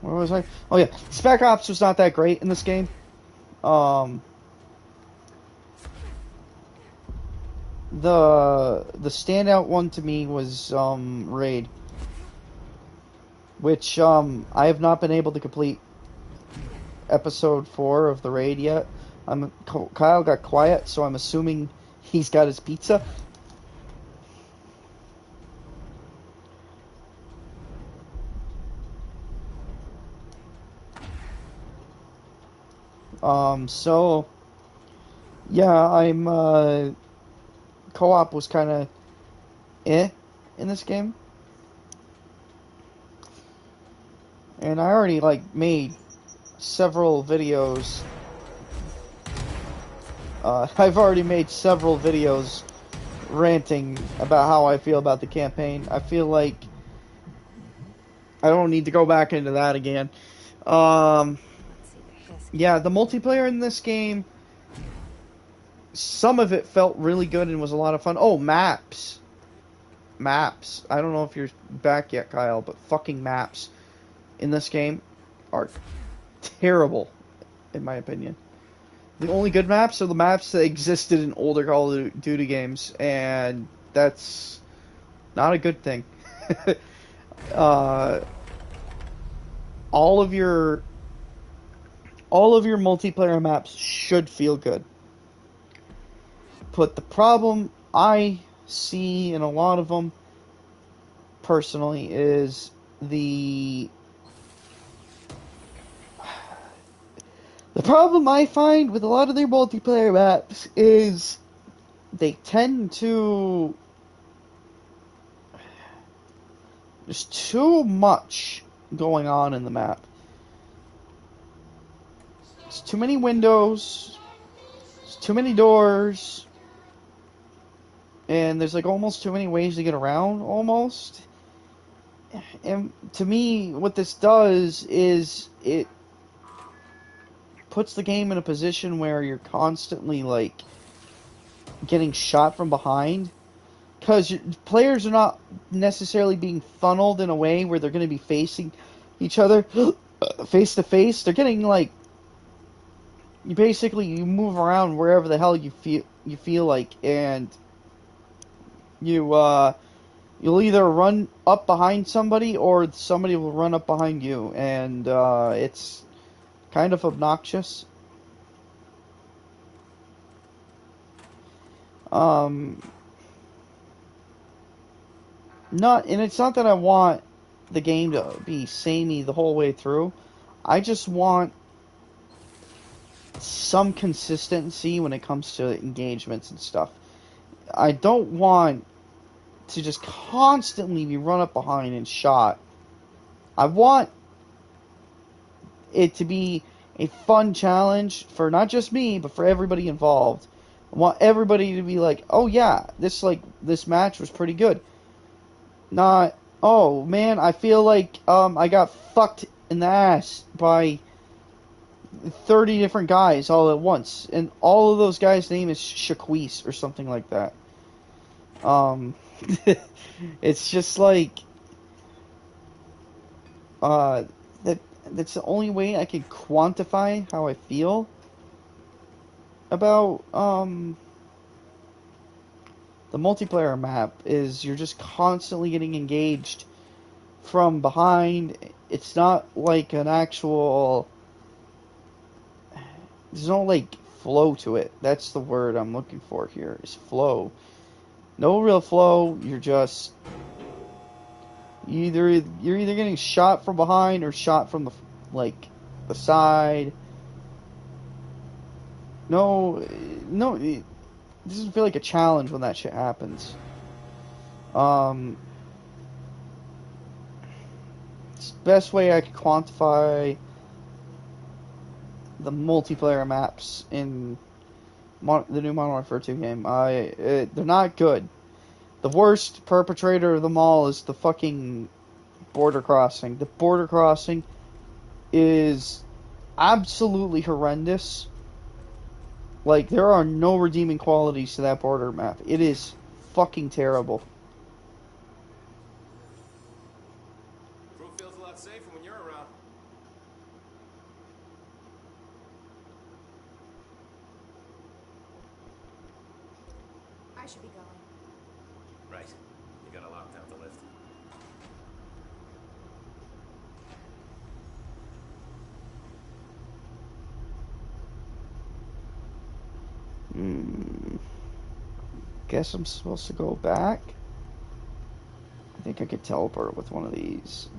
was I? Oh yeah, Spec Ops was not that great in this game. Um, the standout one to me was Raid, which I have not been able to complete episode 4 of the Raid yet. Kyle got quiet, so I'm assuming he's got his pizza. So yeah, I'm co-op was kind of in this game, and I already like made several videos. I've already made several videos ranting about how I feel about the campaign. I feel like I don't need to go back into that again. Let's see the hiss. Yeah, the multiplayer in this game, some of it felt really good and was a lot of fun. Oh, maps. Maps. I don't know if you're back yet, Kyle, but fucking maps in this game are terrible, in my opinion. The only good maps are the maps that existed in older Call of Duty games, and that's not a good thing. uh, all of your multiplayer maps should feel good. But the problem I see in a lot of them, personally, is the problem I find with a lot of their multiplayer maps is they tend to. There's too much going on in the map. There's too many windows. There's too many doors. And there's like almost too many ways to get around, almost. And to me, what this does is it puts the game in a position where you're constantly like getting shot from behind, because players are not necessarily being funneled in a way where they're going to be facing each other face to face. They're getting like you move around wherever the hell you feel like, and you You'll either run up behind somebody or somebody will run up behind you, and it's kind of obnoxious. Um, and it's not that I want the game to be samey the whole way through. I just want some consistency when it comes to engagements and stuff. I don't want to just constantly be run up behind and shot. I want it to be a fun challenge for not just me, but for everybody involved. I want everybody to be like, "Oh yeah, this match was pretty good." Not, "Oh man, I feel like I got fucked in the ass by 30 different guys all at once, and all of those guys' name is Shaquise or something like that." Um, it's just like uh, that. That's the only way I can quantify how I feel about the multiplayer map. Is you're just constantly getting engaged from behind. It's not like an actual. There's no like flow to it. That's the word I'm looking for here. Is flow. No real flow. You're either getting shot from behind or shot from the side. No, it doesn't feel like a challenge when that shit happens. Um, it's the best way I could quantify the multiplayer maps in the new Modern Warfare 2 game. They're not good. The worst perpetrator of them all is the fucking border crossing. The border crossing is absolutely horrendous. Like, there are no redeeming qualities to that border map. It is fucking terrible. Crew feels a lot safer when you're around. I should be going. Right. You got a lockdown to lift. Guess I'm supposed to go back. I think I could teleport with one of these.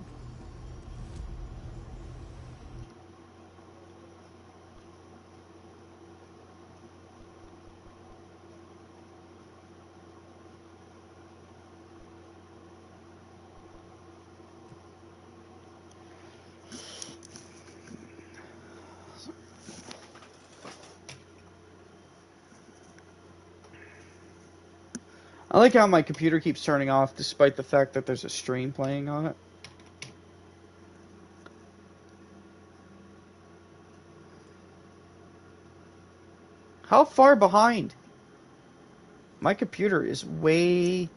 I like how my computer keeps turning off despite the fact that there's a stream playing on it. How far behind? My computer is way...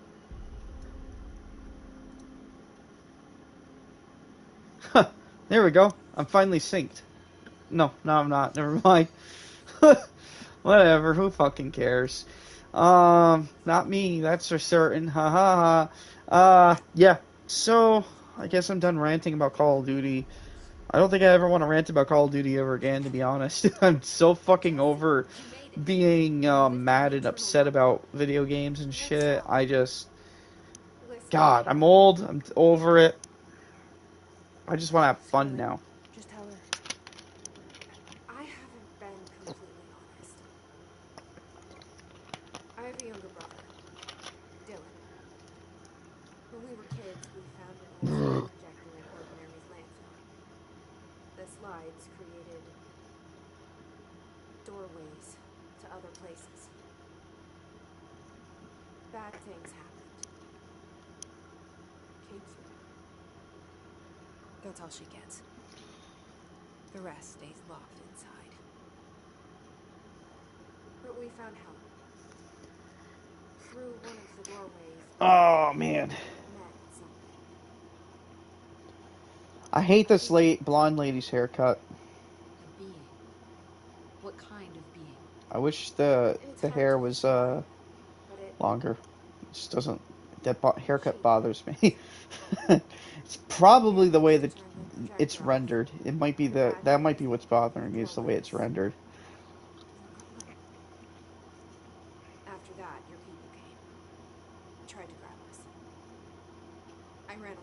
There we go. I'm finally synced. No, I'm not. Never mind. Whatever. Who fucking cares? Not me. That's for certain. Ha ha ha. Yeah. So, I guess I'm done ranting about Call of Duty. I don't think I ever want to rant about Call of Duty ever again, to be honest. I'm so fucking over being mad and upset about video games and shit. Listen, God, I'm old. I'm over it. I just want to have fun Skylar, now. just tell her. I haven't been completely honest. I have a younger brother, Dylan. When we were kids, we found an old slide projector in Ordinary's landfill. The slides created doorways to other places. Bad things happened. Came through. That's all she gets. The rest stays locked inside. But we found help. Through one of the doorways, Oh, man. met something. I hate this blonde lady's haircut. A being. What kind of being? I wish the It's the hard hair to was describe, but it longer. It just haircut bothers me. It's probably the way that it's rendered. It might be that might be what's bothering me, is the way it's rendered. After that, your people came. Tried to grab us. I ran away.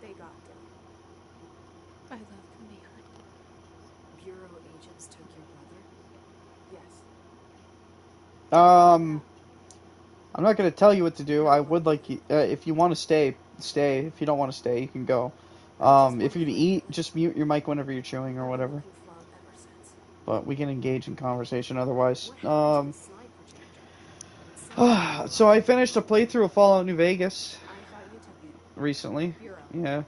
They got Dylan. I left him behind. Bureau agents took your brother? Yes. I'm not gonna tell you what to do. I would like you, if you want to stay, stay. If you don't want to stay, you can go. If you're gonna eat, just mute your mic whenever you're chewing or whatever. Looking for him ever since. But we can engage in conversation otherwise. What happened to the slide projector? It So I finished a playthrough of Fallout New Vegas I thought you took it. recently. Bureau. Yeah,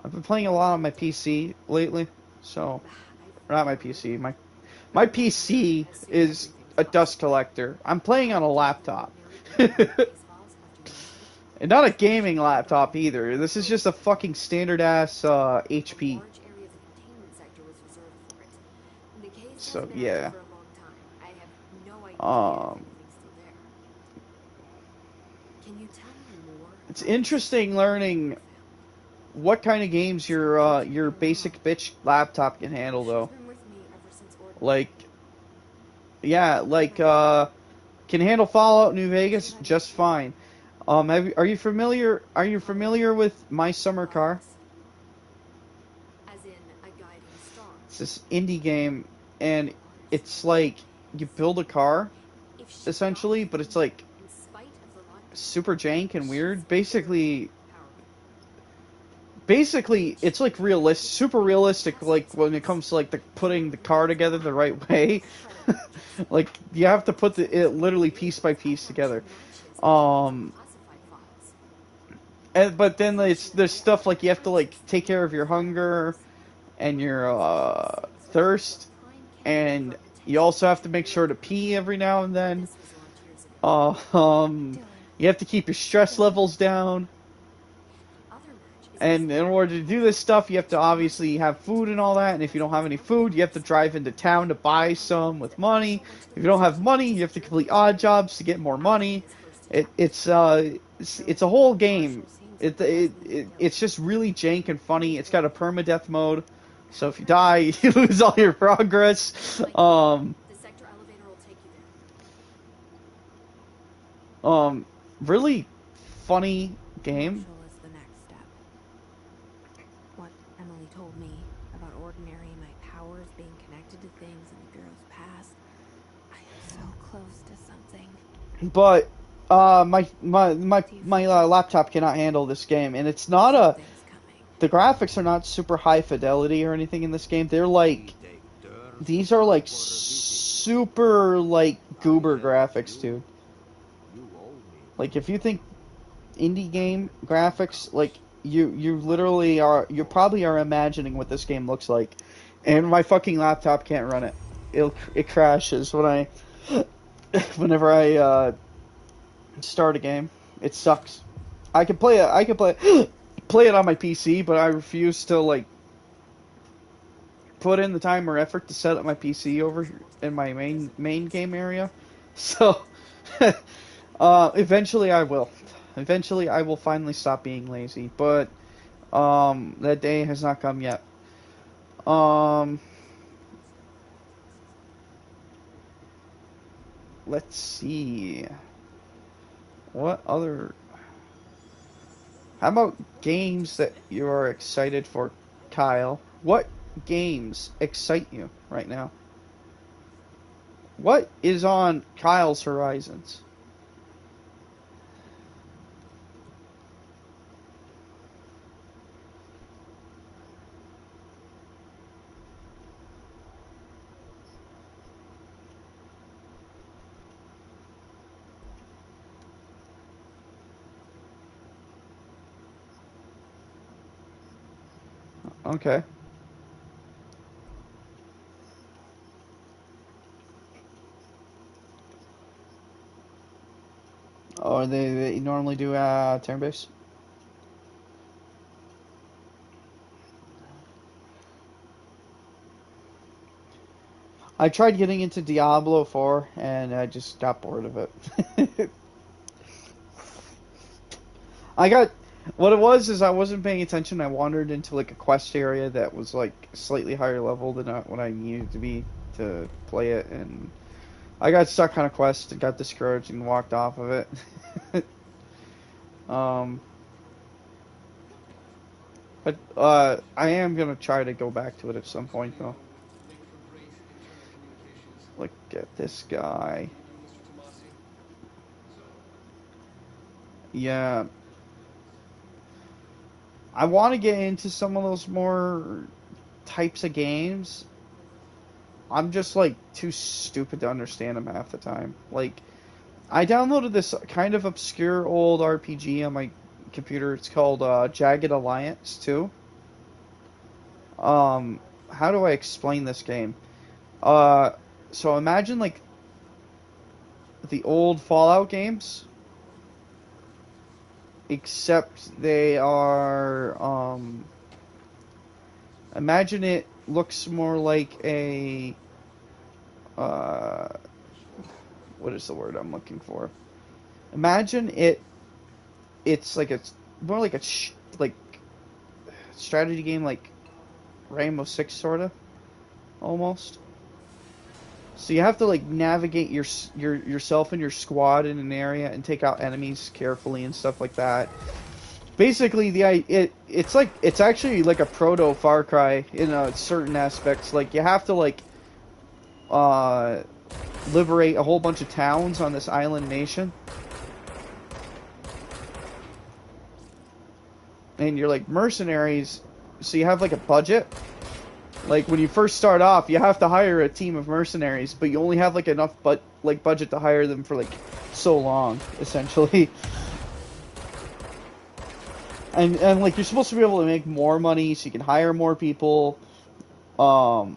I've been playing a lot on my PC lately. So, not my PC. My PC is a dust collector. I'm playing on a laptop. And not a gaming laptop either. This is just a fucking standard ass HP. So yeah. It's interesting learning what kind of games your basic bitch laptop can handle though. Like, yeah, like can handle Fallout New Vegas just fine. Are you familiar? Are you familiar with My Summer Car? It's this indie game, and it's like you build a car, essentially, but it's like super jank and weird. Basically, it's like super realistic. Like when it comes to like putting the car together the right way. Like you have to put it literally piece by piece together. But then there's stuff like you have to like take care of your hunger and your thirst, and you also have to make sure to pee every now and then. You have to keep your stress levels down. And in order to do this stuff, you have to obviously have food and all that. And if you don't have any food, you have to drive into town to buy some with money. If you don't have money, you have to complete odd jobs to get more money. It's a whole game. It's just really jank and funny. It's got a permadeath mode, so if you die, you lose all your progress. Really funny game. Emily told me about Ordinary, my powers being connected to things in the Bureau's past. I am so close to something. But my laptop cannot handle this game, and it's not the graphics are not super high fidelity or anything in this game. They're like, these are like super like goober graphics, dude. Like if you think indie game graphics, like you literally you probably are imagining what this game looks like, and my fucking laptop can't run it. It crashes whenever I start a game. It sucks. I can play play it on my PC, but I refuse to like put in the time or effort to set up my PC over in my main game area. So eventually I will. Eventually I will finally stop being lazy, but that day has not come yet. Let's see. What other... How about games that you are excited for, Kyle? What games excite you right now? What is on Kyle's horizons? Okay. Or they normally do turn-based? I tried getting into Diablo 4, and I just got bored of it. I got what it was is I wasn't paying attention. I wandered into like a quest area that was like slightly higher level than what I needed to be to play it, and I got stuck on a quest and got discouraged and walked off of it. um, but I am gonna try to go back to it at some point though. Make for great internal communications. Look at this guy. Mr. Tomasi. So, Yeah, I want to get into some of those more types of games. I'm just like too stupid to understand them half the time. Like I downloaded this kind of obscure old RPG on my computer. It's called Jagged Alliance 2. How do I explain this game? Uh, so imagine like the old Fallout games, except they are imagine it looks more like a uh, what is the word I'm looking for? Imagine it's like it's more like a like strategy game like Rainbow Six sort of almost. So you have to like navigate yourself and your squad in an area and take out enemies carefully and stuff like that. Basically, it's actually like a proto Far Cry in certain aspects. Like you have to like uh, liberate a whole bunch of towns on this island nation, and you're like mercenaries. So you have like a budget. Like when you first start off, you have to hire a team of mercenaries, but you only have like enough budget to hire them for like so long, essentially. And like you're supposed to be able to make more money so you can hire more people. So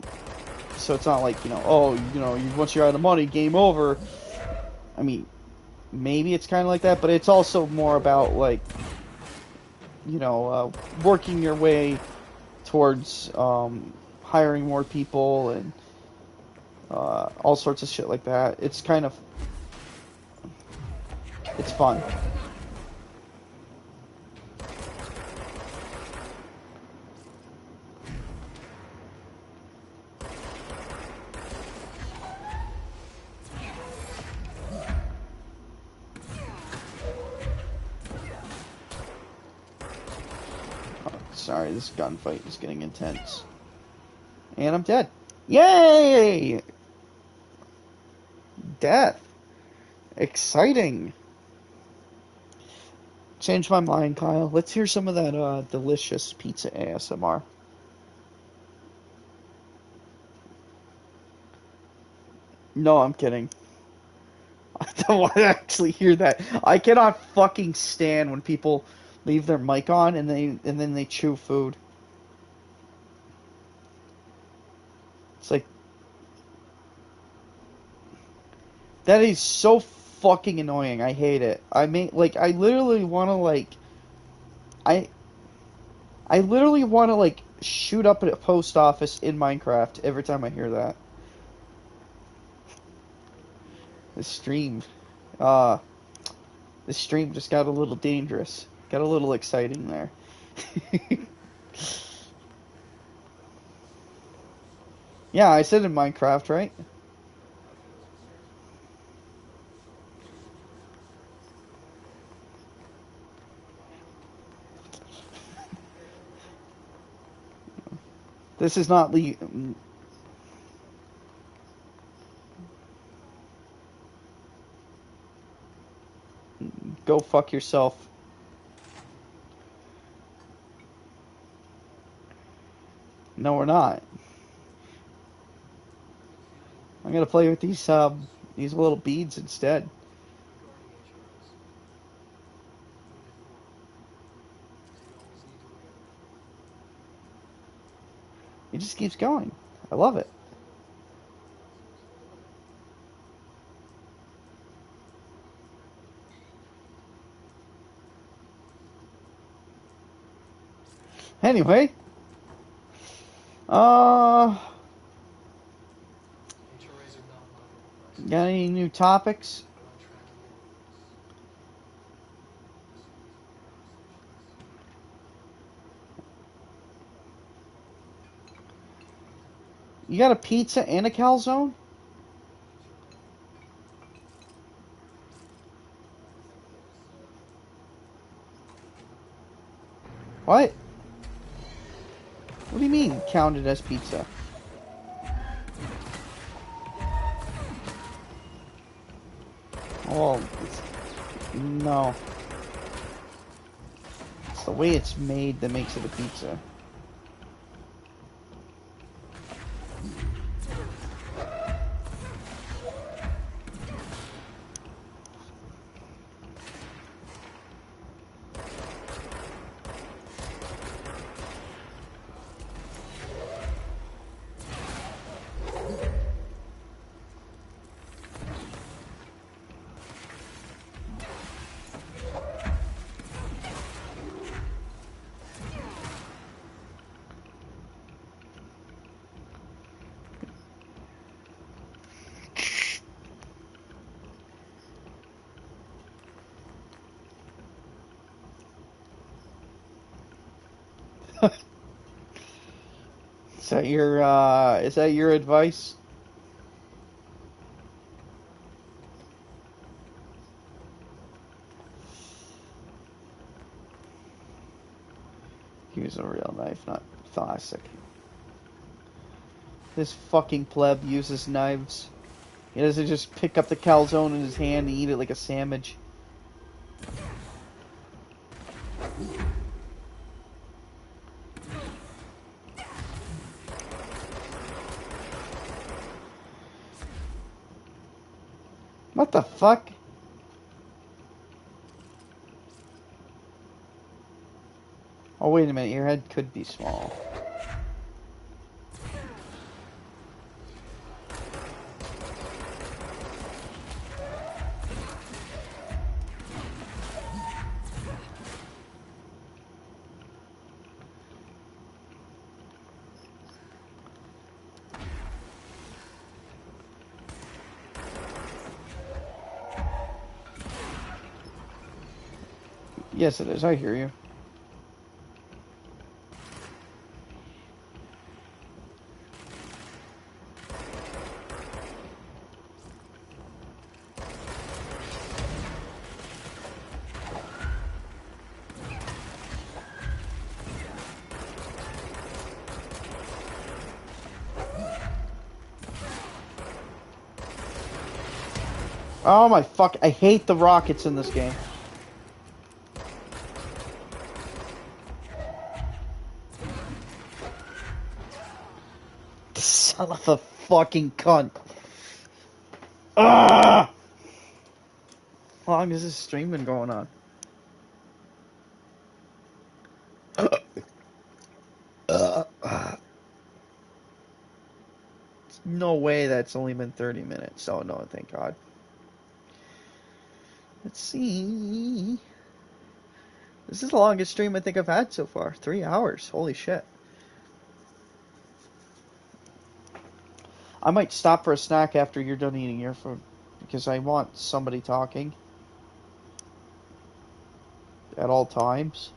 it's not like, once you're out of money, game over. I mean, maybe it's kind of like that, but it's also more about like, working your way towards hiring more people and all sorts of shit like that. It's fun. Sorry, this gunfight is getting intense. And I'm dead. Yay! Death. Exciting. Change my mind, Kyle. Let's hear some of that delicious pizza ASMR. No, I'm kidding. I don't want to actually hear that. I cannot fucking stand when people leave their mic on and then they chew food. It's like that is so fucking annoying. I hate it. I literally want to I literally want to like shoot up at a post office in Minecraft every time I hear that. The stream, uh, the stream just got a little dangerous. Got a little exciting there. Yeah, I said in Minecraft, right? This is not Go fuck yourself. No, we're not. I'm gonna play with these little beads instead. It just keeps going. I love it. Anyway, Got any new topics? You got a pizza and a calzone? What? What do you mean counted as pizza? Well, no. It's the way it's made that makes it a pizza. Is that your advice? Use a real knife, not classic. This fucking pleb uses knives. He doesn't just pick up the calzone in his hand and eat it like a sandwich. What the fuck? Oh, wait a minute. Your head could be small. Yes, it is. I hear you. Oh my fuck. I hate the rockets in this game. Son of a fucking cunt. Ugh! How long has this stream been going on? No way that's only been 30 minutes. Oh no, thank God. Let's see. This is the longest stream I think I've had so far. 3 hours. Holy shit. I might stop for a snack after you're done eating your food because I want somebody talking at all times.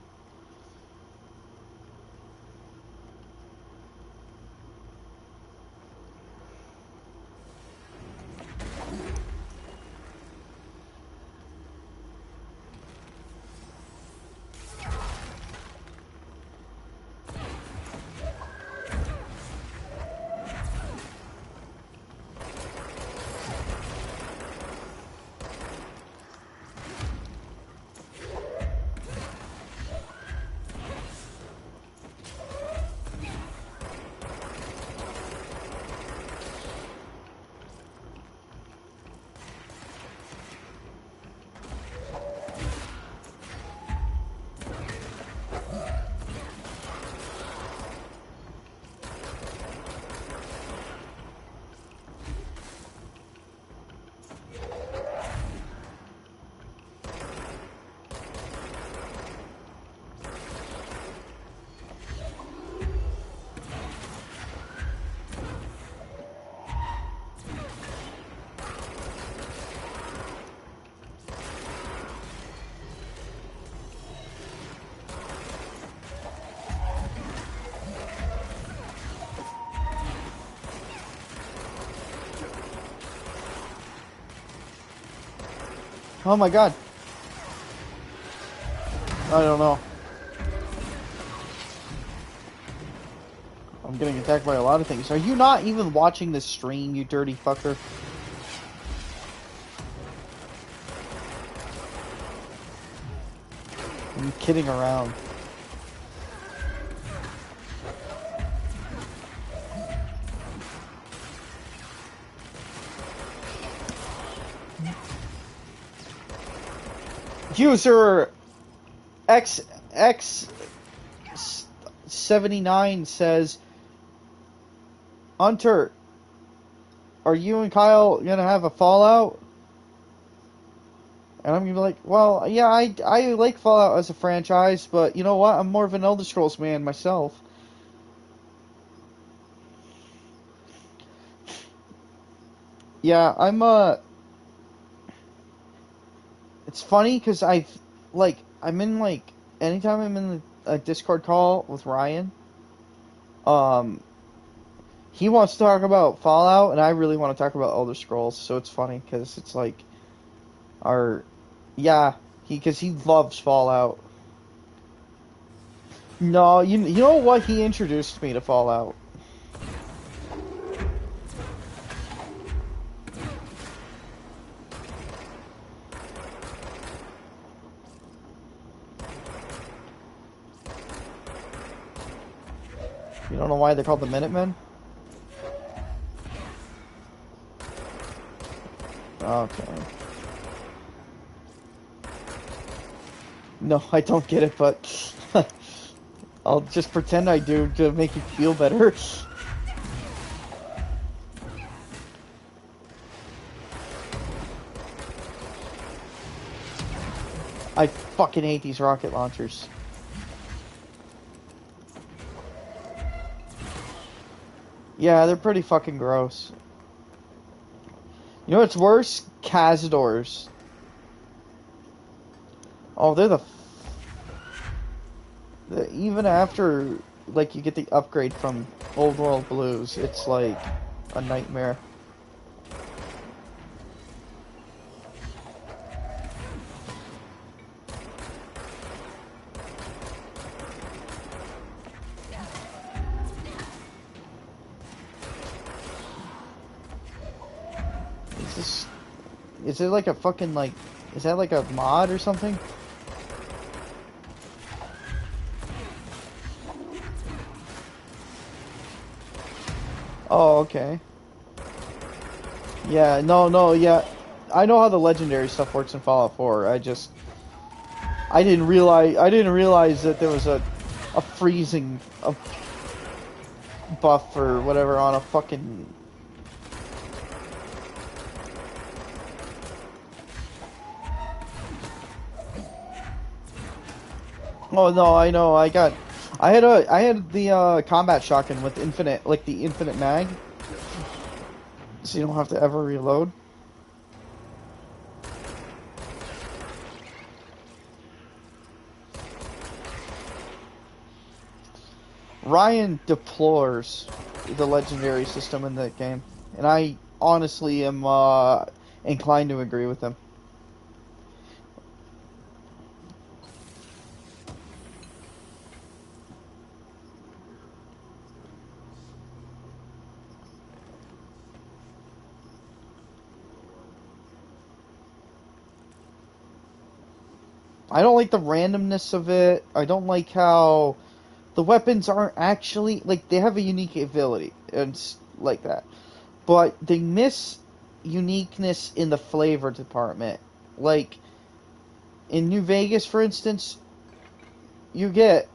Oh my god. I don't know. I'm getting attacked by a lot of things. Are you not even watching this stream, you dirty fucker? I'm kidding around. User XX79 says, Hunter, are you and Kyle gonna have a fallout? And I'm gonna be like, well, yeah, I like Fallout as a franchise, but you know what? I'm more of an Elder Scrolls man myself. Yeah, it's funny because I'm in, anytime I'm in a Discord call with Ryan, um, he wants to talk about Fallout, and I really want to talk about Elder Scrolls, so it's funny because it's like, our, yeah, because he loves Fallout. No, you know what? He introduced me to Fallout. You don't know why they're called the Minutemen? Okay. No, I don't get it, but I'll just pretend I do to make you feel better. I fucking hate these rocket launchers. Yeah, they're pretty fucking gross. You know what's worse? Cazadors. Oh, even after, like, you get the upgrade from Old World Blues, it's like a nightmare. Is it like a fucking, like, is that like a mod or something? Oh, okay. Yeah, no, yeah. I know how the legendary stuff works in Fallout 4. I didn't realize that there was a freezing buff or whatever on a fucking. Oh no, I know. I had the combat shotgun with the infinite mag, so you don't have to ever reload. Ryan deplores the legendary system in that game, and I honestly am inclined to agree with him. I don't like the randomness of it. I don't like how the weapons aren't actually, like, they have a unique ability and like that, but they miss uniqueness in the flavor department. Like in New Vegas, for instance, you get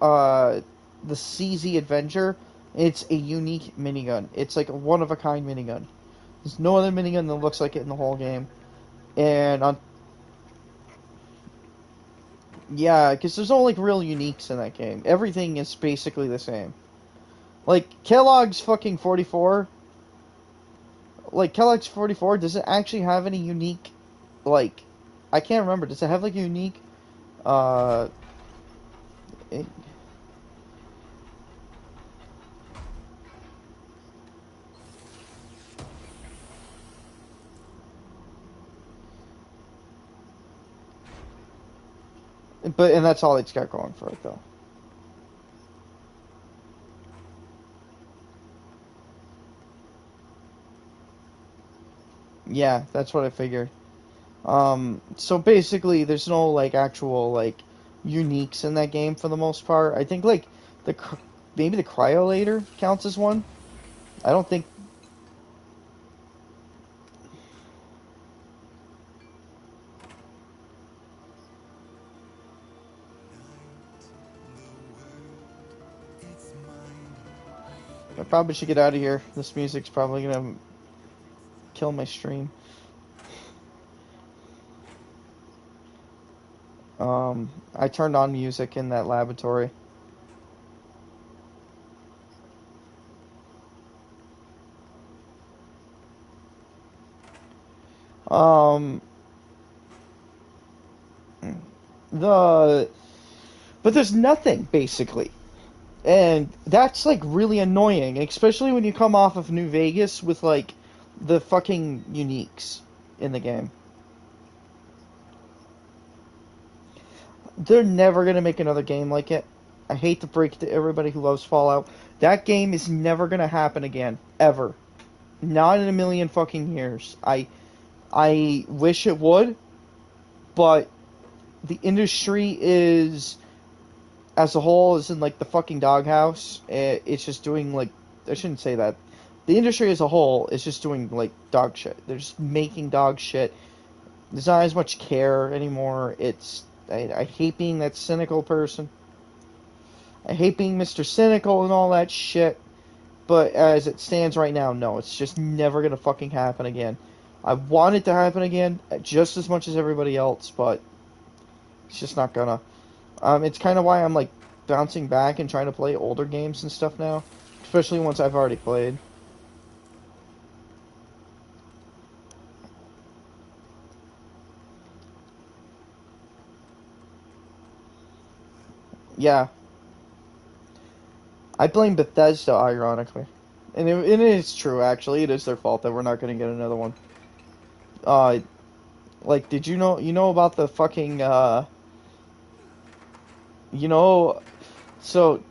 the CZ Avenger. It's a unique minigun. It's like a one of a kind minigun. There's no other minigun that looks like it in the whole game. And on yeah, because there's no like real uniques in that game. Everything is basically the same. Like Kellogg's fucking 44. Like Kellogg's 44, does it actually have any unique, like, I can't remember. Does it have like a unique uh it, and that's all it's got going for it, though. Yeah, that's what I figured. So basically, there's no like actual like uniques in that game for the most part. I think like the maybe the cryolator counts as one. I don't think. I probably should get out of here. This music's probably gonna kill my stream. I turned on music in that laboratory. Um, the but there's nothing basically, and that's like really annoying, especially when you come off of New Vegas with like the fucking uniques in the game. They're never gonna make another game like it. I hate to break it to everybody who loves Fallout. That game is never gonna happen again, ever. Not in a million fucking years. I wish it would, but the industry is, as a whole, is in like the fucking doghouse. It's just doing like, I shouldn't say that. The industry as a whole is just doing like dog shit. They're just making dog shit. There's not as much care anymore. I hate being that cynical person. I hate being Mr. Cynical and all that shit. But as it stands right now, no, it's just never gonna fucking happen again. I want it to happen again just as much as everybody else, but it's just not gonna. It's kind of why I'm like bouncing back and trying to play older games and stuff now, especially ones I've already played. Yeah, I blame Bethesda, ironically, and it is true. Actually, it is their fault that we're not going to get another one. Uh, like, did you know about the fucking you know? So,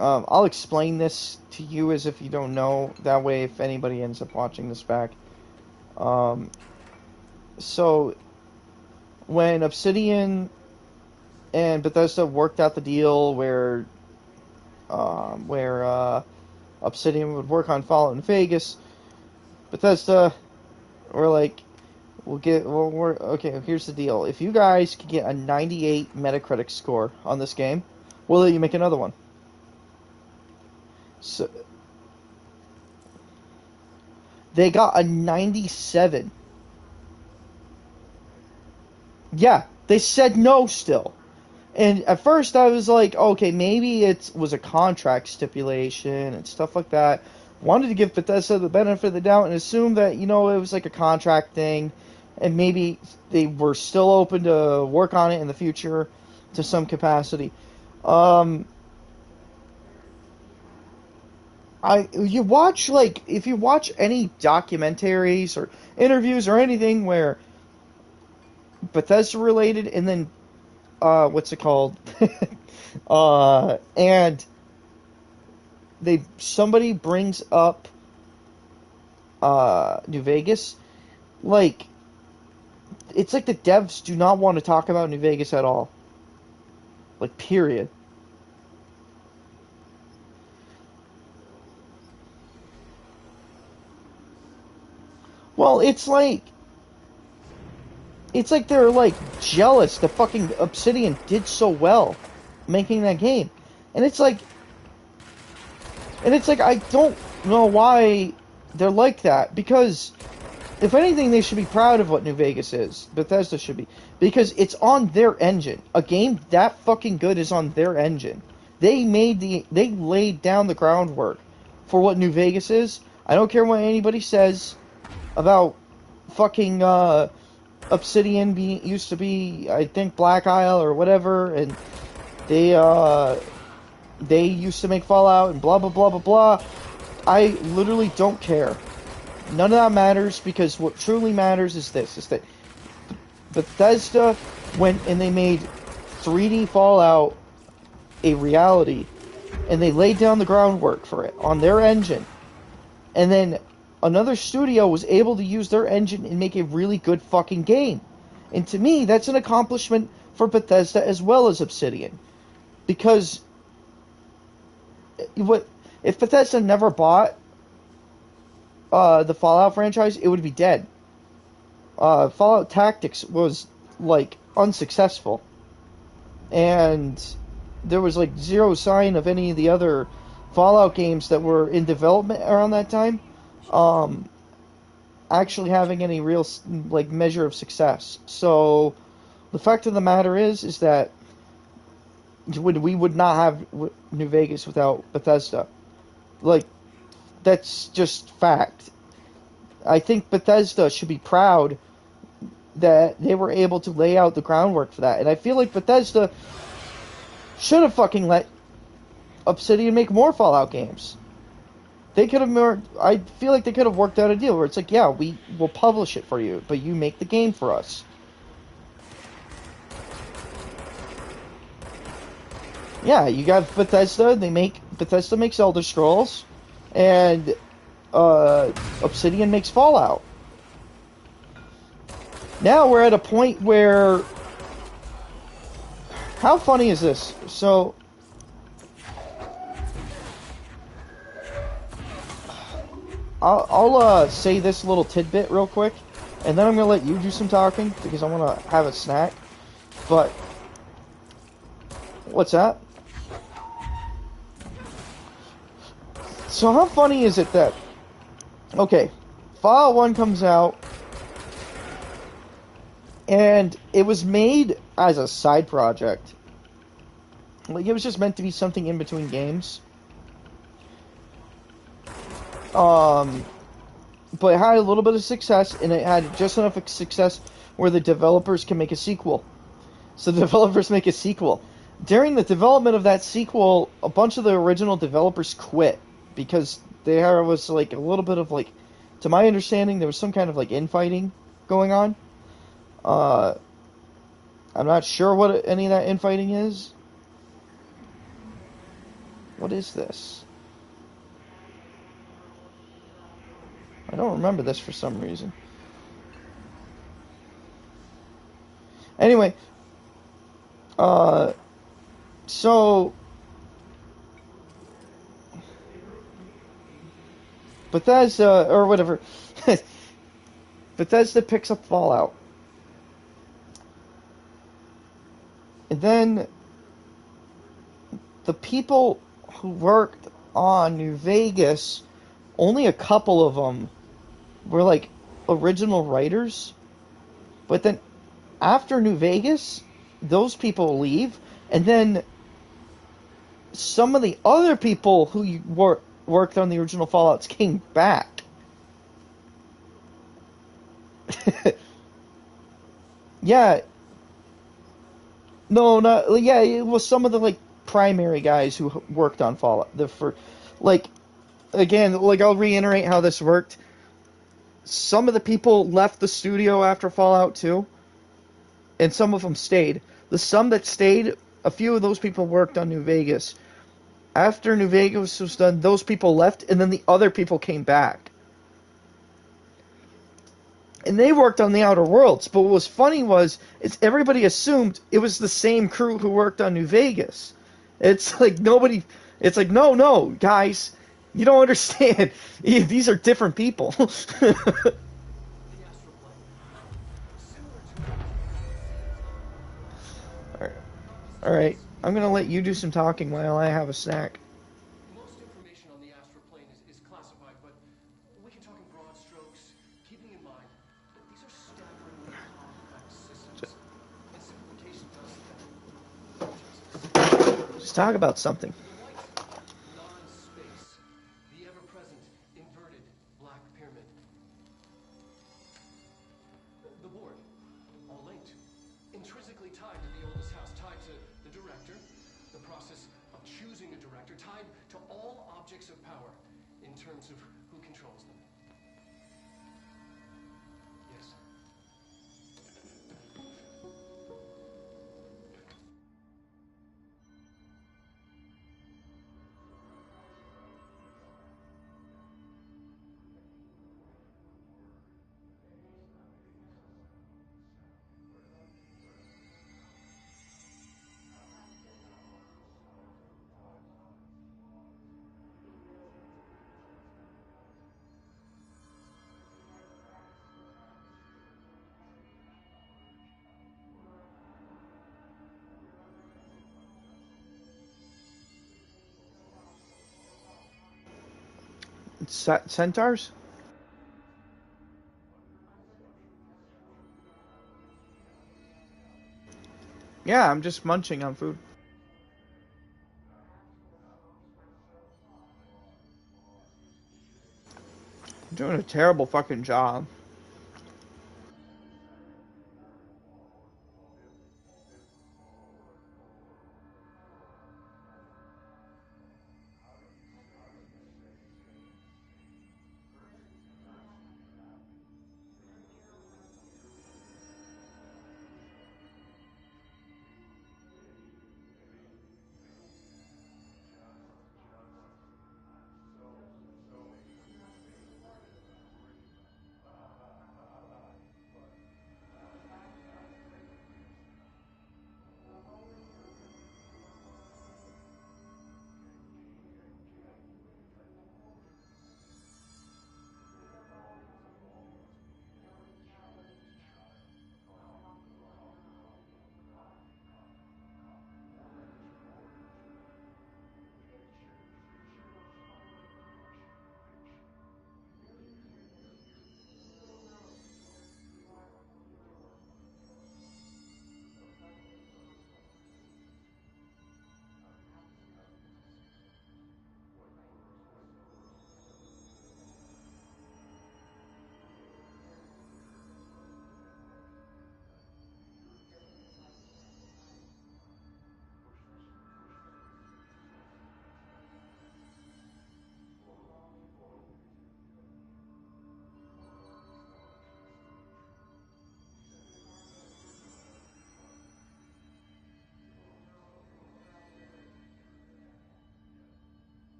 I'll explain this to you as if you don't know. That way, if anybody ends up watching this back, um, so when Obsidian and Bethesda worked out the deal where Obsidian would work on Fallout in Vegas, Bethesda were like, we're okay. Here's the deal: if you guys can get a 98 Metacritic score on this game, we'll let you make another one. So they got a 97. Yeah, they said no still. And at first I was like, okay, maybe it was a contract stipulation and stuff like that. Wanted to give Bethesda the benefit of the doubt and assume that, it was like a contract thing. And maybe they were still open to work on it in the future to some capacity. If you watch any documentaries or interviews or anything where Bethesda related and then what's it called? And somebody brings up New Vegas, like it's like the devs do not want to talk about New Vegas at all. Like, period. Well, it's like they're like jealous that fucking Obsidian did so well making that game. And it's like I don't know why they're like that, because if anything they should be proud of what New Vegas is. Bethesda should be, because it's on their engine. A game that fucking good is on their engine. They laid down the groundwork for what New Vegas is. I don't care what anybody says about fucking Obsidian used to be, I think, Black Isle or whatever, and they used to make Fallout and blah blah blah blah blah. I literally don't care. None of that matters, because what truly matters is this: is that Bethesda went and they made 3D Fallout a reality, and they laid down the groundwork for it on their engine, and then another studio was able to use their engine and make a really good fucking game. And to me, that's an accomplishment for Bethesda as well as Obsidian. Because if Bethesda never bought the Fallout franchise, it would be dead. Fallout Tactics was like unsuccessful, and there was like zero sign of any of the other Fallout games that were in development around that time actually having any real like measure of success. So the fact of the matter is that we would not have New Vegas without Bethesda. Like, that's just fact. I think Bethesda should be proud that they were able to lay out the groundwork for that. And I feel like Bethesda should have fucking let Obsidian make more Fallout games. They could have I feel like they could have worked out a deal where it's like, yeah, we will publish it for you, but you make the game for us. Yeah, you got Bethesda. Bethesda makes Elder Scrolls, and Obsidian makes Fallout. Now we're at a point where, how funny is this? So, I'll say this little tidbit real quick, and then I'm gonna let you do some talking because I want to have a snack. But what's that? So how funny is it that, okay, Fallout 1 comes out, and it was made as a side project. Like, it was just meant to be something in between games. But it had a little bit of success, and it had just enough success where the developers can make a sequel. So the developers make a sequel. During the development of that sequel, a bunch of the original developers quit because there was like a little bit of like, to my understanding, there was some kind of like infighting going on. I'm not sure what any of that infighting is. What is this? I don't remember this for some reason. Anyway, so Bethesda, or whatever, Bethesda picks up Fallout. And then the people who worked on New Vegas, only a couple of them were like original writers. But then after New Vegas, those people leave, and then some of the other people who worked on the original Fallouts came back. Yeah. No, not yeah. It was some of the like primary guys who worked on Fallout. Like, again, like I'll reiterate how this worked. Some of the people left the studio after Fallout 2, and some of them stayed. The some that stayed, a few of those people worked on New Vegas. After New Vegas was done, those people left, and then the other people came back. And they worked on the Outer Worlds. But what was funny is everybody assumed it was the same crew who worked on New Vegas. It's like nobody. It's like, no, guys, you don't understand. These are different people. All right. I'm gonna let you do some talking while I have a snack. Most information on the astral plane is classified, but we can talk in broad strokes, keeping in mind that these are staggeringly complex systems, and simplification does Just talk about something. the white non-space, the ever-present inverted black pyramid. The board, all linked, intrinsically tied to the oldest house, tied to the director, the process of choosing a director, tied to all objects of power in terms of who controls them. Yes. Centaurs? Yeah, I'm just munching on food. I'm doing a terrible fucking job.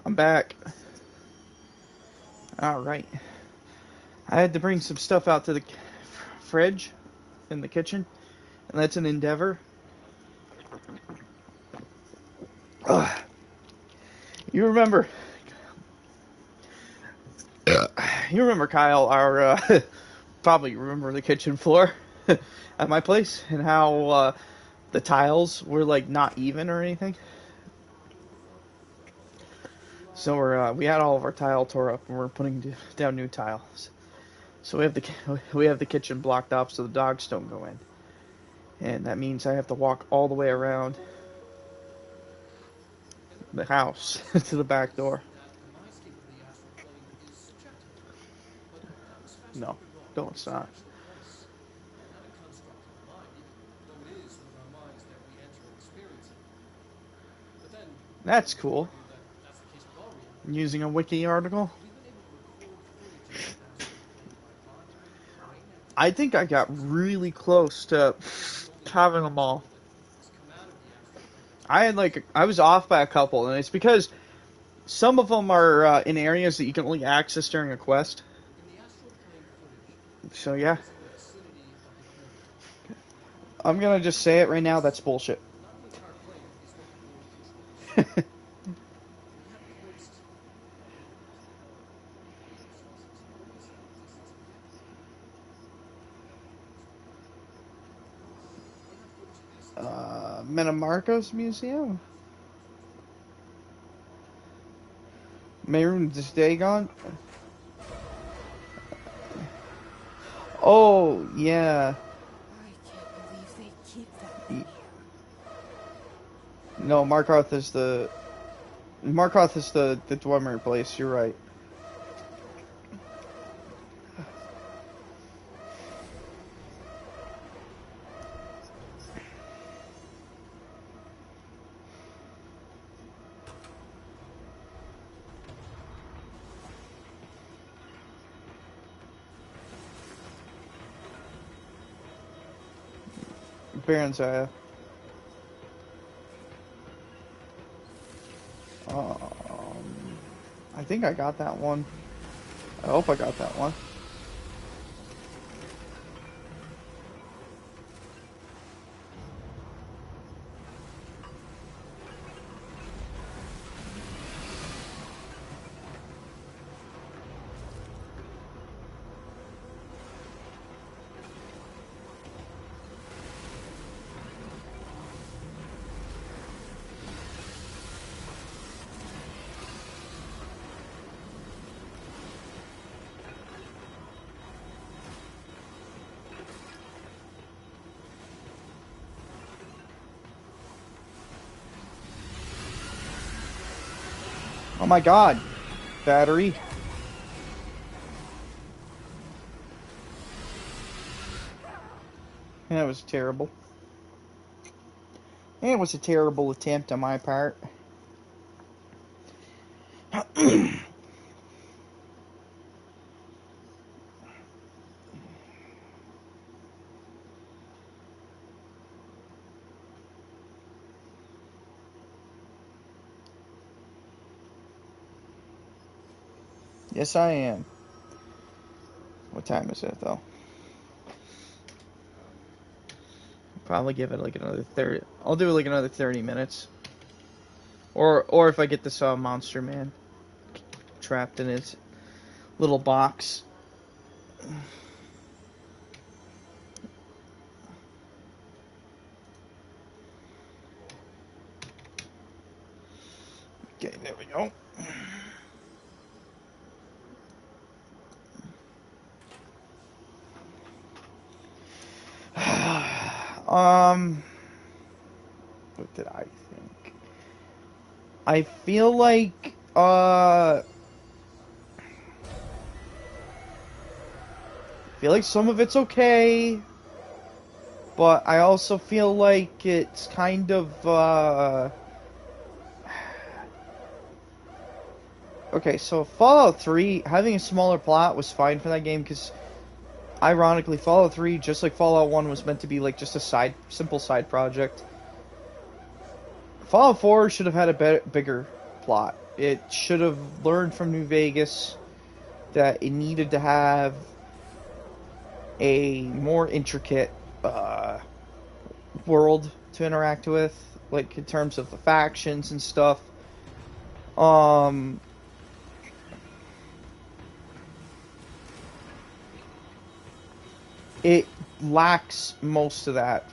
I'm back. Alright. I had to bring some stuff out to the fridge in the kitchen, and that's an endeavor. Ugh. You remember, Kyle, probably remember the kitchen floor at my place, and how the tiles were, like, not even or anything? So we had all of our tile tore up, and we're putting down new tiles. So we have the kitchen blocked off so the dogs don't go in, and that means I have to walk all the way around the house to the back door. No, it's not. That's cool. Using a wiki article. I think I got really close to having them all. I was off by a couple, and it's because some of them are in areas that you can only access during a quest. So yeah. I'm gonna just say it right now, that's bullshit. Metamarcos Museum? Mayroon Dagon? Oh, yeah. I can't believe they keep that thing here. No, Markarth is the Dwemer place, you're right. Baron's Aya. I think I got that one. I hope I got that one. Oh my god. Battery. That was terrible. It was a terrible attempt on my part. Yes, I am. What time is it, though? Probably give it like another 30. I'll do like another 30 minutes. Or if I get this monster man trapped in his little box. Okay, there we go. What did I think? I feel like, some of it's okay, but I also feel like it's kind of, okay, so Fallout 3, having a smaller plot was fine for that game, because ironically, Fallout 3, just like Fallout 1, was meant to be like just a simple side project. Fallout 4 should have had a bigger plot. It should have learned from New Vegas that it needed to have a more intricate world to interact with, like in terms of the factions and stuff. It lacks most of that.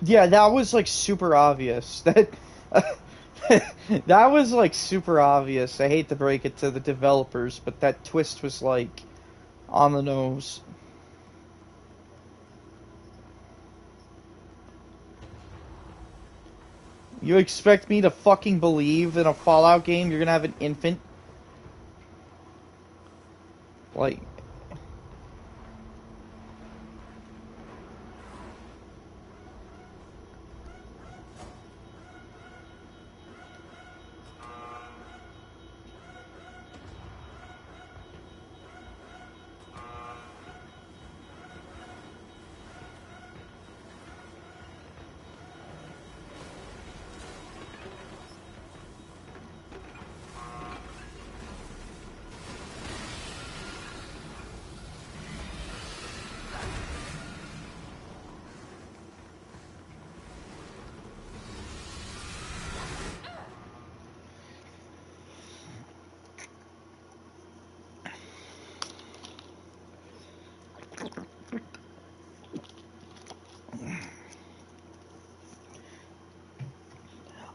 Yeah, that was like super obvious. That that was like super obvious. I hate to break it to the developers, but that twist was like on the nose. You expect me to fucking believe in a Fallout game you're gonna have an infant? Like,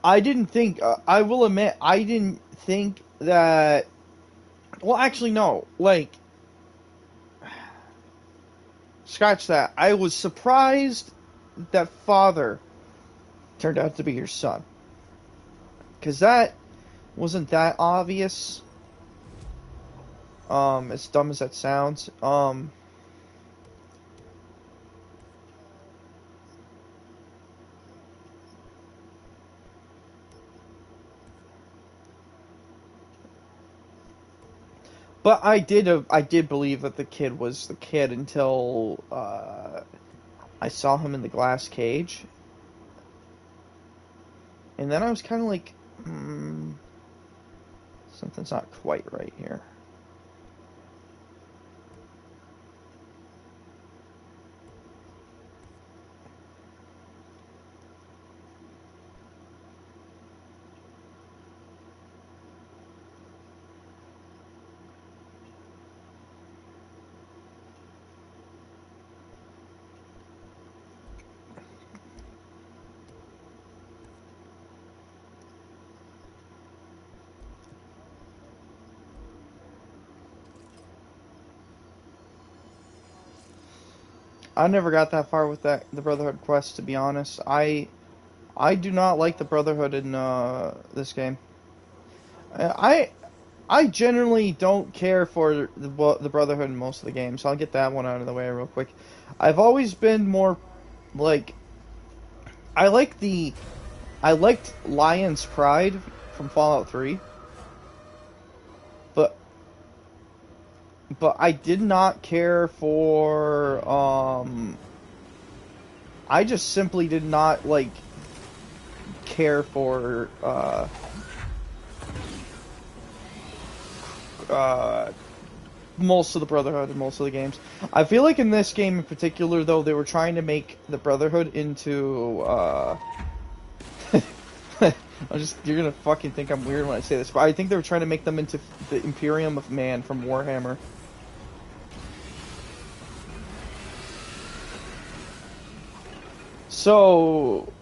I didn't think, I will admit, I didn't think that, well, actually, no, like, scratch that. I was surprised that father turned out to be your son. Because that wasn't that obvious, as dumb as that sounds. But I did believe that the kid was the kid until I saw him in the glass cage, and then I was kind of like, something's not quite right here. I never got that far with the Brotherhood quest, to be honest. I do not like the Brotherhood in this game. I I generally don't care for the Brotherhood in most of the games, so I'll get that one out of the way real quick. I've always been more like I like I liked Lion's Pride from Fallout 3, but I did not care for I just simply did not like care for most of the Brotherhood in most of the games. I feel like in this game in particular, though, they were trying to make the Brotherhood into you're gonna fucking think I'm weird when I say this, but I think they were trying to make them into the Imperium of Man from Warhammer. So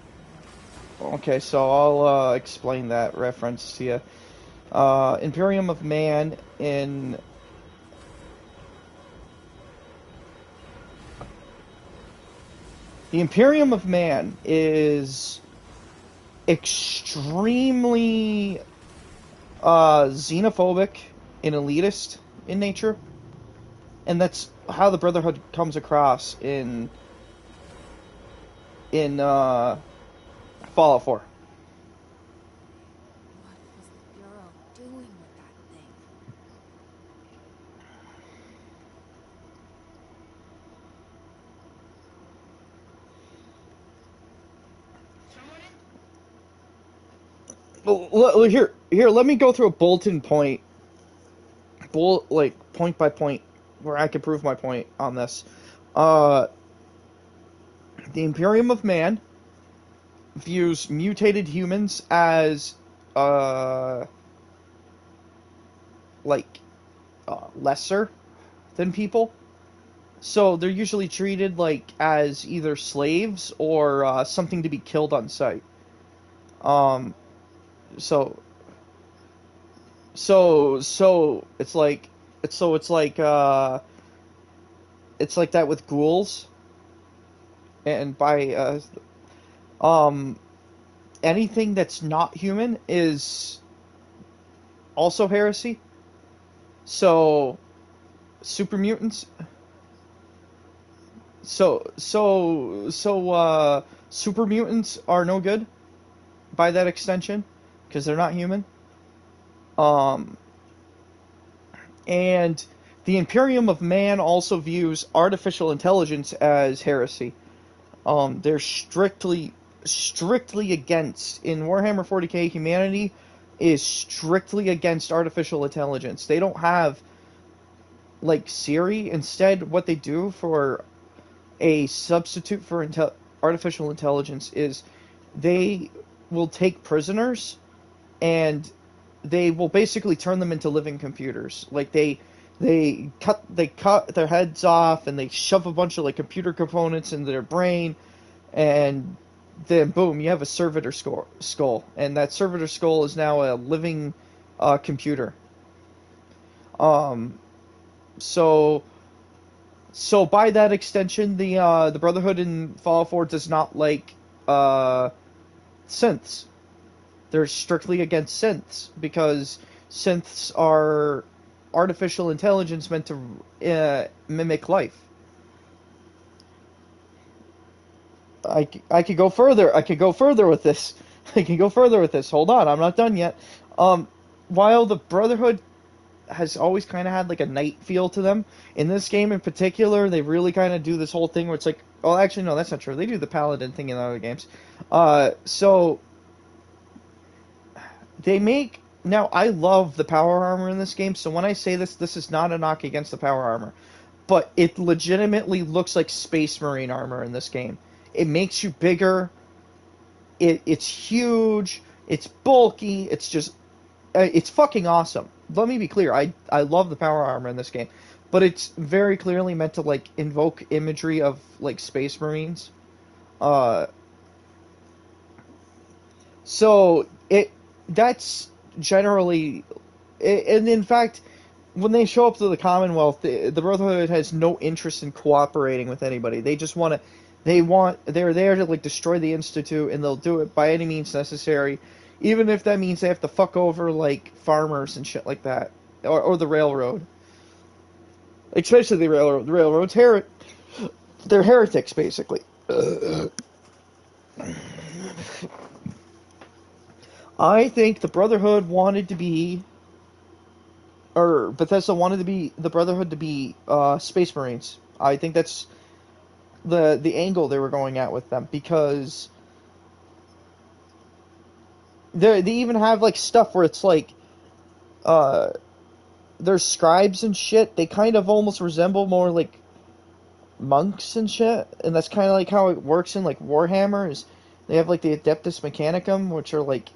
Okay, so I'll explain that reference to you. Imperium of Man in the Imperium of Man is extremely xenophobic and elitist in nature, and that's how the Brotherhood comes across in Fallout 4. What was the Bureau doing with that thing? Well, here, let me go through a bulletin point, like point by point, where I can prove my point on this. Uh, the Imperium of Man views mutated humans as uh, like lesser than people. So they're usually treated like as either slaves or something to be killed on sight. Um, so so it's like that with ghouls and by um anything that's not human is also heresy. So super mutants. Super mutants are no good by that extension because they're not human. Um, and the Imperium of Man also views artificial intelligence as heresy. They're strictly against in Warhammer 40k. Humanity is strictly against artificial intelligence. They don't have like Siri. Instead, what they do for a substitute for artificial intelligence is they will take prisoners and they will basically turn them into living computers. Like they cut their heads off and they shove a bunch of like computer components into their brain, and then boom, you have a servitor skull, and that servitor skull is now a living computer. Um, so so by that extension, the Brotherhood in Fallout 4 does not like synths. They're strictly against synths because synths are artificial intelligence meant to mimic life. I could go further. I could go further with this. I can go further with this. Hold on, I'm not done yet. Um, while the Brotherhood has always kind of had like a knight feel to them, in this game in particular, they really kind of do this whole thing where it's like, oh, actually, no, that's not true. They do the paladin thing in other games. So they make now. I love the power armor in this game. So when I say this, this is not a knock against the power armor, but it legitimately looks like Space Marine armor in this game. It makes you bigger. It's huge. It's bulky. It's just it's fucking awesome. Let me be clear. I love the power armor in this game, but it's very clearly meant to like invoke imagery of like Space Marines. Uh, so it that's generally, and in fact, when they show up to the Commonwealth, the Brotherhood has no interest in cooperating with anybody. They just want to, they're there to like destroy the Institute, and they'll do it by any means necessary, even if that means they have to fuck over like farmers and shit like that, or the railroad, especially the railroad. The railroads they're heretics basically. I think the Brotherhood wanted to be, or Bethesda wanted to be the Brotherhood to be Space Marines. I think that's the angle they were going at with them, because they even have like stuff where it's like uh there's scribes and shit. They kind of almost resemble more like monks and shit, and that's kind of like how it works in like Warhammer. Is they have like the Adeptus Mechanicum, which are like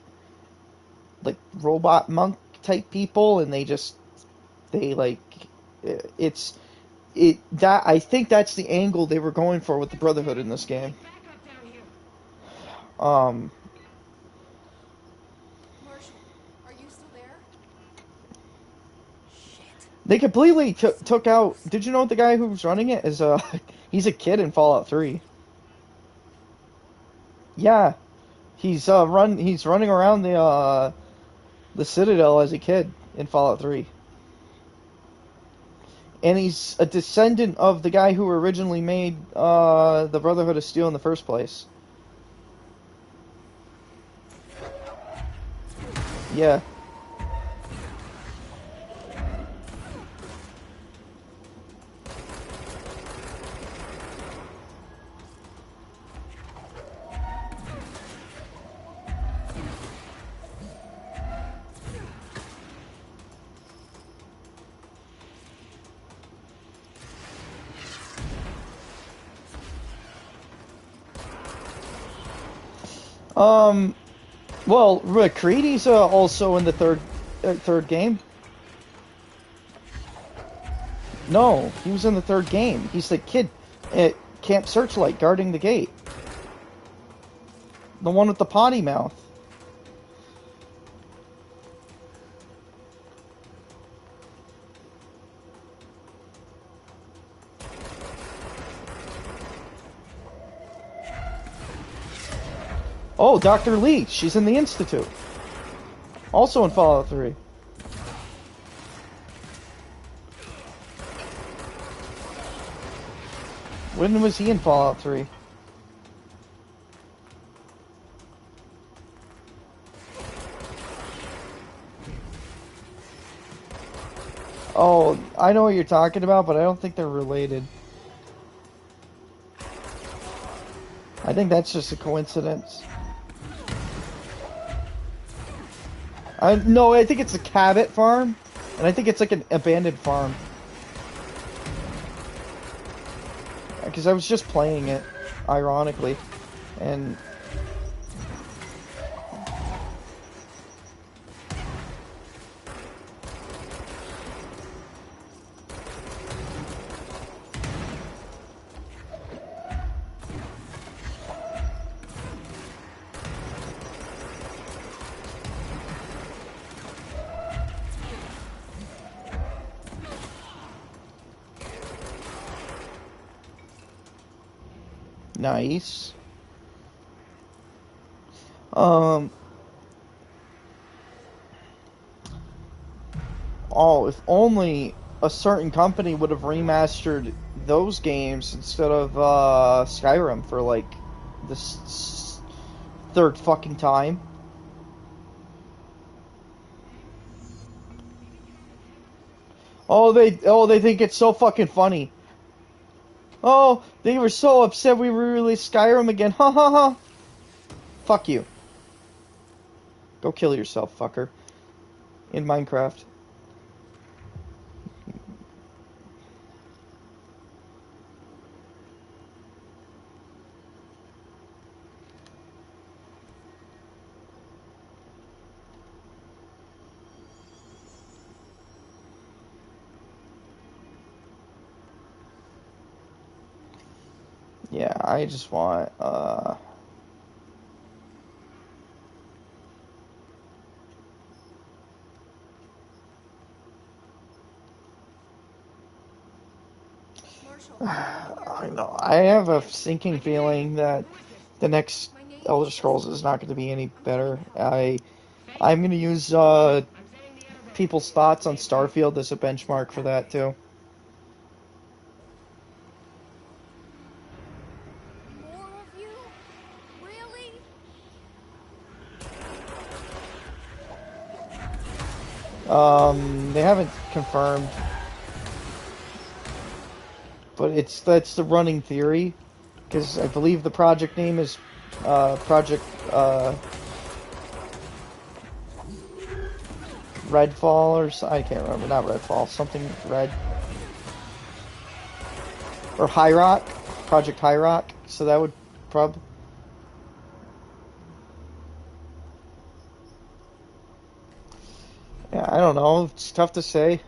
robot monk type people, and they like it's it that I think that's the angle they were going for with the Brotherhood in this game. Um, They completely took out. Did you know the guy who's running it is he's a kid in Fallout 3. Yeah, he's running around the Citadel as a kid in Fallout 3. And he's a descendant of the guy who originally made the Brotherhood of Steel in the first place. Yeah. Well, McCready's also in the third game. No, he was in the third game. He's the kid at Camp Searchlight guarding the gate. The one with the potty mouth. Oh, Dr. Lee. She's in the Institute. Also in Fallout 3. When was he in Fallout 3? Oh, I know what you're talking about, but I don't think they're related. I think that's just a coincidence. No, I think it's a Cabot farm, and I think it's like an abandoned farm. Because I was just playing it, ironically, and... Nice. Oh, if only a certain company would have remastered those games instead of Skyrim for like this third fucking time. They think it's so fucking funny. Oh, they were so upset we re-released Skyrim again. Ha ha ha. Fuck you. Go kill yourself, fucker. In Minecraft. Yeah, I just want, I know. I have a sinking feeling that the next Elder Scrolls is not going to be any better. I'm going to use people's thoughts on Starfield as a benchmark for that too. More of you? Really? They haven't confirmed, but that's the running theory, because I believe the project name is Project Redfall I can't remember, not Redfall, something Red or High Rock, Project High Rock. So that would probably. Yeah, I don't know. It's tough to say.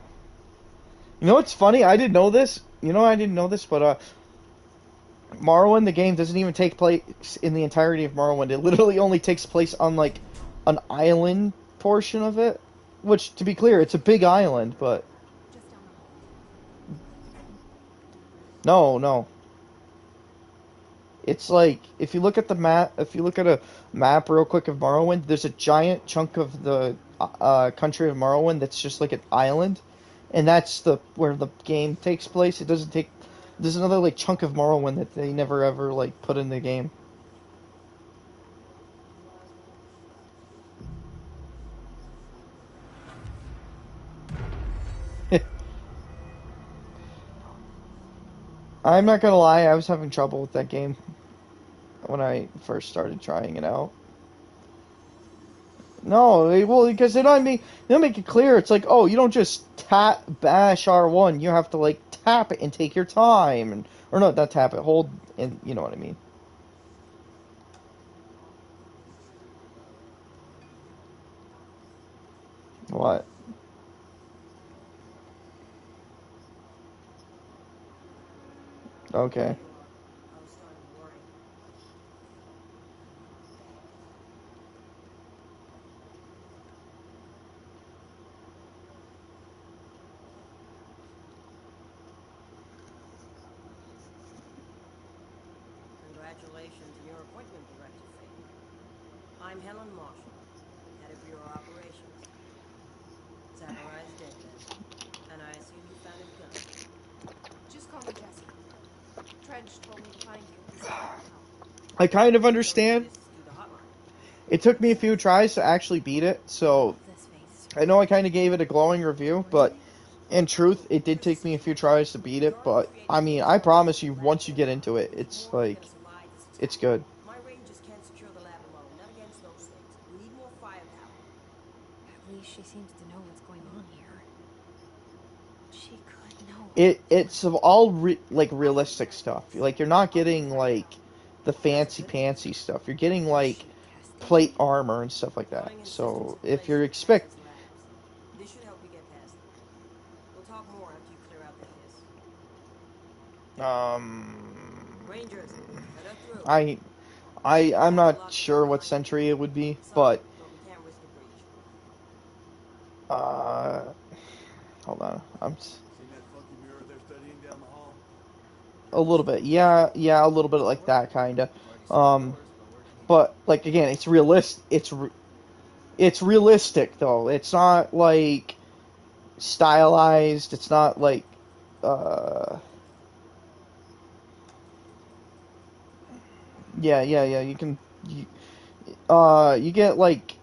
You know what's funny? I didn't know this. But Morrowind, the game, doesn't even take place in the entirety of Morrowind. It literally only takes place on, like, an island portion of it. Which, to be clear, it's a big island, but... Just down the No, no. It's like if you look at the map, if you look at a map real quick of Morrowind, there's a giant chunk of the country of Morrowind that's just like an island, and that's the where the game takes place. It doesn't take. There's another like chunk of Morrowind that they never ever like put in the game. I'm not gonna lie, I was having trouble with that game when I first started trying it out. No, well, because they don't make it clear. It's like, oh, you don't just tap bash R1. You have to like tap it and take your time, and or no, not tap it, hold, and you know what I mean. What? Okay. I was starting to worry. Congratulations on your appointment, Director Fate. I'm Helen Marshall, head of Bureau Operations. Zachariah's dead then, and I assume you found his gun. Just call me Jesse. Trench told me to find you. He said I could help. I kind of So you understand. just do the hotline. It took me a few tries to actually beat it, so This face. I know I kind of gave it a glowing review, but in truth, it did take me a few tries to beat it. But I mean, I promise you, once you get into it, it's like it's good. My rangers can't secure the lab alone, not against those things. We need more firepower. At least she seems to know what's going on here. She could know. It's all like realistic stuff. Like you're not getting like the fancy pantsy stuff. You're getting like plate armor and stuff like that. So if you're expect This should help you get past them. We'll talk more after you clear out the hiss. Rangers, head up through. I'm not sure what century it would be, but But we can't risk a breach. uh hold on. Seen that funky mirror they're studying down the hall? A little bit. Yeah, a little bit like that kind of. But like again, it's realistic though. It's not like stylized. It's not like uh yeah. You get like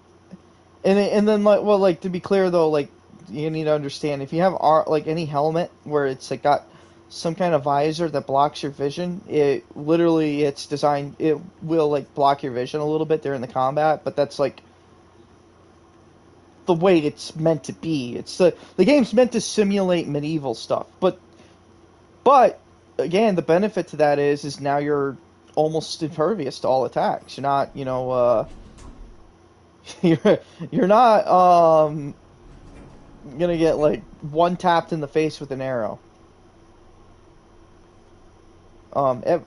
and then like well like to be clear though like you need to understand if you have like any helmet where it's like got some kind of visor that blocks your vision, it's designed, it will like block your vision a little bit during the combat, but that's like the way it's meant to be. It's the game's meant to simulate medieval stuff, but again, the benefit to that is now you're almost impervious to all attacks. You're not, you're not gonna get like one tapped in the face with an arrow. Ev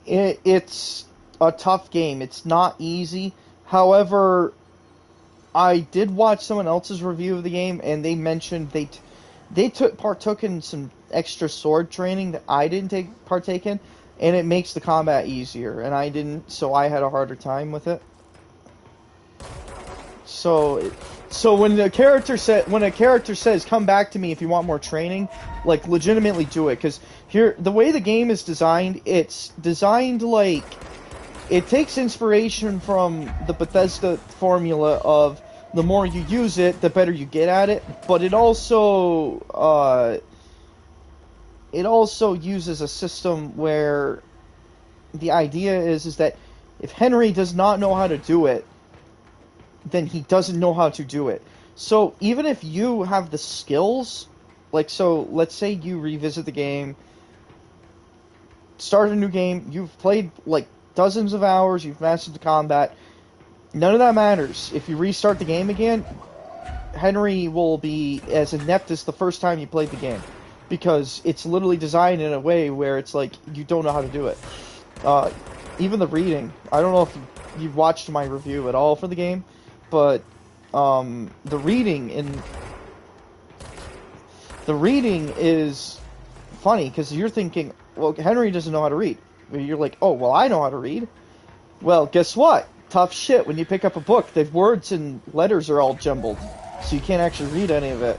it's a tough game. It's not easy. However, I did watch someone else's review of the game, and they mentioned they partook in some extra sword training that I didn't partake in, and it makes the combat easier. And I didn't, so I had a harder time with it. So when a character says come back to me if you want more training, like legitimately do it, because here the way the game is designed, it's designed like it takes inspiration from the Bethesda formula of the more you use it, the better you get at it, but it also uses a system where the idea is that if Henry does not know how to do it, then he doesn't know how to do it. So even if you have the skills, like, so let's say you revisit the game, start a new game, you've played like dozens of hours, you've mastered the combat, none of that matters. If you restart the game again, Henry will be as inept as the first time you played the game, because it's literally designed in a way where it's like you don't know how to do it. Even the reading, I don't know if you've watched my review at all for the game, but the reading is funny because you're thinking, well, Henry doesn't know how to read. You're like, oh, well, I know how to read. Well, guess what? Tough shit. When you pick up a book, the words and letters are all jumbled, so you can't actually read any of it.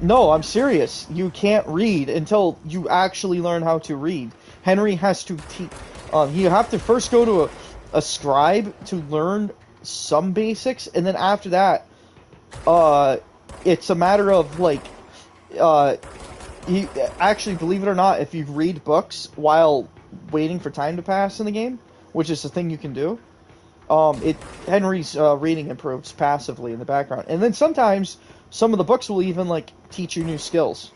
No, I'm serious. You can't read until you actually learn how to read. Henry has to teach. You have to first go to a scribe to learn some basics, and then after that, it's a matter of like, actually, believe it or not, if you read books while waiting for time to pass in the game, which is a thing you can do, Henry's reading improves passively in the background, and then sometimes some of the books will even like teach you new skills.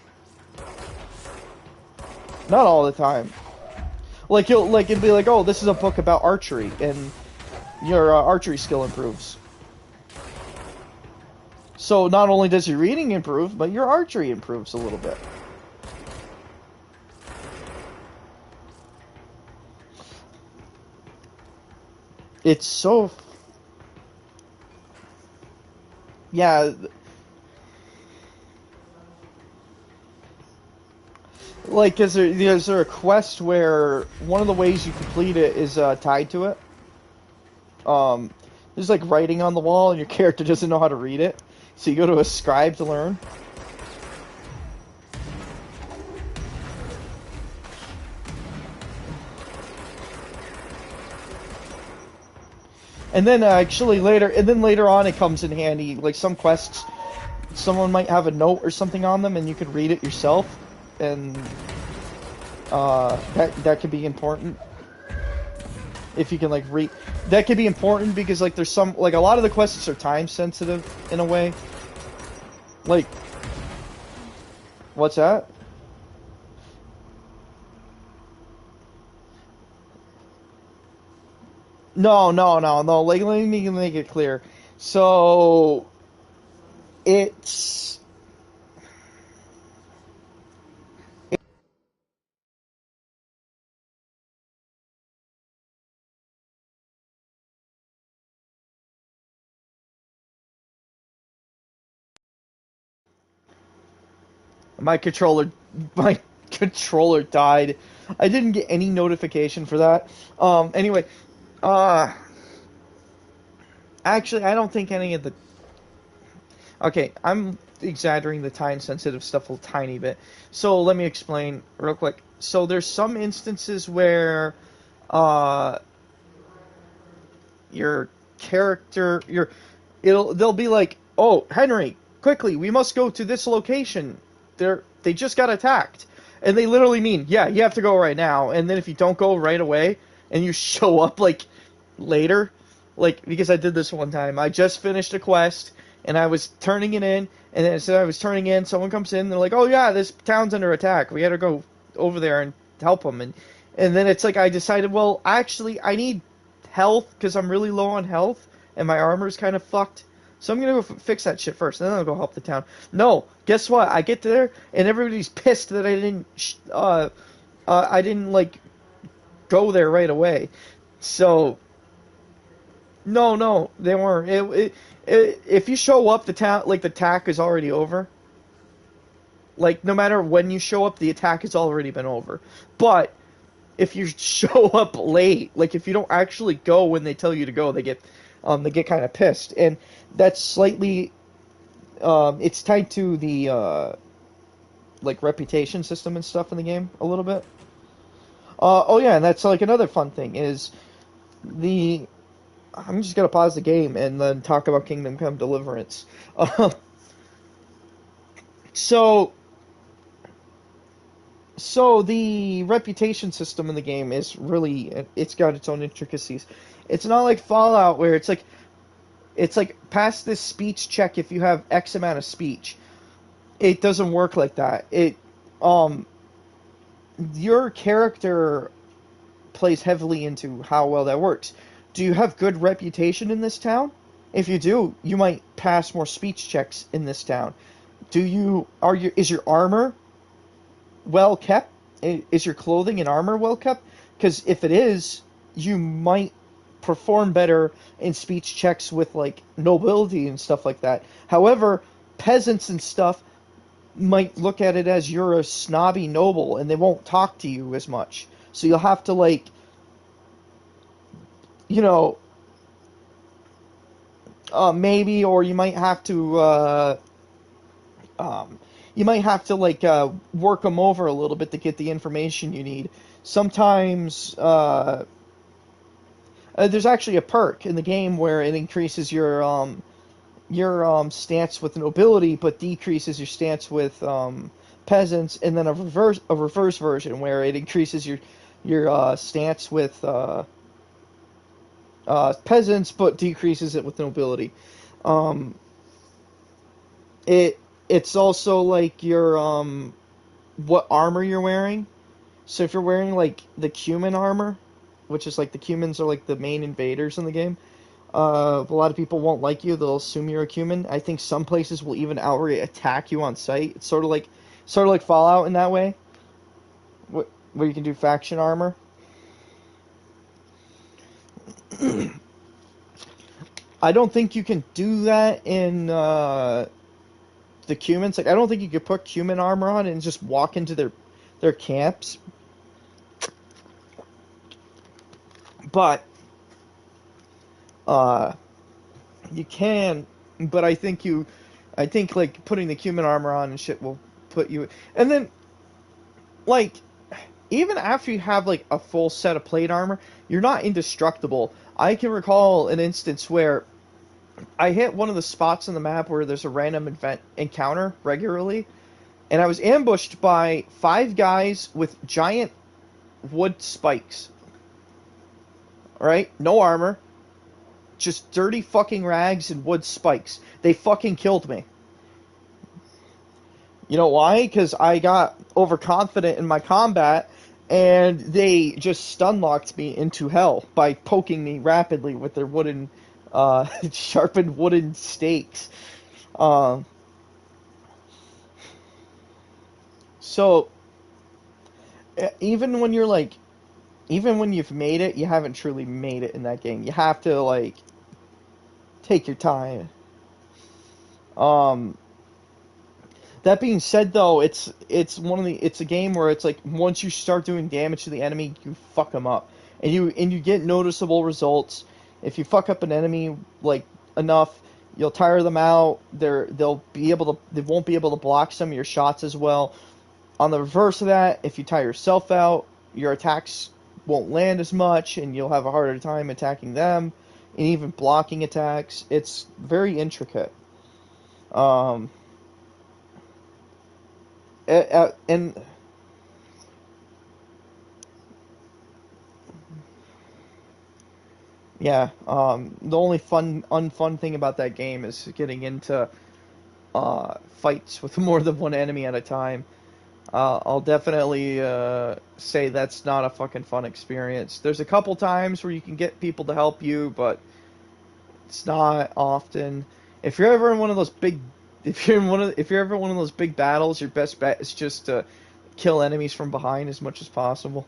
Not all the time. Like it'd be like, oh, this is a book about archery, and your archery skill improves. So not only does your reading improve, but your archery improves a little bit. It's so... Yeah. Like, is there a quest where one of the ways you complete it is tied to it? There's like writing on the wall and your character doesn't know how to read it. So you go to a scribe to learn. And then later on it comes in handy. Like some quests, someone might have a note or something on them and you could read it yourself. And that could be important. If you can like read, that could be important because like there's some, like a lot of the quests are time sensitive in a way. Like, what's that? No. Like, let me make it clear. So, it's... My controller died. I didn't get any notification for that. Anyway, actually, I don't think any of the... Okay, I'm exaggerating the time-sensitive stuff a tiny bit. So let me explain real quick. So there's some instances where your character, they'll be like, "Oh, Henry, quickly, we must go to this location. They just got attacked." And they literally mean, "Yeah, you have to go right now." And then if you don't go right away and you show up like later, like because I did this one time, I just finished a quest and I was turning it in, and then as I was turning in, someone comes in, and they're like, "Oh yeah, this town's under attack. We got to go over there and help them." And then it's like I decided, well, actually, I need health because I'm really low on health and my armor's kind of fucked. So I'm gonna go fix that shit first, and then I'll go help the town. No, guess what? I get there and everybody's pissed that I didn't like go there right away. So no, they weren't. If you show up, the town, like the attack is already over. Like no matter when you show up, the attack has already been over. But if you show up late, like if you don't actually go when they tell you to go, they get kind of pissed, and that's slightly it's tied to the like reputation system and stuff in the game a little bit. Oh yeah, and that's like another fun thing is I'm just gonna pause the game and then talk about Kingdom Come Deliverance. So the reputation system in the game is really, it's got its own intricacies. It's not like Fallout where it's like pass this speech check if you have X amount of speech. It doesn't work like that. Your character plays heavily into how well that works. Do you have good reputation in this town? If you do, you might pass more speech checks in this town. Is your armor well kept? Is your clothing and armor well kept? Because if it is, you might perform better in speech checks with like nobility and stuff like that. However, peasants and stuff might look at it as you're a snobby noble and they won't talk to you as much. So you'll have to like, you know, maybe, or you might have to like work them over a little bit to get the information you need. Sometimes there's actually a perk in the game where it increases your stance with nobility, but decreases your stance with peasants, and then a reverse version where it increases your stance with peasants, but decreases it with nobility. Um, it's also like your what armor you're wearing. So if you're wearing like the Cuman armor, which is like the Cumans are like the main invaders in the game, a lot of people won't like you. They'll assume you're a Cuman. I think some places will even outright attack you on sight. It's sort of like Fallout in that way, where you can do faction armor. I don't think you can do that in the Cumans. Like I don't think you could put Cuman armor on and just walk into their camps. But uh, you can. But I think like putting the Cuman armor on and shit will put you. And then like even after you have like a full set of plate armor, you're not indestructible. I can recall an instance where I hit one of the spots on the map where there's a random event encounter regularly, and I was ambushed by 5 guys with giant wood spikes. Right? No armor, just dirty fucking rags and wood spikes. They fucking killed me. You know why? Because I got overconfident in my combat, and they just stun locked me into hell by poking me rapidly with their sharpened wooden stakes. Um, so even when you're like, even when you've made it, you haven't truly made it in that game. You have to like take your time. Um, That being said, though, it's a game where it's like once you start doing damage to the enemy, you fuck them up, and you get noticeable results. If you fuck up an enemy like enough, you'll tire them out. They won't be able to block some of your shots as well. On the reverse of that, if you tire yourself out, your attacks won't land as much, and you'll have a harder time attacking them, and even blocking attacks. It's very intricate. Um, and yeah, the only unfun thing about that game is getting into fights with more than one enemy at a time. I'll definitely say that's not a fucking fun experience. There's a couple times where you can get people to help you, but it's not often. If you're ever in one of those big, if you're ever in one of those big battles, your best bet is just to kill enemies from behind as much as possible.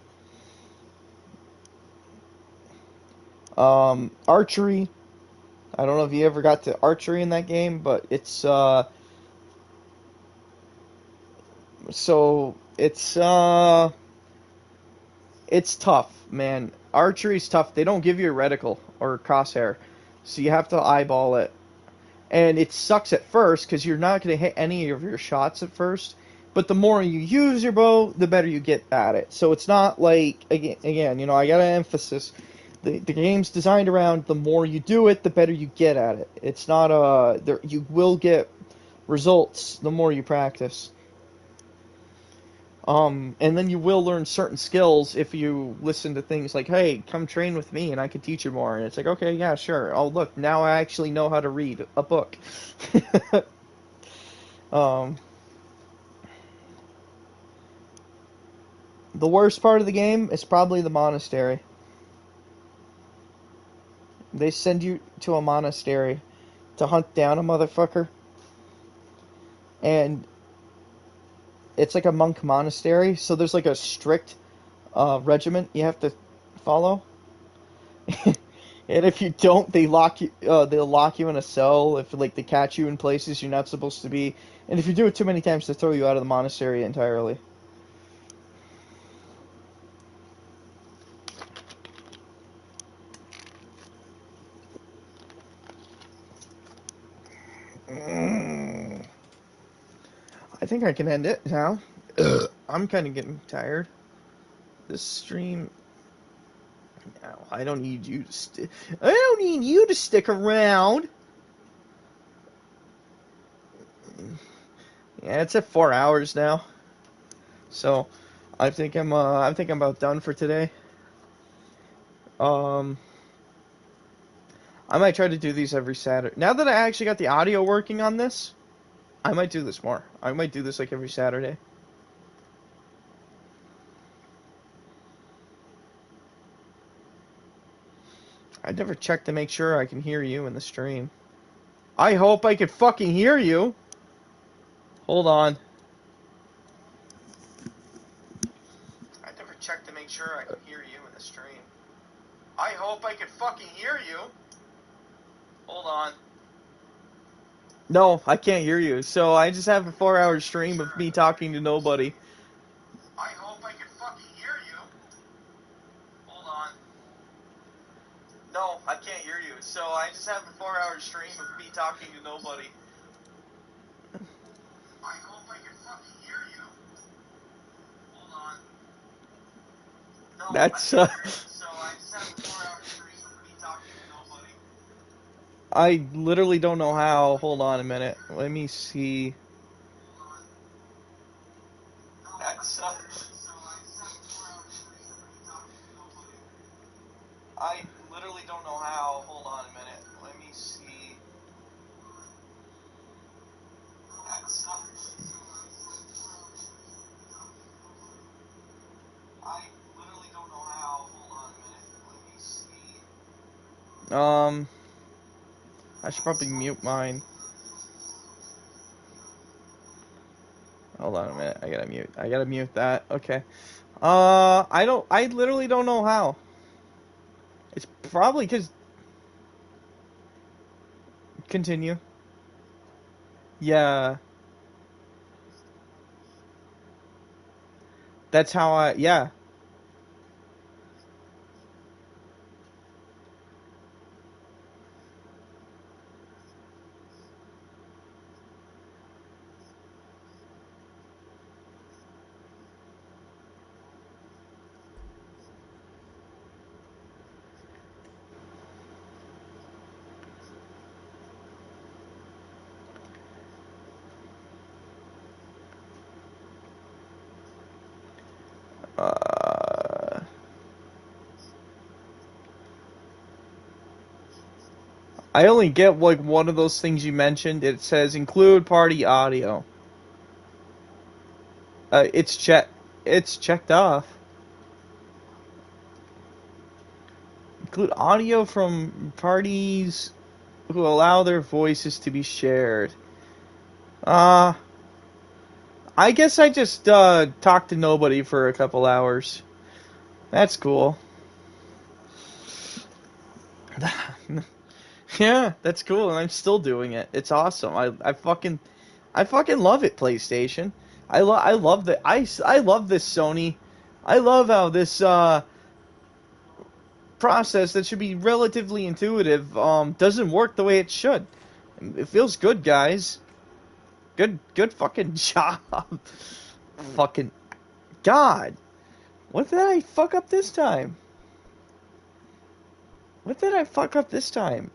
Archery. I don't know if you ever got to archery in that game, but so it's tough, man. Archery's tough. They don't give you a reticle or a crosshair, so you have to eyeball it. And it sucks at first because you're not going to hit any of your shots at first. But the more you use your bow, the better you get at it. So it's not like again, I gotta emphasis. The game's designed around the more you do it, the better you get at it. It's not you will get results the more you practice. And then you will learn certain skills if you listen to things like, "Hey, come train with me, and I can teach you more." And it's like, "Okay, yeah, sure. Oh, look, now I actually know how to read a book." um, the worst part of the game is probably the monastery. They send you to a monastery to hunt down a motherfucker, and it's like a monk monastery, so there's like a strict regiment you have to follow. And if you don't, they lock you. They'll lock you in a cell if like they catch you in places you're not supposed to be. And if you do it too many times, they throw you out of the monastery entirely. I think I can end it now. I'm kind of getting tired. This stream. No, I don't need you to stick. I don't need you to stick around. Yeah, it's at 4 hours now. So, I think I'm about done for today. I might try to do these every Saturday. Now that I actually got the audio working on this, I might do this more. I might do this like every Saturday. I never checked to make sure I can hear you in the stream. I hope I can fucking hear you. Hold on. I never checked to make sure I can hear you in the stream. I hope I can fucking hear you. Hold on. No, I can't hear you. So I just have a 4-hour stream of me talking to nobody. I hope I can fucking hear you. Hold on. No, I can't hear you. So I just have a 4-hour stream of me talking to nobody. I hope I can fucking hear you. Hold on. No, that's I can't hear you. So I just have a 4-hour stream of me talking to nobody. I literally don't know how. Hold on a minute. Let me see. That's I literally don't know how. Hold on a minute. Let me see. That's I literally don't know how. Hold on a minute. Let me see. I should probably mute mine. Hold on a minute. I gotta mute that. Okay. I literally don't know how. It's probably because. Continue. Yeah. That's how yeah. I only get like one of those things you mentioned. It says include party audio. It's checked off. Include audio from parties who allow their voices to be shared. I guess I just talked to nobody for a couple hours. That's cool. Yeah, that's cool, and I'm still doing it. It's awesome. I fucking love it, PlayStation. I love that. I love this Sony. I love how this process that should be relatively intuitive doesn't work the way it should. It feels good, guys. Good fucking job. Fucking God. What did I fuck up this time? What did I fuck up this time?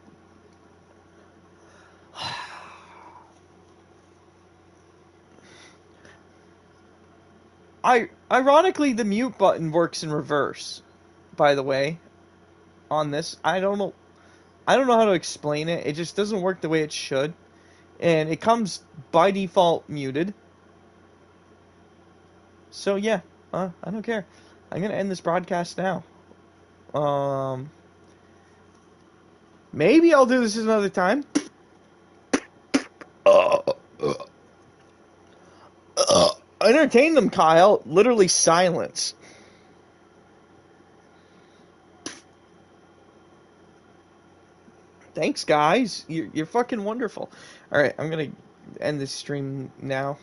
Ironically, the mute button works in reverse. By the way, on this, I don't know how to explain it. It just doesn't work the way it should, and it comes by default muted. So yeah, I don't care. I'm gonna end this broadcast now. Maybe I'll do this another time. Entertain them, Kyle. Literally silence. Thanks, guys. You're fucking wonderful. All right, I'm gonna end this stream now.